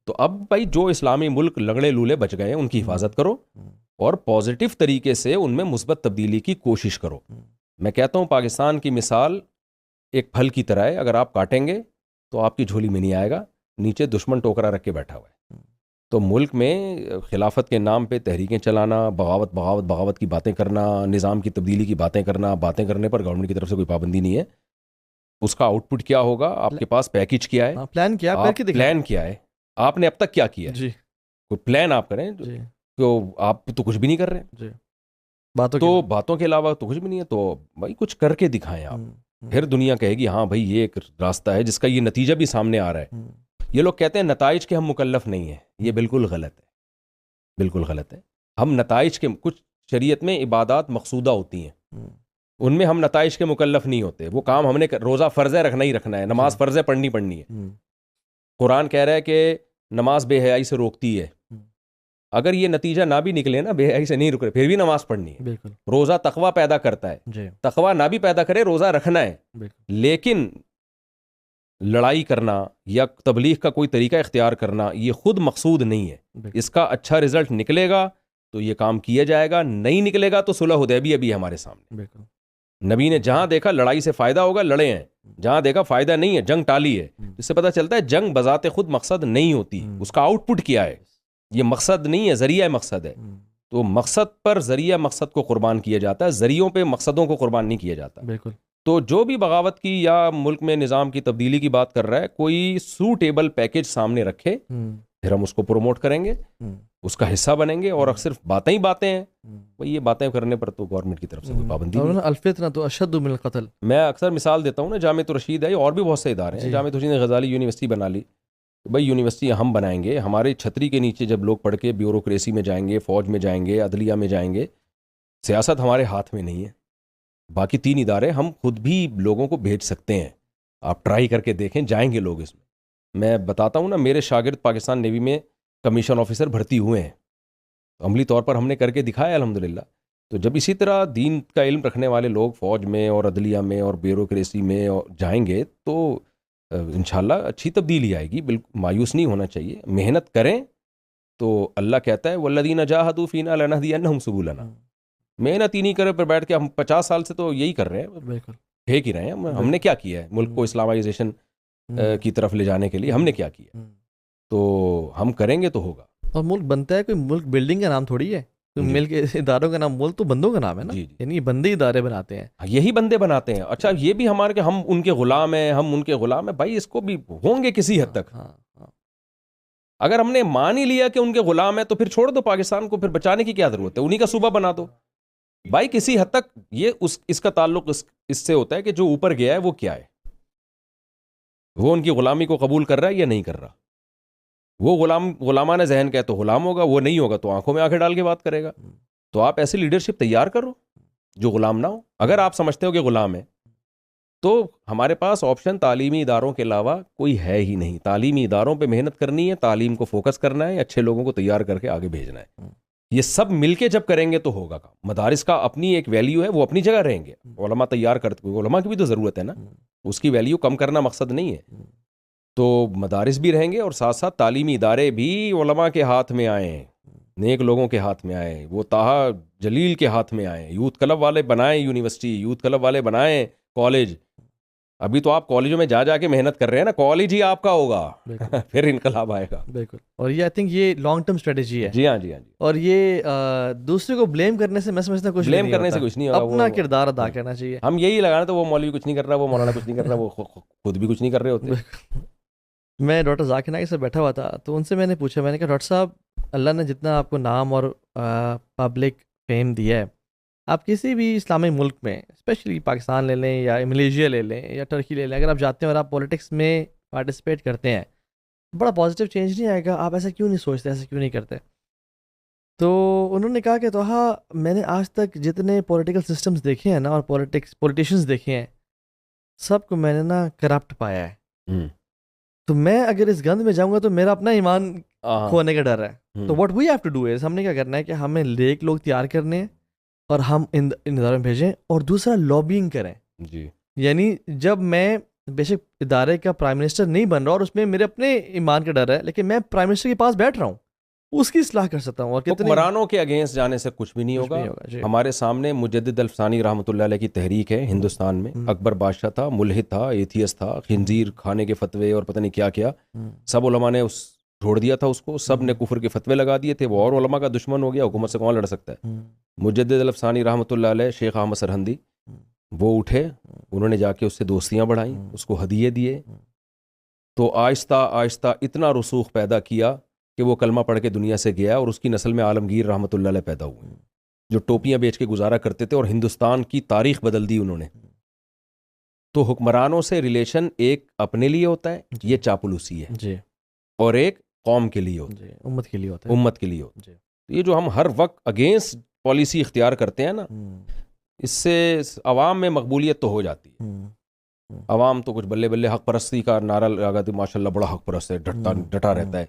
تو اب بھائی جو اسلامی ملک لنگڑے لولے بچ گئے ہیں ان کی حفاظت کرو، اور پازیٹیو طریقے سے ان میں مثبت تبدیلی کی کوشش کرو. میں کہتا ہوں پاکستان کی مثال ایک پھل کی طرح ہے، اگر آپ کاٹیں گے تو آپ کی جھولی میں نہیں آئے گا، نیچے دشمن ٹوکرا رکھ کے بیٹھا ہوا ہے. تو ملک میں خلافت کے نام پہ تحریکیں چلانا، بغاوت کی باتیں کرنا، نظام کی تبدیلی کی باتیں کرنے پر گورنمنٹ کی طرف سے کوئی پابندی نہیں ہے. اس کا آؤٹ پٹ کیا ہوگا، آپ کے پاس پیکج کیا ہے، پلان کیا ہے، آپ نے اب تک کیا کیا ہے. جی کوئی پلان آپ کریں. تو آپ تو کچھ بھی نہیں کر رہے. جی باتوں کے علاوہ تو کچھ بھی نہیں ہے. تو بھائی کچھ کر کے دکھائیں آپ، پھر دنیا کہے گی ہاں بھائی یہ ایک راستہ ہے جس کا یہ نتیجہ بھی سامنے آ رہا ہے. یہ لوگ کہتے ہیں نتائج کے ہم مکلف نہیں ہیں، یہ بالکل غلط ہے، بالکل غلط ہے. ہم نتائج کے کچھ شریعت میں عبادات مقصودہ ہوتی ہیں، ان میں ہم نتائج کے مکلف نہیں ہوتے. وہ کام ہم نے روزہ فرض ہے رکھنا ہی رکھنا ہے، نماز فرض ہے پڑھنی ہے. قرآن کہہ رہا ہے کہ نماز بے حیائی سے روکتی ہے. اگر یہ نتیجہ نہ بھی نکلے نا، بے حیائی سے نہیں رک رہے، پھر بھی نماز پڑھنی ہے. بالکل. روزہ تقویٰ پیدا کرتا ہے، تقویٰ نہ بھی پیدا کرے روزہ رکھنا ہے. لیکن لڑائی کرنا یا تبلیغ کا کوئی طریقہ اختیار کرنا یہ خود مقصود نہیں ہے. اس کا اچھا رزلٹ نکلے گا تو یہ کام کیا جائے گا، نہیں نکلے گا تو صلح حدیبیہ بھی ہمارے سامنے. نبی نے جہاں دیکھا لڑائی سے فائدہ ہوگا لڑے ہیں، جہاں دیکھا فائدہ نہیں ہے جنگ ٹالی ہے. اس سے پتہ چلتا ہے جنگ بذات خود مقصد نہیں ہوتی، اس کا آؤٹ پٹ کیا ہے. یہ مقصد نہیں ہے، ذریعہ مقصد ہے. تو مقصد پر ذریعہ مقصد کو قربان کیا جاتا ہے، ذریعوں پہ مقصدوں کو قربان نہیں کیا جاتا. بالکل. تو جو بھی بغاوت کی یا ملک میں نظام کی تبدیلی کی بات کر رہا ہے، کوئی سوٹیبل پیکج سامنے رکھے، پھر ہم اس کو پروموٹ کریں گے، اس کا حصہ بنیں گے. اور صرف باتیں ہی باتیں ہیں، یہ باتیں کرنے پر تو گورنمنٹ کی طرف سے کوئی پابندی نہیں. الفتنہ تو اشد من القتل. میں اکثر مثال دیتا ہوں نا، جامعۃ الرشید ہے، اور بھی بہت سے ادارے ہیں. جامعۃ الرشید نے غزالی یونیورسٹی بنا لی. بھائی یونیورسٹی ہم بنائیں گے، ہمارے چھتری کے نیچے جب لوگ پڑھ کے بیوروکریسی میں جائیں گے، فوج میں جائیں گے، عدلیہ میں جائیں گے، سیاست ہمارے ہاتھ میں نہیں ہے. باقی 3 ادارے ہم خود بھی لوگوں کو بھیج سکتے ہیں. آپ ٹرائی کر کے دیکھیں، جائیں گے لوگ اس میں. میں بتاتا ہوں نا، میرے شاگرد پاکستان نیوی میں کمیشن آفیسر بھرتی ہوئے ہیں، عملی طور پر ہم نے کر کے دکھایا الحمدللہ. تو جب اسی طرح دین کا علم رکھنے والے لوگ فوج میں اور عدلیہ میں اور بیوروکریسی میں جائیں گے تو انشاءاللہ اچھی تبدیلی آئے گی. بالکل مایوس نہیں ہونا چاہیے، محنت کریں. تو اللہ کہتا ہے والذین جاہدوا فینا لنہدینہم سبلنا. محنت ہی نہیں کرے پر بیٹھ کے، ہم 50 سال سے تو یہی کر رہے ہیں، بالکل پھینک ہی رہے ہیں. ہم نے کیا کیا ہے ملک کو اسلامائزیشن کی طرف لے جانے کے لیے؟ ہم نے کیا کیا؟ تو ہم کریں گے تو ہوگا. اور ملک بنتا ہے، کوئی ملک بلڈنگ کا نام تھوڑی ہے، مل کے اداروں کا نام. ملک تو بندوں کا نام ہے نا. یعنی بندے ادارے بناتے ہیں، یہی بندے بناتے ہیں. اچھا یہ بھی ہمارے کہ ہم ان کے غلام ہیں، ہم ان کے غلام ہیں. بھائی اس کو بھی ہوں گے کسی حد تک. اگر ہم نے مان ہی لیا کہ ان کے غلام ہیں تو پھر چھوڑ دو پاکستان کو، پھر بچانے کی کیا ضرورت ہے؟ انہی کا صوبہ بنا دو. بھائی کسی حد تک یہ اس کا تعلق اس سے ہوتا ہے کہ جو اوپر گیا ہے وہ کیا ہے، وہ ان کی غلامی کو قبول کر رہا ہے یا نہیں کر رہا. وہ غلامانہ ذہن کا ہے تو غلام ہوگا، وہ نہیں ہوگا تو آنکھوں میں آنکھیں ڈال کے بات کرے گا. تو آپ ایسی لیڈرشپ تیار کرو جو غلام نہ ہو. اگر آپ سمجھتے ہو کہ غلام ہے تو ہمارے پاس آپشن تعلیمی اداروں کے علاوہ کوئی ہے ہی نہیں. تعلیمی اداروں پہ محنت کرنی ہے، تعلیم کو فوکس کرنا ہے، اچھے لوگوں کو تیار کر کے آگے بھیجنا ہے. یہ سب مل کے جب کریں گے تو ہوگا کام. مدارس کا اپنی ایک ویلیو ہے، وہ اپنی جگہ رہیں گے. علماء تیار کرتے، علماء کی بھی تو ضرورت ہے نا، اس کی ویلیو کم کرنا مقصد نہیں ہے. تو مدارس بھی رہیں گے اور ساتھ ساتھ تعلیمی ادارے بھی علماء کے ہاتھ میں آئیں، نیک لوگوں کے ہاتھ میں آئیں، وہ طٰہٰ جلیل کے ہاتھ میں آئیں. یوتھ کلب والے بنائیں یونیورسٹی، یوتھ کلب والے بنائیں کالج. ابھی تو آپ کالجوں میں جا کے محنت کر رہے ہیں نا، کالج ہی آپ کا ہوگا پھر انقلاب آئے گا. بالکل. اور یہ آئی تھنک یہ لانگ ٹرم اسٹریٹجی ہے. جی ہاں جی ہاں جی. اور یہ دوسرے کو بلیم کرنے سے میں سمجھتا ہوں بلیم کرنے سے کچھ نہیں ہوگا، اپنا کردار ادا کرنا چاہیے. ہم یہی لگانا تو وہ مولوی کچھ نہیں کر رہا، وہ مولانا کچھ نہیں کر رہا، وہ خود بھی کچھ نہیں کر رہے ہوتے. میں ڈاکٹر ذاکر نائک سے بیٹھا ہوا تھا تو ان سے میں نے پوچھا، میں نے کہا ڈاکٹر صاحب اللہ نے جتنا آپ کو نام اور پبلک فیم دیا ہے، آپ کسی بھی اسلامی ملک میں اسپیشلی پاکستان لے لیں یا ملیشیا لے لیں یا ٹرکی لے لیں، اگر آپ جاتے ہیں اور آپ پولیٹکس میں پارٹیسپیٹ کرتے ہیں، بڑا پازیٹیو چینج نہیں آئے گا. آپ ایسا کیوں نہیں سوچتے، ایسا کیوں نہیں کرتے؟ تو انہوں نے کہا کہ تو ہاں میں نے آج تک جتنے پولیٹیکل سسٹمز دیکھے ہیں نا اور پولیٹیشینز دیکھے ہیں، سب کو میں نے نا کرپٹ پایا ہے. تو میں اگر اس گند میں جاؤں گا تو میرا اپنا ایمان کھونے کا ڈر ہے. تو what we have to do is, ہم نے کیا کرنا ہے کہ ہمیں نیک لوگ تیار کرنے ہیں اور ہم ان اداروں میں بھیجیں. اور دوسرا لابینگ کریں. جی یعنی جب میں بے شک ادارے کا پرائم منسٹر نہیں بن رہا اور اس میں میرے اپنے ایمان کا ڈر ہے، لیکن میں پرائم منسٹر کے پاس بیٹھ رہا ہوں، اس کی اصلاح کر سکتا ہوں. اور حکمرانوں کے اگینسٹ جانے سے کچھ بھی نہیں ہوگا. ہمارے سامنے مجدد الفسانی رحمۃ اللہ علیہ کی تحریک ہے ہندوستان میں. اکبر بادشاہ تھا، ملحد تھا، ایتھیس تھا، خنزیر کھانے کے فتوے اور پتہ نہیں کیا کیا، سب علماء نے چھوڑ دیا تھا اس کو. سب نے کفر کے فتوے لگا دیے تھے. وہ اور علماء کا دشمن ہو گیا، حکومت سے کون لڑ سکتا ہے؟ مجدد الفسانی رحمۃ اللہ علیہ، شیخ احمد سرہندی، وہ اٹھے، انہوں نے جا کے اس سے دوستیاں بڑھائیں، اس کو ہدیے دیے. تو آہستہ آہستہ اتنا رسوخ پیدا کیا کہ وہ کلمہ پڑھ کے دنیا سے گیا، اور اس کی نسل میں عالمگیر رحمۃ اللہ علیہ پیدا ہوئے جو ٹوپیاں بیچ کے گزارا کرتے تھے اور ہندوستان کی تاریخ بدل دی انہوں نے. تو حکمرانوں سے ریلیشن ایک اپنے لیے ہوتا ہے، یہ چاپلوسی ہے، اور ایک قوم کے لیے ہوتا ہے، امت کے لیے ہوتا ہے، امت کے لیے ہوتا ہے. یہ جو ہم ہر وقت اگینسٹ پالیسی اختیار کرتے ہیں نا، اس سے عوام میں مقبولیت تو ہو جاتی ہے. عوام تو کچھ بلے بلے حق پرستی کا نعرہ لگاتی، ماشاء اللہ بڑا حق پرست ہے، ڈٹا رہتا ہے،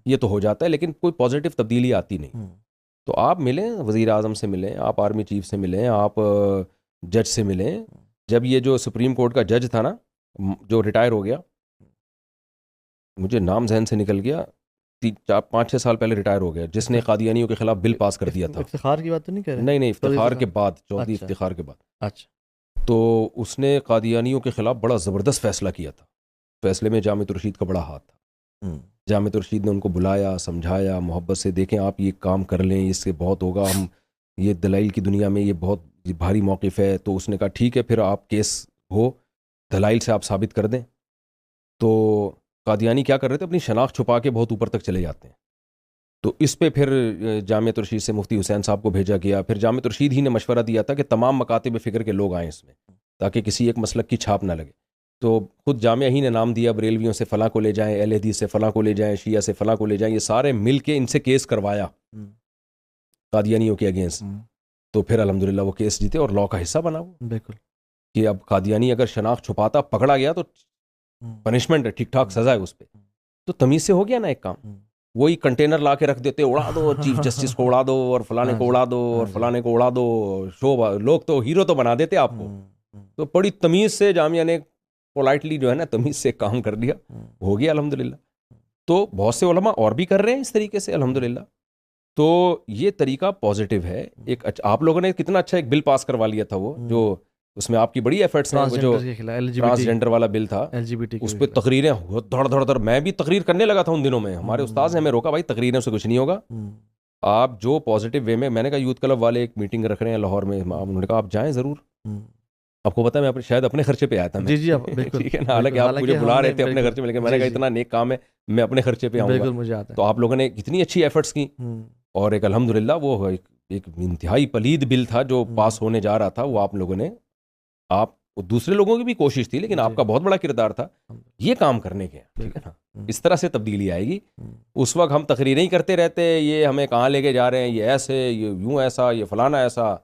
یہ تو ہو جاتا ہے، لیکن کوئی پازیٹیو تبدیلی آتی نہیں. تو آپ ملیں وزیر اعظم سے ملیں، آپ آرمی چیف سے ملیں، آپ جج سے ملیں. جب یہ جو سپریم کورٹ کا جج تھا نا جو ریٹائر ہو گیا، مجھے نام ذہن سے نکل گیا، 5-6 سال پہلے ریٹائر ہو گیا، جس نے قادیانیوں کے خلاف بل پاس کر دیا تھا. افتخار کی بات تو نہیں کر رہے؟ نہیں افتخار کے بعد، چودھری افتخار کے بعد. اچھا. تو اس نے قادیانیوں کے خلاف بڑا زبردست فیصلہ کیا تھا. فیصلے میں جامع الرشید کا بڑا ہاتھ تھا. جامع الرشید نے ان کو بلایا، سمجھایا محبت سے، دیکھیں آپ یہ کام کر لیں، اس سے بہت ہوگا، ہم یہ دلائل کی دنیا میں یہ بہت بھاری موقف ہے. تو اس نے کہا ٹھیک ہے، پھر آپ کیس ہو دلائل سے آپ ثابت کر دیں. تو قادیانی کیا کر رہے تھے، اپنی شناخت چھپا کے بہت اوپر تک چلے جاتے ہیں. تو اس پہ پھر جامع الرشید سے مفتی حسین صاحب کو بھیجا گیا. پھر جامع الرشید ہی نے مشورہ دیا تھا کہ تمام مکاتب فکر کے لوگ آئیں اس میں، تاکہ کسی ایک مسلک کی چھاپ نہ لگے. تو خود جامعہ ہی نے نام دیا، بریلویوں سے فلاں کو لے جائیں، اہل حدیث سے فلاں کو لے جائیں، شیعہ سے فلاں کو لے جائیں، یہ سارے مل کے ان سے کیس کروایا قادیانیوں کے اگینسٹ. تو پھر الحمدللہ وہ کیس جیتے اور لاء کا حصہ بنا وہ. بالکل کہ اب قادیانی اگر شناخت چھپاتا پکڑا گیا تو پنشمنٹ ہے، ٹھیک ٹھاک سزا ہے اس پہ. تو تمیز سے ہو گیا نا ایک کام. وہی کنٹینر لا کے رکھ دیتے، اڑا دو چیف جسٹس کو، اڑا دو اور فلانے کو اڑا دو اور فلانے کو اڑا دو، شو لوگ تو ہیرو تو بنا دیتے آپ کو. تو بڑی تمیز سے جامعہ نے پولائٹلی جو ہے نا تمیز سے کام کر دیا، ہو گیا الحمدللہ. تو بہت سے علماء اور بھی کر رہے ہیں اس طریقے سے الحمدللہ. تو یہ طریقہ پازیٹیو ہے. ایک آپ لوگوں نے کتنا اچھا ایک بل پاس کروا لیا تھا، وہ جو اس میں آپ کی بڑی ایفرٹس ہیں، وہ جو ٹرانسجینڈر والا بل تھا، اس پہ تقریریں دھڑ دھڑ. میں بھی تقریر کرنے لگا تھا ان دنوں میں، ہمارے استاذ نے ہمیں روکا، بھائی تقریروں سے کچھ نہیں ہوگا، آپ جو پازیٹیو وے میں نے کہا یوتھ کلب والے ایک میٹنگ رکھ رہے ہیں لاہور میں، انہوں نے کہا آپ جائیں ضرور. آپ کو پتا ہے میں شاید اپنے خرچے پہ آیا تھا. جی ٹھیک ہے نا، حالانکہ آپ مجھے بلا رہے تھے اپنے خرچے میں، لیکن میں نے کہا اتنا نیک کام ہے میں اپنے خرچے پہ آؤں گا. تو آپ لوگوں نے اتنی اچھی ایفرٹس کی، اور ایک الحمدللہ وہ ایک انتہائی پلید بل تھا جو پاس ہونے جا رہا تھا، وہ آپ لوگوں نے، آپ دوسرے لوگوں کی بھی کوشش تھی لیکن آپ کا بہت بڑا کردار تھا یہ کام کرنے کے. ٹھیک ہے نا، اس طرح سے تبدیلی آئے گی. اس وقت ہم تقریریں ہی کرتے رہتے، یہ ہمیں کہاں لے کے جا رہے ہیں، یہ ایسے، یہ یوں ایسا، یہ فلانا ایسا.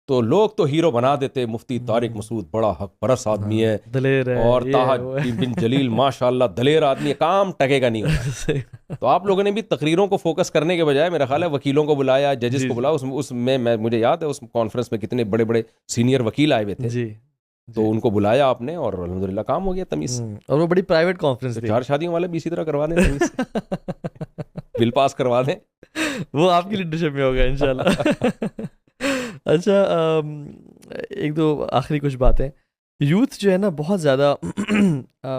تو لوگ تو ہیرو بنا دیتے، مفتی طارق مسعود بڑا حق پرست آدمی ہے، دلیر ہے، اور طاہا بن جلیل ماشاءاللہ دلیر آدمی ہے، کام ٹکے گا نہیں ہوتا. تو آپ لوگوں نے بھی تقریروں کو فوکس کرنے کے بجائے میرا خیال ہے وکیلوں کو بلایا، ججز کو بلایا. اس میں مجھے یاد ہے اس کانفرنس میں کتنے بڑے بڑے سینئر وکیل آئے ہوئے تھے، تو ان کو بلایا آپ نے اور الحمدللہ کام ہو گیا تمیز سے. اور وہ بڑی پرائیویٹ کانفرنس تھی. 4 شادیوں والے بھی اسی طرح کروا دیں تمیز سے، بل پاس کروا دیں، وہ آپ کی لیڈرشپ میں ہوگا انشاءاللہ. اچھا، ایک دو آخری کچھ باتیں. یوتھ جو ہے نا بہت زیادہ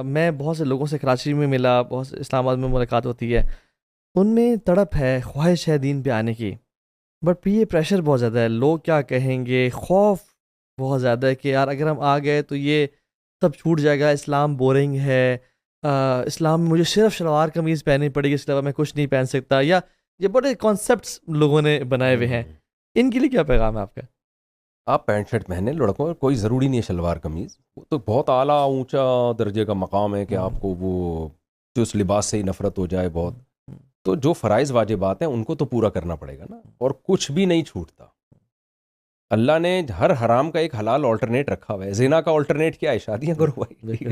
میں بہت سے لوگوں سے کراچی میں ملا، بہت سے اسلام آباد میں ملاقات ہوتی ہے، ان میں تڑپ ہے، خواہش ہے دین پہ آنے کی، بٹ یہ پریشر بہت زیادہ ہے، لوگ کیا کہیں گے، خوف بہت زیادہ ہے کہ یار اگر ہم آ گئے تو یہ سب چھوٹ جائے گا، اسلام بورنگ ہے، اسلام میں مجھے صرف شلوار قمیض پہننی پڑے گی، اس کے علاوہ میں کچھ نہیں پہن سکتا، یا یہ بڑے کانسیپٹس لوگوں نے بنائے ہوئے ہیں. ان کے لیے کیا پیغام ہے آپ کا؟ آپ پینٹ شرٹ پہنے لڑکوں، کوئی ضروری نہیں ہے شلوار قمیض، وہ تو بہت اعلیٰ اونچا درجے کا مقام ہے کہ آپ کو وہ جو اس لباس سے ہی نفرت ہو جائے بہت. تو جو فرائض واجبات ہیں ان کو تو پورا کرنا پڑے گا نا، اور کچھ بھی نہیں چھوٹتا. اللہ نے ہر حرام کا ایک حلال آلٹرنیٹ رکھا ہوا ہے. زنا کا آلٹرنیٹ کیا ہے؟ شادیاں کرو بھائی.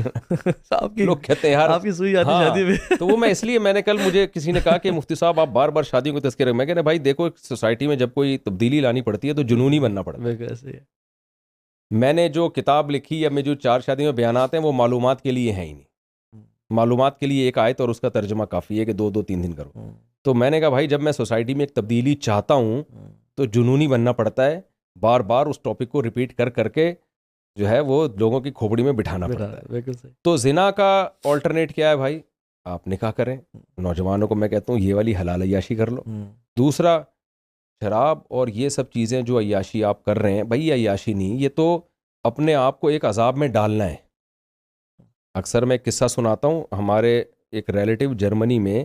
لوگ کہتے ہیں یار آپ کی سوئی آتی شادی میں. تو وہ میں اس لیے میں نے کل مجھے کسی نے کہا کہ مفتی صاحب آپ بار بار شادیوں کو تذکرہ، میں کہنا بھائی دیکھو سوسائٹی میں جب کوئی تبدیلی لانی پڑتی ہے تو جنونی بننا پڑتا ہے. میں نے جو کتاب لکھی یا میں جو 4 شادیوں میں بیانات ہیں وہ معلومات کے لیے ہیں ہی نہیں. معلومات کے لیے ایک آیت اور اس کا ترجمہ کافی ہے کہ 2-3 دن کرو. تو میں نے کہا بھائی جب میں سوسائٹی میں ایک تبدیلی چاہتا ہوں تو جنونی بننا پڑتا ہے، بار بار اس ٹاپک کو ریپیٹ کر کے جو ہے وہ لوگوں کی کھوپڑی میں بٹھانا پڑتا ہے. تو زنا کا آلٹرنیٹ کیا ہے بھائی؟ آپ نکاح کریں. نوجوانوں کو میں کہتا ہوں یہ والی حلال عیاشی کر لو. دوسرا، شراب اور یہ سب چیزیں جو عیاشی آپ کر رہے ہیں، بھائی یہ عیاشی نہیں، یہ تو اپنے آپ کو ایک عذاب میں ڈالنا ہے. اکثر میں ایک قصہ سناتا ہوں، ہمارے ایک ریلیٹیو جرمنی میں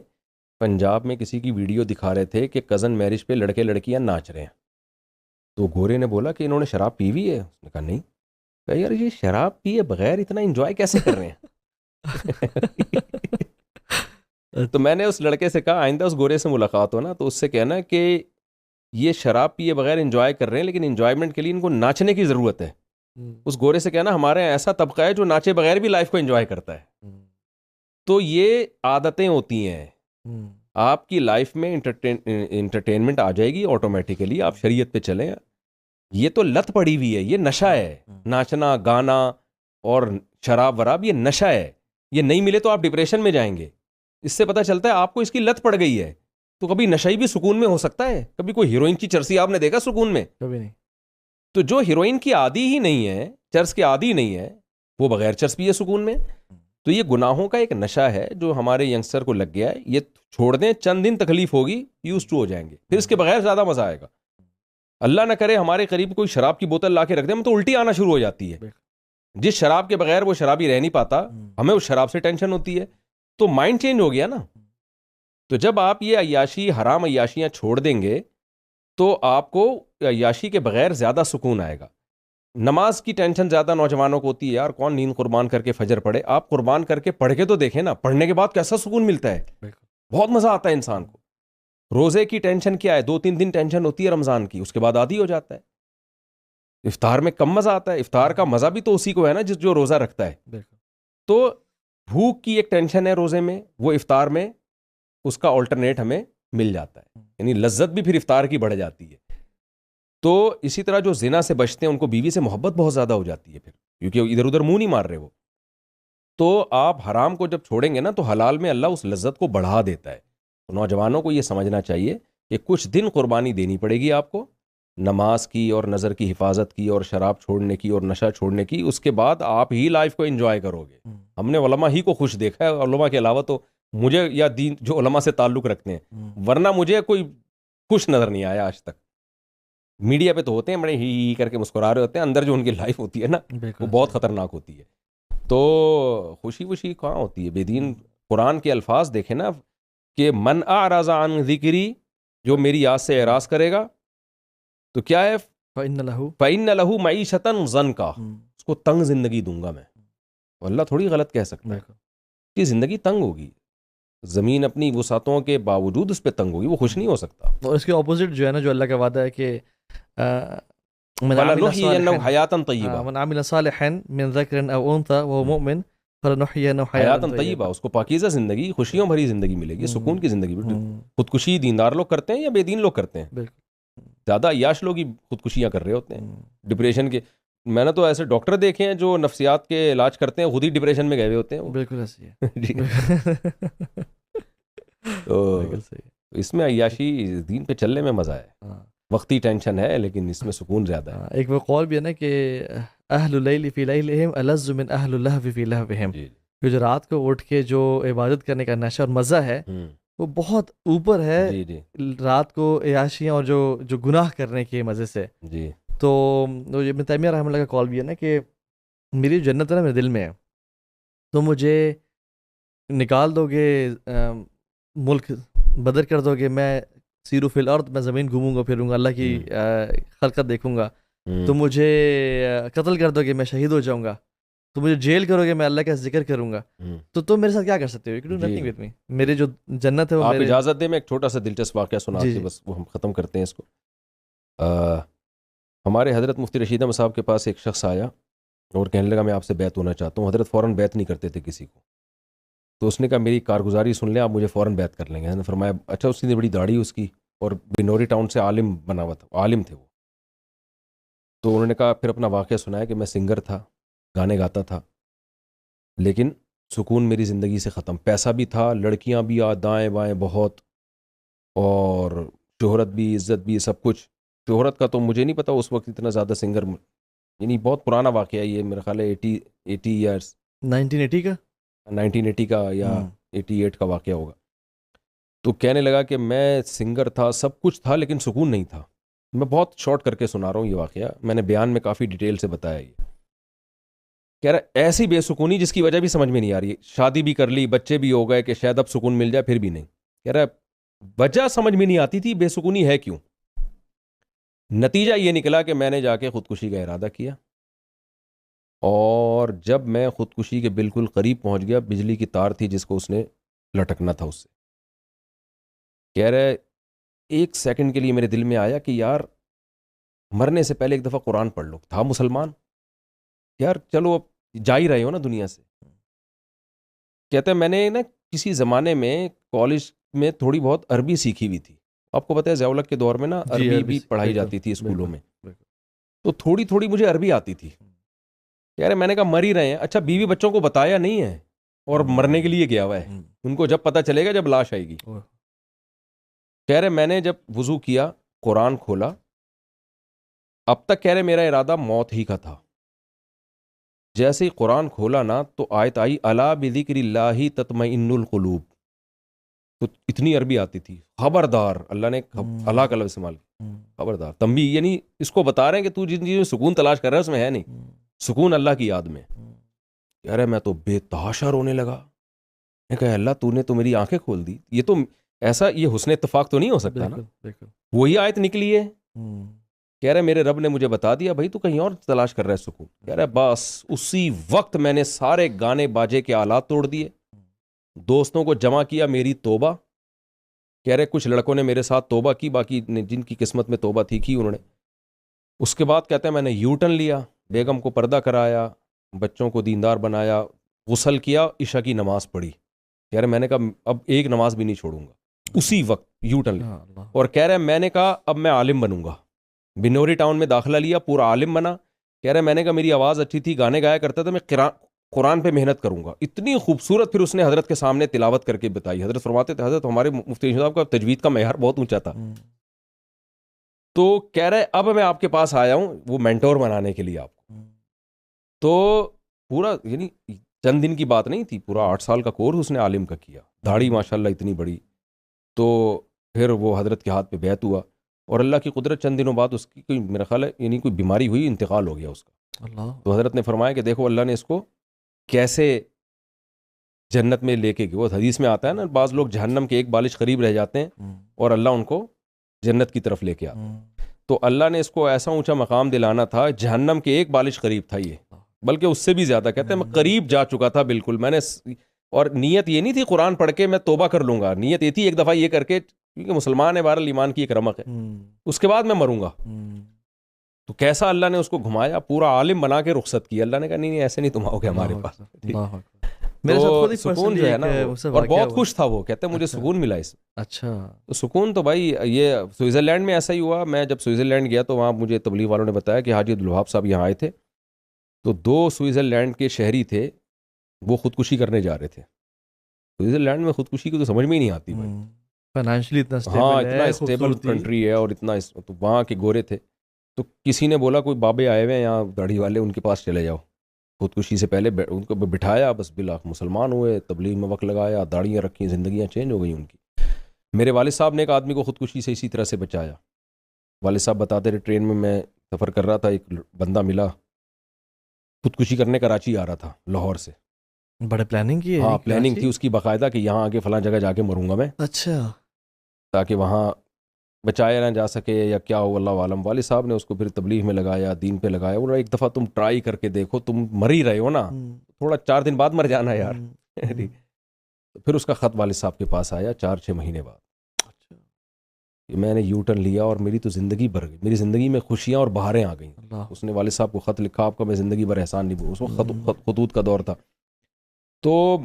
پنجاب میں کسی کی ویڈیو دکھا رہے تھے کہ کزن میرج پہ لڑکے لڑکیاں ناچ رہے ہیں. تو گورے نے بولا کہ انہوں نے شراب پی ہوئی ہے؟ اس نے کہا نہیں. کہا یار یہ شراب پیے بغیر اتنا انجوائے کیسے کر رہے ہیں؟ تو میں نے اس لڑکے سے کہا آئندہ اس گورے سے ملاقات ہو نا تو اس سے کہنا کہ یہ شراب پیے بغیر انجوائے کر رہے ہیں، لیکن انجوائمنٹ کے لیے ان کو ناچنے کی ضرورت ہے. اس گورے سے کہنا ہمارے یہاں ایسا طبقہ ہے جو ناچے بغیر بھی لائف کو انجوائے کرتا ہے. تو یہ عادتیں ہوتی ہیں. آپ کی لائف میں انٹرٹینمنٹ آ جائے گی آٹومیٹیکلی. آپ شریعت پہ چلیں. یہ تو لت پڑی ہوئی ہے، یہ نشہ ہے. ناچنا گانا اور شراب وراب یہ نشہ ہے. یہ نہیں ملے تو آپ ڈپریشن میں جائیں گے. اس سے پتہ چلتا ہے آپ کو اس کی لت پڑ گئی ہے. تو کبھی نشہ بھی سکون میں ہو سکتا ہے؟ کبھی کوئی ہیروئن کی چرسی آپ نے دیکھا سکون میں؟ کبھی نہیں. تو جو ہیروئن کی عادی ہی نہیں ہے، چرس کی عادی نہیں ہے، وہ بغیر چرس پیے سکون میں. تو یہ گناہوں کا ایک نشہ ہے جو ہمارے ینگسٹر کو لگ گیا ہے. یہ چھوڑ دیں، چند دن تکلیف ہوگی، یوز ٹو ہو جائیں گے، پھر اس کے بغیر زیادہ مزہ آئے گا. اللہ نہ کرے ہمارے قریب کوئی شراب کی بوتل لا کے رکھ دے، ہم تو الٹی آنا شروع ہو جاتی ہے. جس شراب کے بغیر وہ شرابی رہ نہیں پاتا، ہمیں اس شراب سے ٹینشن ہوتی ہے. تو مائنڈ چینج ہو گیا نا. تو جب آپ یہ عیاشی، حرام عیاشیاں چھوڑ دیں گے تو آپ کو عیاشی کے بغیر زیادہ سکون آئے گا. نماز کی ٹینشن زیادہ نوجوانوں کو ہوتی ہے، یار کون نیند قربان کر کے فجر پڑھے. آپ قربان کر کے پڑھ کے تو دیکھیں نا، پڑھنے کے بعد کیسا سکون ملتا ہے. بہت مزہ آتا ہے انسان کو. روزے کی ٹینشن کیا ہے؟ 2-3 دن ٹینشن ہوتی ہے رمضان کی، اس کے بعد عادی ہو جاتا ہے. افطار میں کم مزہ آتا ہے. افطار کا مزہ بھی تو اسی کو ہے نا جو روزہ رکھتا ہے. تو بھوک کی ایک ٹینشن ہے روزے میں، وہ افطار میں اس کا آلٹرنیٹ ہمیں مل جاتا ہے. یعنی لذت بھی پھر افطار کی بڑھ جاتی ہے. تو اسی طرح جو زنا سے بچتے ہیں ان کو بیوی سے محبت بہت زیادہ ہو جاتی ہے پھر، کیونکہ ادھر ادھر منہ نہیں مار رہے وہ. تو آپ حرام کو جب چھوڑیں گے نا تو حلال میں اللہ اس لذت کو بڑھا دیتا ہے. تو نوجوانوں کو یہ سمجھنا چاہیے کہ کچھ دن قربانی دینی پڑے گی آپ کو، نماز کی اور نظر کی حفاظت کی اور شراب چھوڑنے کی اور نشہ چھوڑنے کی. اس کے بعد آپ ہی لائف کو انجوائے کرو گے. ہم نے علماء ہی کو خوش دیکھا ہے، علماء کے علاوہ تو مجھے یا دین جو علماء سے تعلق رکھتے ہیں، ورنہ مجھے کوئی خوش نظر نہیں آیا آج تک. میڈیا پہ تو ہوتے ہیں بڑے ہی کر کے مسکرا رہے ہوتے ہیں، اندر جو ان کی لائف ہوتی ہے نا وہ بہت خطرناک ہوتی ہے. تو خوشی وشی کہاں ہوتی ہے؟ بے دین قرآن کے الفاظ دیکھیں نا کہ من اعرض عن ذکری، جو میری یاد سے اعراض کرے گا تو کیا ہے؟ فإن لہ معیشۃ ضنکا، اس کو تنگ زندگی دوں گا میں. اللہ تھوڑی غلط کہہ سکتا ہے کہ زندگی تنگ ہوگی. زمین اپنی وسعتوں کے باوجود اس پہ تنگ ہوگی، وہ خوش نہیں ہو سکتا. اور اس کے اپوزٹ جو ہے نا، جو اللہ کا وعدہ ہے کہ فَلَنُحْيِيَنَّهُ حَيَاةً طَيِّبَةً، من عمل صالحا من ذکر او انثى وهو مؤمن فلنحيينه حیاتاً طیبہ، اس کو پاکیزہ زندگی، خوشیوں بھری زندگی ملے گی، سکون کی زندگی. خودکشی دیندار لوگ کرتے ہیں یا بے دین لوگ کرتے ہیں؟ زیادہ عیاش لوگ ہی خودکشیاں کر رہے ہوتے ہیں. ڈپریشن کے میں نے تو ایسے ڈاکٹر دیکھے ہیں جو نفسیات کے علاج کرتے ہیں، خود ہی ڈپریشن میں گئے ہوئے ہوتے ہیں. بالکل ایسے ہے. تو اس میں عیاشی دین پہ چلنے میں مزہ ہے. وقتی ٹینشن ہے لیکن اس میں سکون زیادہ ہے. ایک وہ قول بھی ہے نا کہ اہل اللیل فی لیلہم الذ من اہل اللہو فی لہوہم، کہ جو رات کو اٹھ کے جو عبادت کرنے کا نشہ اور مزہ ہے وہ بہت اوپر ہے رات کو عیاشیاں اور جو گناہ کرنے کے مزے سے. تو ابن تیمیہ رحمہ اللہ کا قول بھی ہے نا کہ میری جنت ہے نا میرے دل میں ہے، تو مجھے نکال دو گے، ملک بدر کر دو گے، میں سیرو فی الارض، میں زمین گھوموں گا پھروں گا، اللہ کی خلقت دیکھوں گا. تو مجھے قتل کر دو گے، میں شہید ہو جاؤں گا. تو مجھے جیل کرو گے، میں اللہ کا ذکر کروں گا. تو تم میرے ساتھ کیا کر سکتے ہو؟ You can do nothing with me. میرے جو جنت ہے وہ آپ اجازت دیں میں ایک چھوٹا سا دلچسپ واقعہ سنا کے بس وہ ہم ختم کرتے ہیں اس کو. ہمارے حضرت مفتی رشید احمد صاحب کے پاس ایک شخص آیا اور کہنے لگا میں آپ سے بیعت ہونا چاہتا ہوں. حضرت فوراً بیعت نہیں کرتے تھے کسی کو. تو اس نے کہا میری کارگزاری سن لیں، آپ مجھے فوراً بیعت کر لیں گے. نے فرمایا اچھا. اس نے بڑی داڑھی اس کی اور بنوری ٹاؤن سے عالم بنا ہوا تھا، عالم تھے وہ. تو انہوں نے کہا پھر اپنا واقعہ سنایا کہ میں سنگر تھا، گانے گاتا تھا، لیکن سکون میری زندگی سے ختم. پیسہ بھی تھا، لڑکیاں بھی دائیں بائیں بہت، اور شہرت بھی، عزت بھی، سب کچھ. شہرت کا تو مجھے نہیں پتا اس وقت اتنا زیادہ سنگر، یعنی بہت پرانا واقعہ ہے یہ، میرا خیال ہے 80 ایئرس 1980 کا یا 88 کا واقعہ ہوگا. تو کہنے لگا کہ میں سنگر تھا، سب کچھ تھا، لیکن سکون نہیں تھا. میں بہت شارٹ کر کے سنا رہا ہوں یہ واقعہ، میں نے بیان میں کافی ڈیٹیل سے بتایا. یہ کہہ رہا ایسی بے سکونی جس کی وجہ بھی سمجھ میں نہیں آ رہی. شادی بھی کر لی، بچے بھی ہو گئے کہ شاید اب سکون مل جائے، پھر بھی نہیں. کہہ رہا وجہ سمجھ میں نہیں آتی تھی بے سکونی ہے کیوں. نتیجہ یہ نکلا کہ میں نے جا کے خودکشی کا ارادہ کیا، اور جب میں خودکشی کے بالکل قریب پہنچ گیا، بجلی کی تار تھی جس کو اس نے لٹکنا تھا اس سے. کہہ رہے ایک سیکنڈ کے لیے میرے دل میں آیا کہ یار مرنے سے پہلے ایک دفعہ قرآن پڑھ لو. تھا مسلمان, یار چلو اب جا ہی رہے ہو نا دنیا سے. کہتے ہیں میں نے نا کسی زمانے میں کالج میں تھوڑی بہت عربی سیکھی ہوئی تھی. آپ کو پتہ ہے ضیاء الحق کے دور میں نا عربی بھی پڑھائی جاتی تھی اسکولوں میں, تو تھوڑی تھوڑی مجھے عربی آتی تھی. یار میں نے کہا مر ہی رہے ہیں, اچھا بیوی بچوں کو بتایا نہیں ہے اور مرنے کے لیے گیا ہوا ہے, ان کو جب پتہ چلے گا جب لاش آئے گی. کہہ رہے میں نے جب وضو کیا قرآن کھولا, اب تک کہہ رہے میرا ارادہ موت ہی کا تھا. جیسے ہی قرآن کھولا نا تو آیت آئی الا بذکر اللہ تطمئن القلوب. تو اتنی عربی آتی تھی, خبردار, اللہ نے اللہ کا لفظ استعمال کیا, خبردار. تنبیہ یعنی اس کو بتا رہے ہیں کہ تو جن چیزوں میں سکون تلاش کر رہا ہے اس میں ہے نہیں, سکون اللہ کی یاد میں. کہہ رہے میں تو بے تحاشا رونے لگا. میں کہا اللہ تو نے تو میری آنکھیں کھول دی. یہ تو ایسا, یہ حسن اتفاق تو نہیں ہو سکتا نا, وہی آیت نکلی ہے. کہہ رہے میرے رب نے مجھے بتا دیا بھائی تو کہیں اور تلاش کر رہا ہے سکون. کہہ رہے بس اسی وقت میں نے سارے گانے باجے کے آلات توڑ دیے, دوستوں کو جمع کیا, میری توبہ. کہہ رہے کچھ لڑکوں نے میرے ساتھ توبہ کی, باقی جن کی قسمت میں توبہ تھی کی انہوں نے. اس کے بعد کہتے ہیں میں نے یو ٹرن لیا, بیگم کو پردہ کرایا, بچوں کو دیندار بنایا, غسل کیا, عشاء کی نماز پڑھی. کہہ رہے میں نے کہا اب ایک نماز بھی نہیں چھوڑوں گا, اسی وقت یو ٹرن لیا. اور کہہ رہے میں نے کہا اب میں عالم بنوں گا. بنوری ٹاؤن میں داخلہ لیا, پورا عالم بنا. کہہ رہے میں نے کہا میری آواز اچھی تھی, گانے گایا کرتا تھا, میں قرآن پہ محنت کروں گا. اتنی خوبصورت پھر اس نے حضرت کے سامنے تلاوت کر کے بتائی. حضرت فرماتے تھے, حضرت ہمارے مفتی صاحب کا تجوید کا معیار بہت اونچا تھا. تو کہہ رہے اب میں آپ کے پاس آیا ہوں وہ مینٹور بنانے کے لیے آپ کو. تو پورا یعنی چند دن کی بات نہیں تھی, پورا 8 سال کا کورس اس نے عالم کا کیا. داڑھی ماشاءاللہ اتنی بڑی. تو پھر وہ حضرت کے ہاتھ پہ بیعت ہوا, اور اللہ کی قدرت چند دنوں بعد اس کی کوئی میرا خیال ہے یعنی کوئی بیماری ہوئی, انتقال ہو گیا اس کا. تو حضرت نے فرمایا کہ دیکھو اللہ نے اس کو کیسے جنت میں لے کے گئے. وہ حدیث میں آتا ہے نا, بعض لوگ جہنم کے ایک بالش قریب رہ جاتے ہیں اور اللہ ان کو جنت کی طرف لے کے آتا. تو اللہ نے اس کو ایسا اونچا مقام دلانا تھا, جہنم کے ایک بالش قریب تھا یہ, بلکہ اس سے بھی زیادہ. کہتے ہیں میں قریب جا چکا تھا بالکل. میں نے اور نیت یہ نہیں تھی قرآن پڑھ کے میں توبہ کر لوں گا, نیت یہ تھی ایک دفعہ یہ کر کے, کیونکہ مسلمان ہے بہرحال ایمان کی ایک رمق ہے, اس کے بعد میں مروں گا. تو کیسا اللہ نے اس کو گھمایا, پورا عالم بنا کے رخصت کیا. اللہ نے کہا نہیں ایسے نہیں تم آؤ گے ہمارے پاس. تو سکون جو ہے نا, اور بہت خوش تھا وہ, کہتے ہیں مجھے سکون ملا اس میں. اچھا تو سکون تو بھائی یہ سوئٹزرلینڈ میں ایسا ہی ہوا. میں جب سوئٹزرلینڈ گیا تو وہاں مجھے تبلیغ والوں نے بتایا کہ حاجی عبدالوہاب صاحب یہاں آئے تھے, تو 2 سوئٹزرلینڈ کے شہری تھے, وہ خودکشی کرنے جا رہے تھے. سوئٹزرلینڈ میں خودکشی کو تو سمجھ میں ہی نہیں آتی بھائی, فائنینشلی اتنا اتنا اسٹیبل کنٹری ہے اور اتنا. تو وہاں کے گورے تھے, تو کسی نے بولا کوئی بابے آئے ہوئے ہیں یہاں داڑھی والے, ان کے پاس چلے جاؤ. خودکشی سے پہلے ان کو بٹھایا, بس بلا مسلمان ہوئے, تبلیغ میں وقت لگایا, داڑیاں رکھیں, زندگیاں چینج ہو گئی ان کی. میرے والد صاحب نے ایک آدمی کو خودکشی سے اسی طرح سے بچایا. والد صاحب بتاتے رہے, ٹرین میں سفر کر رہا تھا, ایک بندہ ملا خودکشی کرنے, کراچی آ رہا تھا لاہور سے. بڑے پلاننگ کی ہے. ہاں پلاننگ تھی اس کی باقاعدہ کہ یہاں آگے فلاں جگہ جا کے مروں گا میں. اچھا, تاکہ وہاں بچایا نہ جا سکے یا کیا ہو اللہ عالم. والد صاحب نے اس کو پھر تبلیغ میں لگایا, دین پہ لگایا. انہوں نے ایک دفعہ تم ٹرائی کر کے دیکھو, تم مر ہی رہے ہو نا, تھوڑا 4 دن بعد مر جانا یار. پھر اس کا خط والد صاحب کے پاس آیا 4-6 مہینے بعد. میں نے یو ٹرن لیا اور میری تو زندگی بھر گئی, میری زندگی میں خوشیاں اور بہاریں آ گئیں. اس نے والد صاحب کو خط لکھا, آپ کا میں زندگی بھر احسان نہیں بھولوں. اس وقت خطوط کا دور تھا. تو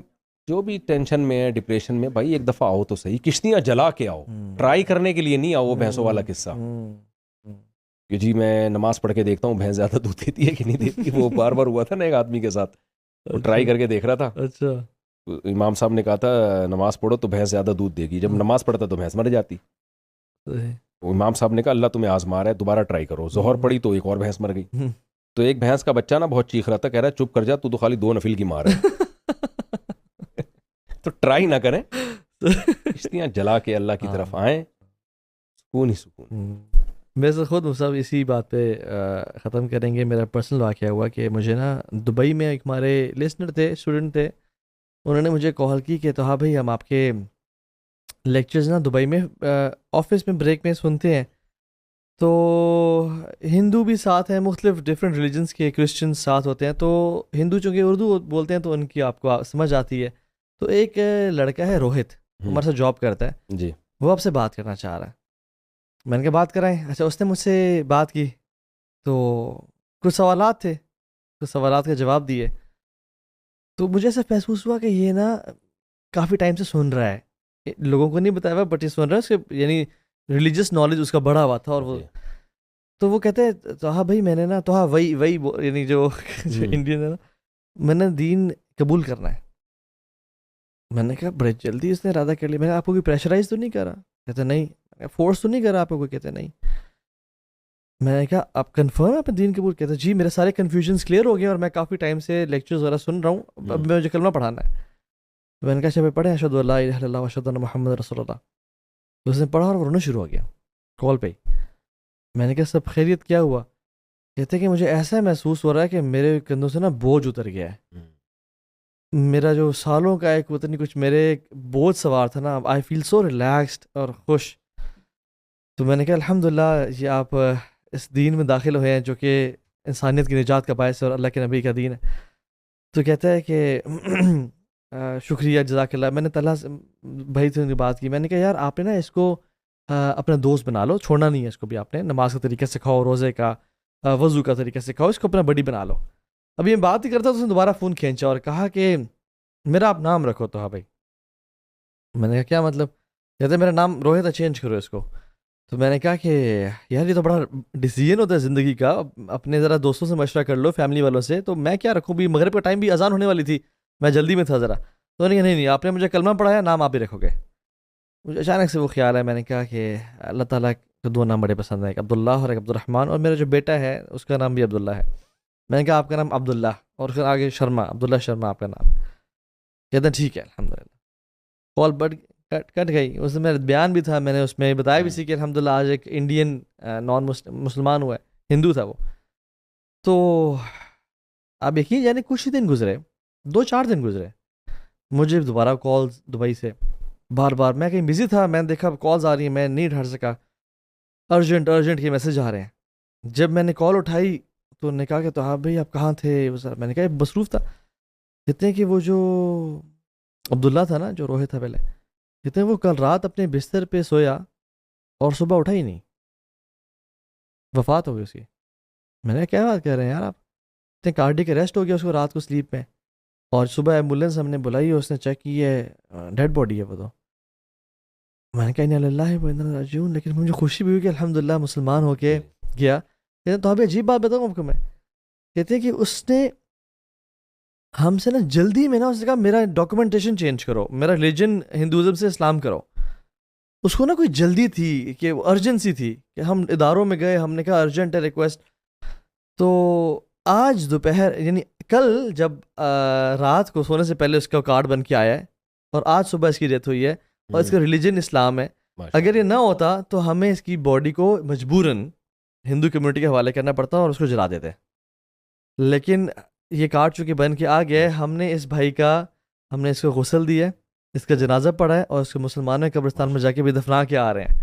جو بھی ٹینشن میں ہے, ڈپریشن میں, بھائی ایک دفعہ آؤ تو صحیح, کشتیاں جلا کے آؤ, ٹرائی کرنے کے لیے نہیں آؤ. وہ بھینسوں والا قصہ کہ جی میں نماز پڑھ کے دیکھتا ہوں بھینس زیادہ دودھ دیتی ہے کہ نہیں دیتی. وہ بار بار ہوا تھا نا ایک آدمی کے ساتھ, وہ ٹرائی کر کے دیکھ رہا تھا. اچھا, امام صاحب نے کہا تھا نماز پڑھو تو بھینس زیادہ دودھ دے گی. جب نماز پڑھتا تو بھینس مر جاتی. امام صاحب نے کہا اللہ تمہیں آزما رہا ہے, دوبارہ ٹرائی کرو. ظہر پڑھی تو ایک اور بھینس مر گئی. تو ایک بھینس کا بچہ نا بہت چیخ رہا تھا, کہہ رہا ہے چپ کر جا, تو خالی 2 نفل کی مار ہے. تو ٹرائی نہ کریں, کشتیاں جلا کے اللہ کی طرف آئیں, سکون ہی سکون. میں سے خود مصعب اسی بات پہ ختم کریں گے. میرا پرسنل واقعہ ہوا کہ مجھے نا دبئی میں ایک ہمارے لسنر تھے, اسٹوڈنٹ تھے, انہوں نے مجھے کال کی کہ تو ہاں بھائی ہم آپ کے لیکچرز نا دبئی میں آفس میں بریک میں سنتے ہیں. تو ہندو بھی ساتھ ہیں, مختلف ڈفرینٹ ریلیجنس کے, کرسچنس ساتھ ہوتے ہیں. تو ہندو چونکہ اردو بولتے ہیں تو ان کی آپ کو سمجھ آتی ہے. تو ایک لڑکا ہے روہت, ہمارے ساتھ جاب کرتا ہے جی, وہ آپ سے بات کرنا چاہ رہا ہے. میں نے کہا بات کرائیں. اچھا اس نے مجھ سے بات کی تو کچھ سوالات تھے, کچھ سوالات کا جواب دیے, تو مجھے ایسا محسوس ہوا کہ یہ نا کافی ٹائم سے سن رہا ہے, لوگوں کو نہیں بتایا ہوا بٹ یہ سن رہا ہے, اس کے یعنی ریلیجس نالج اس کا بڑا ہوا تھا. اور وہ تو وہ کہتے ہیں تو ہاں بھائی میں نے نا تو ہاں وہی یعنی جو انڈین ہے نا, میں نے دین قبول کرنا ہے. میں نے کہا بڑے جلدی اس نے ارادہ کر لیا. میں نے آپ کو کوئی پریشرائز تو نہیں کرا؟ کہتے نہیں. فورس تو نہیں کرا آپ کو کوئی؟ کہتے نہیں. میں نے کہا آپ کنفرم آپ نے دین قبول؟ کہتے جی میرے سارے کنفیوژنس کلیئر ہو گئے اور میں کافی ٹائم سے لیکچرز وغیرہ سن رہا ہوں, اب مجھے کلمہ پڑھانا ہے. میں نے کہا اچھا پڑھیں اشہد ان لا الہ الا اللہ و اشہد ان محمد رسول اللہ. تو اس نے پڑھا اور رونا شروع ہو گیا کال پہ ہی. میں نے کہا سب خیریت کیا ہوا؟ کہتے کہ مجھے ایسا محسوس ہو رہا ہے کہ میرے کندھوں سے نا بوجھ اتر گیا ہے. میرا جو سالوں کا ایک پتہ نہیں کچھ میرے بوجھ سوار تھا نا, آئی فیل سو ریلیکسڈ اور خوش. تو میں نے کہا الحمدللہ یہ آپ اس دین میں داخل ہوئے ہیں جو کہ انسانیت کی نجات کا باعث ہے اور اللہ کے نبی کا دین ہے. تو کہتا ہے کہ شکریہ جزاک اللہ. میں نے طلحہ سے بھائی سے بات کی. میں نے کہا یار آپ نے نا اس کو اپنا دوست بنا لو, چھوڑنا نہیں ہے اس کو بھی. آپ نے نماز کا طریقہ سکھاؤ, روزے کا, وضو کا طریقہ سکھاؤ, اس کو اپنا بڑی بنا لو. ابھی میں بات ہی کرتا تو اس نے دوبارہ فون کھینچا اور کہا کہ میرا آپ نام رکھو تو. ہاں بھائی. میں نے کہا کیا مطلب؟ کہتے میرا نام روہت ہے, چینج کرو اس کو. تو میں نے کہا کہ یار یہ تو بڑا ڈیسیجن ہوتا ہے زندگی کا, اپنے ذرا دوستوں سے مشورہ کر لو, فیملی والوں سے. تو میں کیا رکھوں بھی, مغرب کا ٹائم بھی اذان ہونے والی تھی, میں جلدی میں تھا ذرا. تو نہیں نہیں آپ نے مجھے کلمہ پڑھایا, نام آپ ہی رکھو گے. مجھے اچانک سے وہ خیال ہے. میں نے کہا کہ اللہ تعالیٰ کو دو نام بڑے پسند ہیں, ایک عبداللہ اور ایک عبدالرحمن, اور میرا جو بیٹا ہے اس کا نام بھی عبداللہ ہے. میں نے کہا آپ کا نام عبداللہ اور پھر آگے شرما, عبداللہ شرما آپ کا نام. کہتے ہیں ٹھیک ہے الحمدللہ. کال کٹ گئی. اس میں میرا بیان بھی تھا, میں نے اس میں بتایا بھی سی کہ الحمدللہ آج ایک انڈین نان مسلمان ہوا ہے, ہندو تھا وہ. تو آپ یقین یعنی کچھ ہی دن گزرے, 2-4 دن گزرے, مجھے دوبارہ کالز دبئی سے بار بار. میں کہیں بزی تھا, میں نے دیکھا کالز آ رہی ہیں, میں نہیں اٹھا سکا. ارجنٹ کے میسج آ رہے ہیں. جب میں نے کال اٹھائی تو انہوں نے کہا کہ تو ہاں بھائی آپ کہاں تھے؟ میں نے کہا مصروف تھا. کہتے ہیں کہ وہ جو عبداللہ تھا نا, جو روہت تھا پہلے, کہتے ہیں وہ کل رات اپنے بستر پہ سویا اور صبح اٹھا ہی نہیں, وفات ہو گئی اس کی. میں نے کیا بات کہہ رہے ہیں یار آپ؟ کہتے ہیں کارڈک اریسٹ ہو گیا اس کو رات کو سلیپ میں, اور صبح ایمبولینس ہم نے بلائی اور اس نے چیک کی ہے ڈیڈ باڈی ہے وہ. تو میں نے کہا انا للہ و انا الیہ راجعون. لیکن مجھے خوشی بھی ہوئی کہ الحمدللہ مسلمان ہو کے گیا. کہتے ہیں تو ابھی عجیب بات بتاؤں آپ کو میں. کہتے ہیں کہ اس نے ہم سے نا جلدی میں نا اس نے کہا میرا ڈاکومنٹیشن چینج کرو, میرا ریلیجن ہندوازم سے اسلام کرو. اس کو نا کوئی جلدی تھی, کہ ارجنسی تھی, کہ ہم اداروں میں گئے, ہم نے کہا ارجنٹ ہے ریکویسٹ. تو آج دوپہر یعنی کل جب رات کو سونے سے پہلے اس کا کارڈ بن کے آیا ہے, اور آج صبح اس کی ڈیتھ ہوئی ہے, اور اس کا ریلیجن اسلام ہے. اگر یہ نہ ہوتا تو ہمیں اس کی باڈی کو مجبوراً ہندو کمیونٹی کے حوالے کرنا پڑتا اور اس کو جلا دیتے. لیکن یہ کارڈ چونکہ بن کے آ گیا, ہم نے اس بھائی کا, ہم نے اس کو غسل دیا, اس کا جنازہ پڑھا ہے, اور اس کو مسلمانوں کے قبرستان میں جا کے بھی دفنا کے آ رہے ہیں.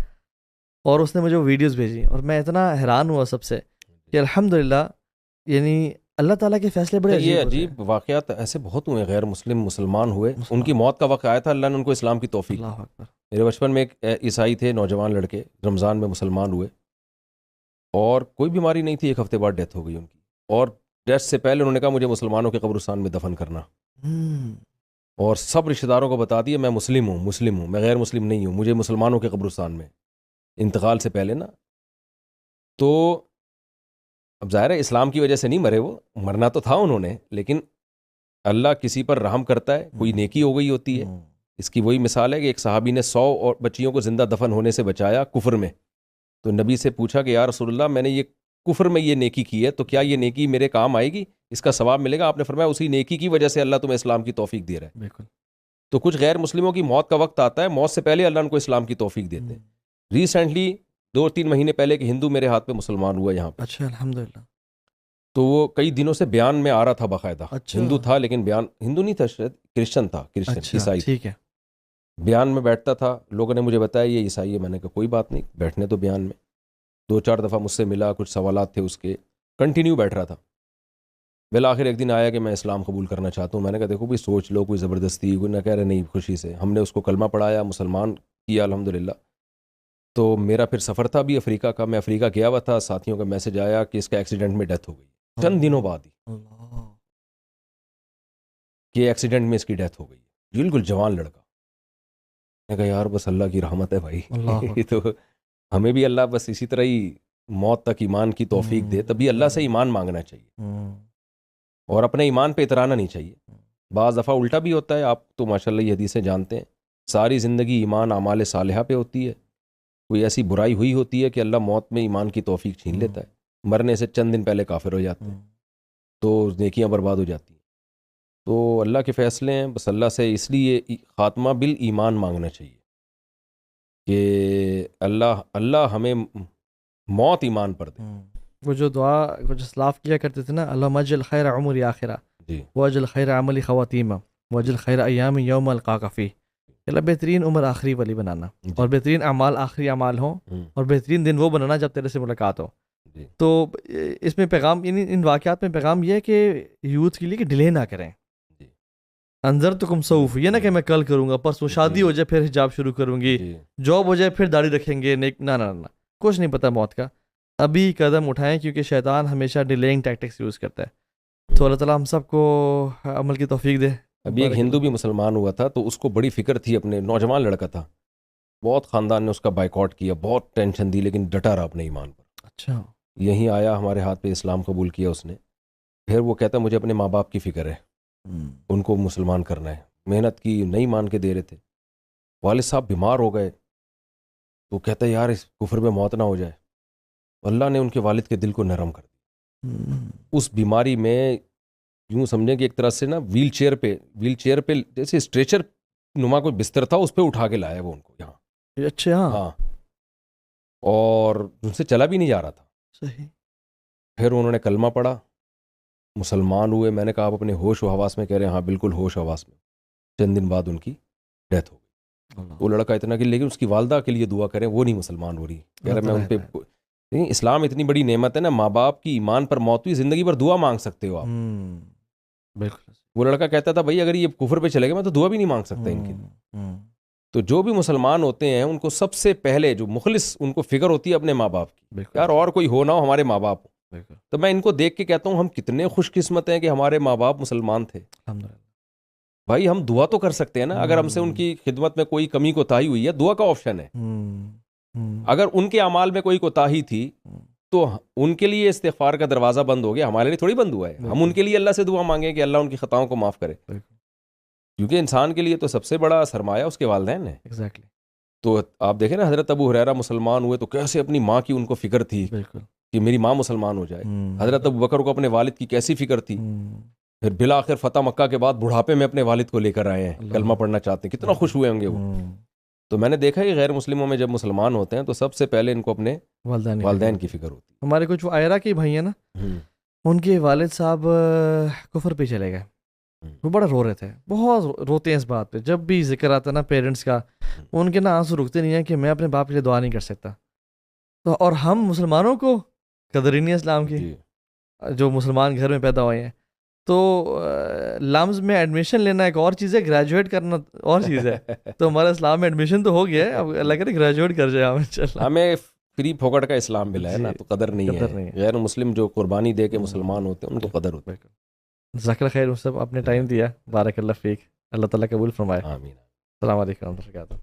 اور اس نے مجھے وہ ویڈیوز بھیجی, اور میں اتنا حیران ہوا سب سے کہ الحمدللہ یعنی اللہ تعالیٰ کے فیصلے بڑے یہ عجیب واقعات ایسے بہت ہوئے, غیر مسلم مسلمان ہوئے, ان کی موت کا وقت آیا تھا, اللہ نے ان کو اسلام کی توفیق. اللہ اکبر. میرے بچپن میں ایک عیسائی تھے, نوجوان لڑکے, رمضان میں مسلمان ہوئے, اور کوئی بیماری نہیں تھی, 1 ہفتے بعد ڈیتھ ہو گئی ان کی. اور ڈیتھ سے پہلے انہوں نے کہا مجھے مسلمانوں کے قبرستان میں دفن کرنا, اور سب رشتہ داروں کو بتا دیا میں مسلم ہوں, میں غیر مسلم نہیں ہوں, مجھے مسلمانوں کے قبرستان میں, انتقال سے پہلے نا. تو اب ظاہر ہے اسلام کی وجہ سے نہیں مرے, وہ مرنا تو تھا انہوں نے, لیکن اللہ کسی پر رحم کرتا ہے, کوئی نیکی ہو گئی ہوتی ہے. اس کی وہی مثال ہے کہ ایک صحابی نے 100 اور بچیوں کو زندہ دفن ہونے سے بچایا کفر میں. تو نبی سے پوچھا کہ یا رسول اللہ میں نے یہ کفر میں یہ نیکی کی ہے, تو کیا یہ نیکی میرے کام آئے گی, اس کا ثواب ملے گا؟ آپ نے فرمایا اسی نیکی کی وجہ سے اللہ تمہیں اسلام کی توفیق دے رہا ہے. بالکل. تو کچھ غیر مسلموں کی موت کا وقت آتا ہے, موت سے پہلے اللہ ان کو اسلام کی توفیق دیتے ہیں. ریسنٹلی 2-3 مہینے پہلے کہ ہندو میرے ہاتھ پہ مسلمان ہوا یہاں پہ. اچھا الحمدللہ. تو وہ کئی دنوں سے بیان میں آ رہا تھا باقاعدہ. ہندو تھا لیکن بیان ہندو نہیں تھا, شاید کرسچن تھا, کرسچن عیسائی. ٹھیک ہے. بیان میں بیٹھتا تھا, لوگوں نے مجھے بتایا یہ عیسائی ہے. میں نے کہا کوئی بات نہیں, بیٹھنے تو بیان میں. 2-4 دفعہ مجھ سے ملا, کچھ سوالات تھے اس کے, کنٹینیو بیٹھ رہا تھا. بالآخر ایک دن آیا کہ میں اسلام قبول کرنا چاہتا ہوں. میں نے کہا دیکھو کوئی سوچ لو, کوئی زبردستی, کوئی نہ. کہہ رہے نہیں, خوشی سے. ہم نے اس کو کلمہ پڑھایا, مسلمان کیا الحمدللہ. تو میرا پھر سفر تھا بھی افریقہ کا، میں افریقہ گیا ہوا تھا، ساتھیوں کا میسج آیا کہ اس کا ایکسیڈنٹ میں ڈیتھ ہو گئی، چند دنوں بعد ہی کہ ایکسیڈنٹ میں اس کی ڈیتھ ہو گئی، بالکل جوان لڑکا. میں کہا یار بس اللہ کی رحمت ہے بھائی. تو ہمیں بھی اللہ بس اسی طرح ہی موت تک ایمان کی توفیق دے. تبھی اللہ سے ایمان مانگنا چاہیے اور اپنے ایمان پہ اترانا نہیں چاہیے. بعض دفعہ الٹا بھی ہوتا ہے، آپ تو ماشاءاللہ یہ حدیثیں جانتے ہیں، ساری زندگی ایمان اعمال صالحہ پہ ہوتی ہے، کوئی ایسی برائی ہوئی ہوتی ہے کہ اللہ موت میں ایمان کی توفیق چھین لیتا ہے، مرنے سے چند دن پہلے کافر ہو جاتے ہیں تو نیکیاں برباد ہو جاتی ہیں. تو اللہ کے فیصلے ہیں، بس اللہ سے اس لیے خاتمہ بالایمان مانگنا چاہیے کہ اللہ ہمیں موت ایمان پر دے. وہ جو دعا کچھ اسلاف کیا کرتے تھے نا، اللہم اجل خیر عمری آخرہ جی واجل خیر عملی خواتیمہ واجل خیر ایام یوم القاک فیہ، اللہ بہترین عمر آخری والی بنانا اور بہترین اعمال آخری اعمال ہوں اور بہترین دن وہ بنانا جب تیرے سے ملاقات ہو. تو اس میں پیغام، یعنی ان واقعات میں پیغام یہ ہے کہ یوتھ کے لیے کہ ڈیلے نہ کریں. انذر تو کم سوف، یہ نہ کہ میں کل کروں گا، پرسوں شادی ہو جائے پھر حجاب شروع کروں گی، جاب ہو جائے پھر داڑھی رکھیں گے، نہ نہ نہ، کچھ نہیں پتہ موت کا. ابھی قدم اٹھائیں کیونکہ شیطان ہمیشہ ڈیلینگ ٹیکٹکس یوز کرتا ہے. تو اللہ تعالیٰ ہم سب کو عمل کی توفیق دے. ابھی ایک ہندو بھی مسلمان ہوا تھا تو اس کو بڑی فکر تھی، اپنے نوجوان لڑکا تھا، بہت خاندان نے اس کا بائیکاٹ کیا، بہت ٹینشن دی، لیکن ڈٹا رہا اپنے ایمان پر. اچھا. یہیں آیا ہمارے ہاتھ پہ اسلام قبول کیا اس نے. پھر وہ کہتا مجھے اپنے ماں باپ کی فکر ہے، ان کو مسلمان کرنا ہے. محنت کی، نہیں مان کے دے رہے تھے. والد صاحب بیمار ہو گئے تو کہتا یار اس کفر میں موت نہ ہو جائے. اللہ نے ان کے والد کے دل کو نرم کر دیا. اس بیماری میں یوں سمجھیں کہ ایک طرح سے نا ویل چیئر پہ جیسے اسٹریچر نما کوئی بستر تھا اس پہ اٹھا کے لایا وہ ان کو یہاں. اچھا. ہاں، اور ان سے چلا بھی نہیں جا رہا تھا. صحیح. پھر انہوں نے کلمہ پڑھا، مسلمان ہوئے. میں نے کہا آپ اپنے ہوش و حواس میں؟ کہہ رہے ہیں ہاں بالکل ہوش و حواس میں. چند دن بعد ان کی ڈیتھ ہو گئی. وہ لڑکا اتنا کہ لیکن اس کی والدہ کے لیے دعا کریں، وہ نہیں مسلمان ہو رہی. کہہ رہے میں ان پہ، اسلام اتنی بڑی نعمت ہے نا، ماں باپ کی ایمان پر موت ہوئی، زندگی بھر دعا مانگ سکتے ہو آپ. بالکل. وہ لڑکا کہتا تھا بھائی اگر یہ کفر پہ چلے گا میں تو دعا بھی نہیں مانگ سکتا ان کی. تو جو بھی مسلمان ہوتے ہیں ان کو سب سے پہلے جو مخلص ان کو فکر ہوتی ہے اپنے ماں باپ کی، یار اور کوئی ہو نہ ہو ہمارے ماں باپ. تو میں ان کو دیکھ کے کہتا ہوں ہم کتنے خوش قسمت ہیں کہ ہمارے ماں باپ مسلمان تھے. بھائی ہم دعا تو کر سکتے ہیں نا، اگر ہم سے ان کی خدمت میں کوئی کمی کوتاہی ہوئی ہے، دعا کا آپشن ہے. اگر ان کے اعمال میں کوئی کوتاہی تھی تو ان کے لیے استغفار کا دروازہ بند ہو گیا، ہمارے لیے تھوڑی بند ہوا ہے. ہم ان کے لیے اللہ سے دعا مانگیں کہ اللہ ان کی خطاؤں کو معاف کرے، کیونکہ انسان کے لیے تو سب سے بڑا سرمایہ اس کے والدین ہے. ایگزیکٹلی. تو آپ دیکھیں نا حضرت ابو ہریرہ مسلمان ہوئے تو کیسے اپنی ماں کی ان کو فکر تھی کہ میری ماں مسلمان ہو جائے. حضرت ابو بکر کو اپنے والد کی کیسی فکر تھی. پھر بالآخر فتح مکہ کے بعد بڑھاپے میں اپنے والد کو لے کر آئے ہیں، کلمہ پڑھنا چاہتے ہیں، کتنا خوش ہوئے ہوں گے وہ. تو میں نے دیکھا کہ غیر مسلموں میں جب مسلمان ہوتے ہیں تو سب سے پہلے ان کو اپنے والدین کی فکر ہوتی ہے. ہمارے کچھ آئرہ کے بھائی ہیں نا، ان کے والد صاحب کفر پہ چلے گئے. وہ بڑا رو رہے تھے، بہت روتے ہیں اس بات پہ. جب بھی ذکر آتا نا پیرنٹس کا، ان کے نا آنسو رکتے نہیں ہیں کہ میں اپنے باپ کے لیے دعا نہیں کر سکتا. تو اور ہم مسلمانوں کو قدر ہی نہیں اسلام کی، جو مسلمان گھر میں پیدا ہوئے ہیں. تو لمز میں ایڈمیشن لینا ایک اور چیز ہے، گریجویٹ کرنا اور چیز ہے. تو ہمارا اسلام میں ایڈمیشن تو ہو گیا ہے، اب اللہ کرے گریجویٹ کر جائے. ہمیں فری پھوکٹ کا اسلام ملا ہے نا، تو قدر نہیں ہے. غیر مسلم جو قربانی دے کے مسلمان ہوتے ہیں ان کو قدر ہوتی ہے. ذکر خیر، سب اپنے ٹائم دیا، بارک اللہ فیک، اللہ تعالیٰ قبول فرمائے. آمین. السلام علیکم ورحمۃ اللہ وبرکاتہ.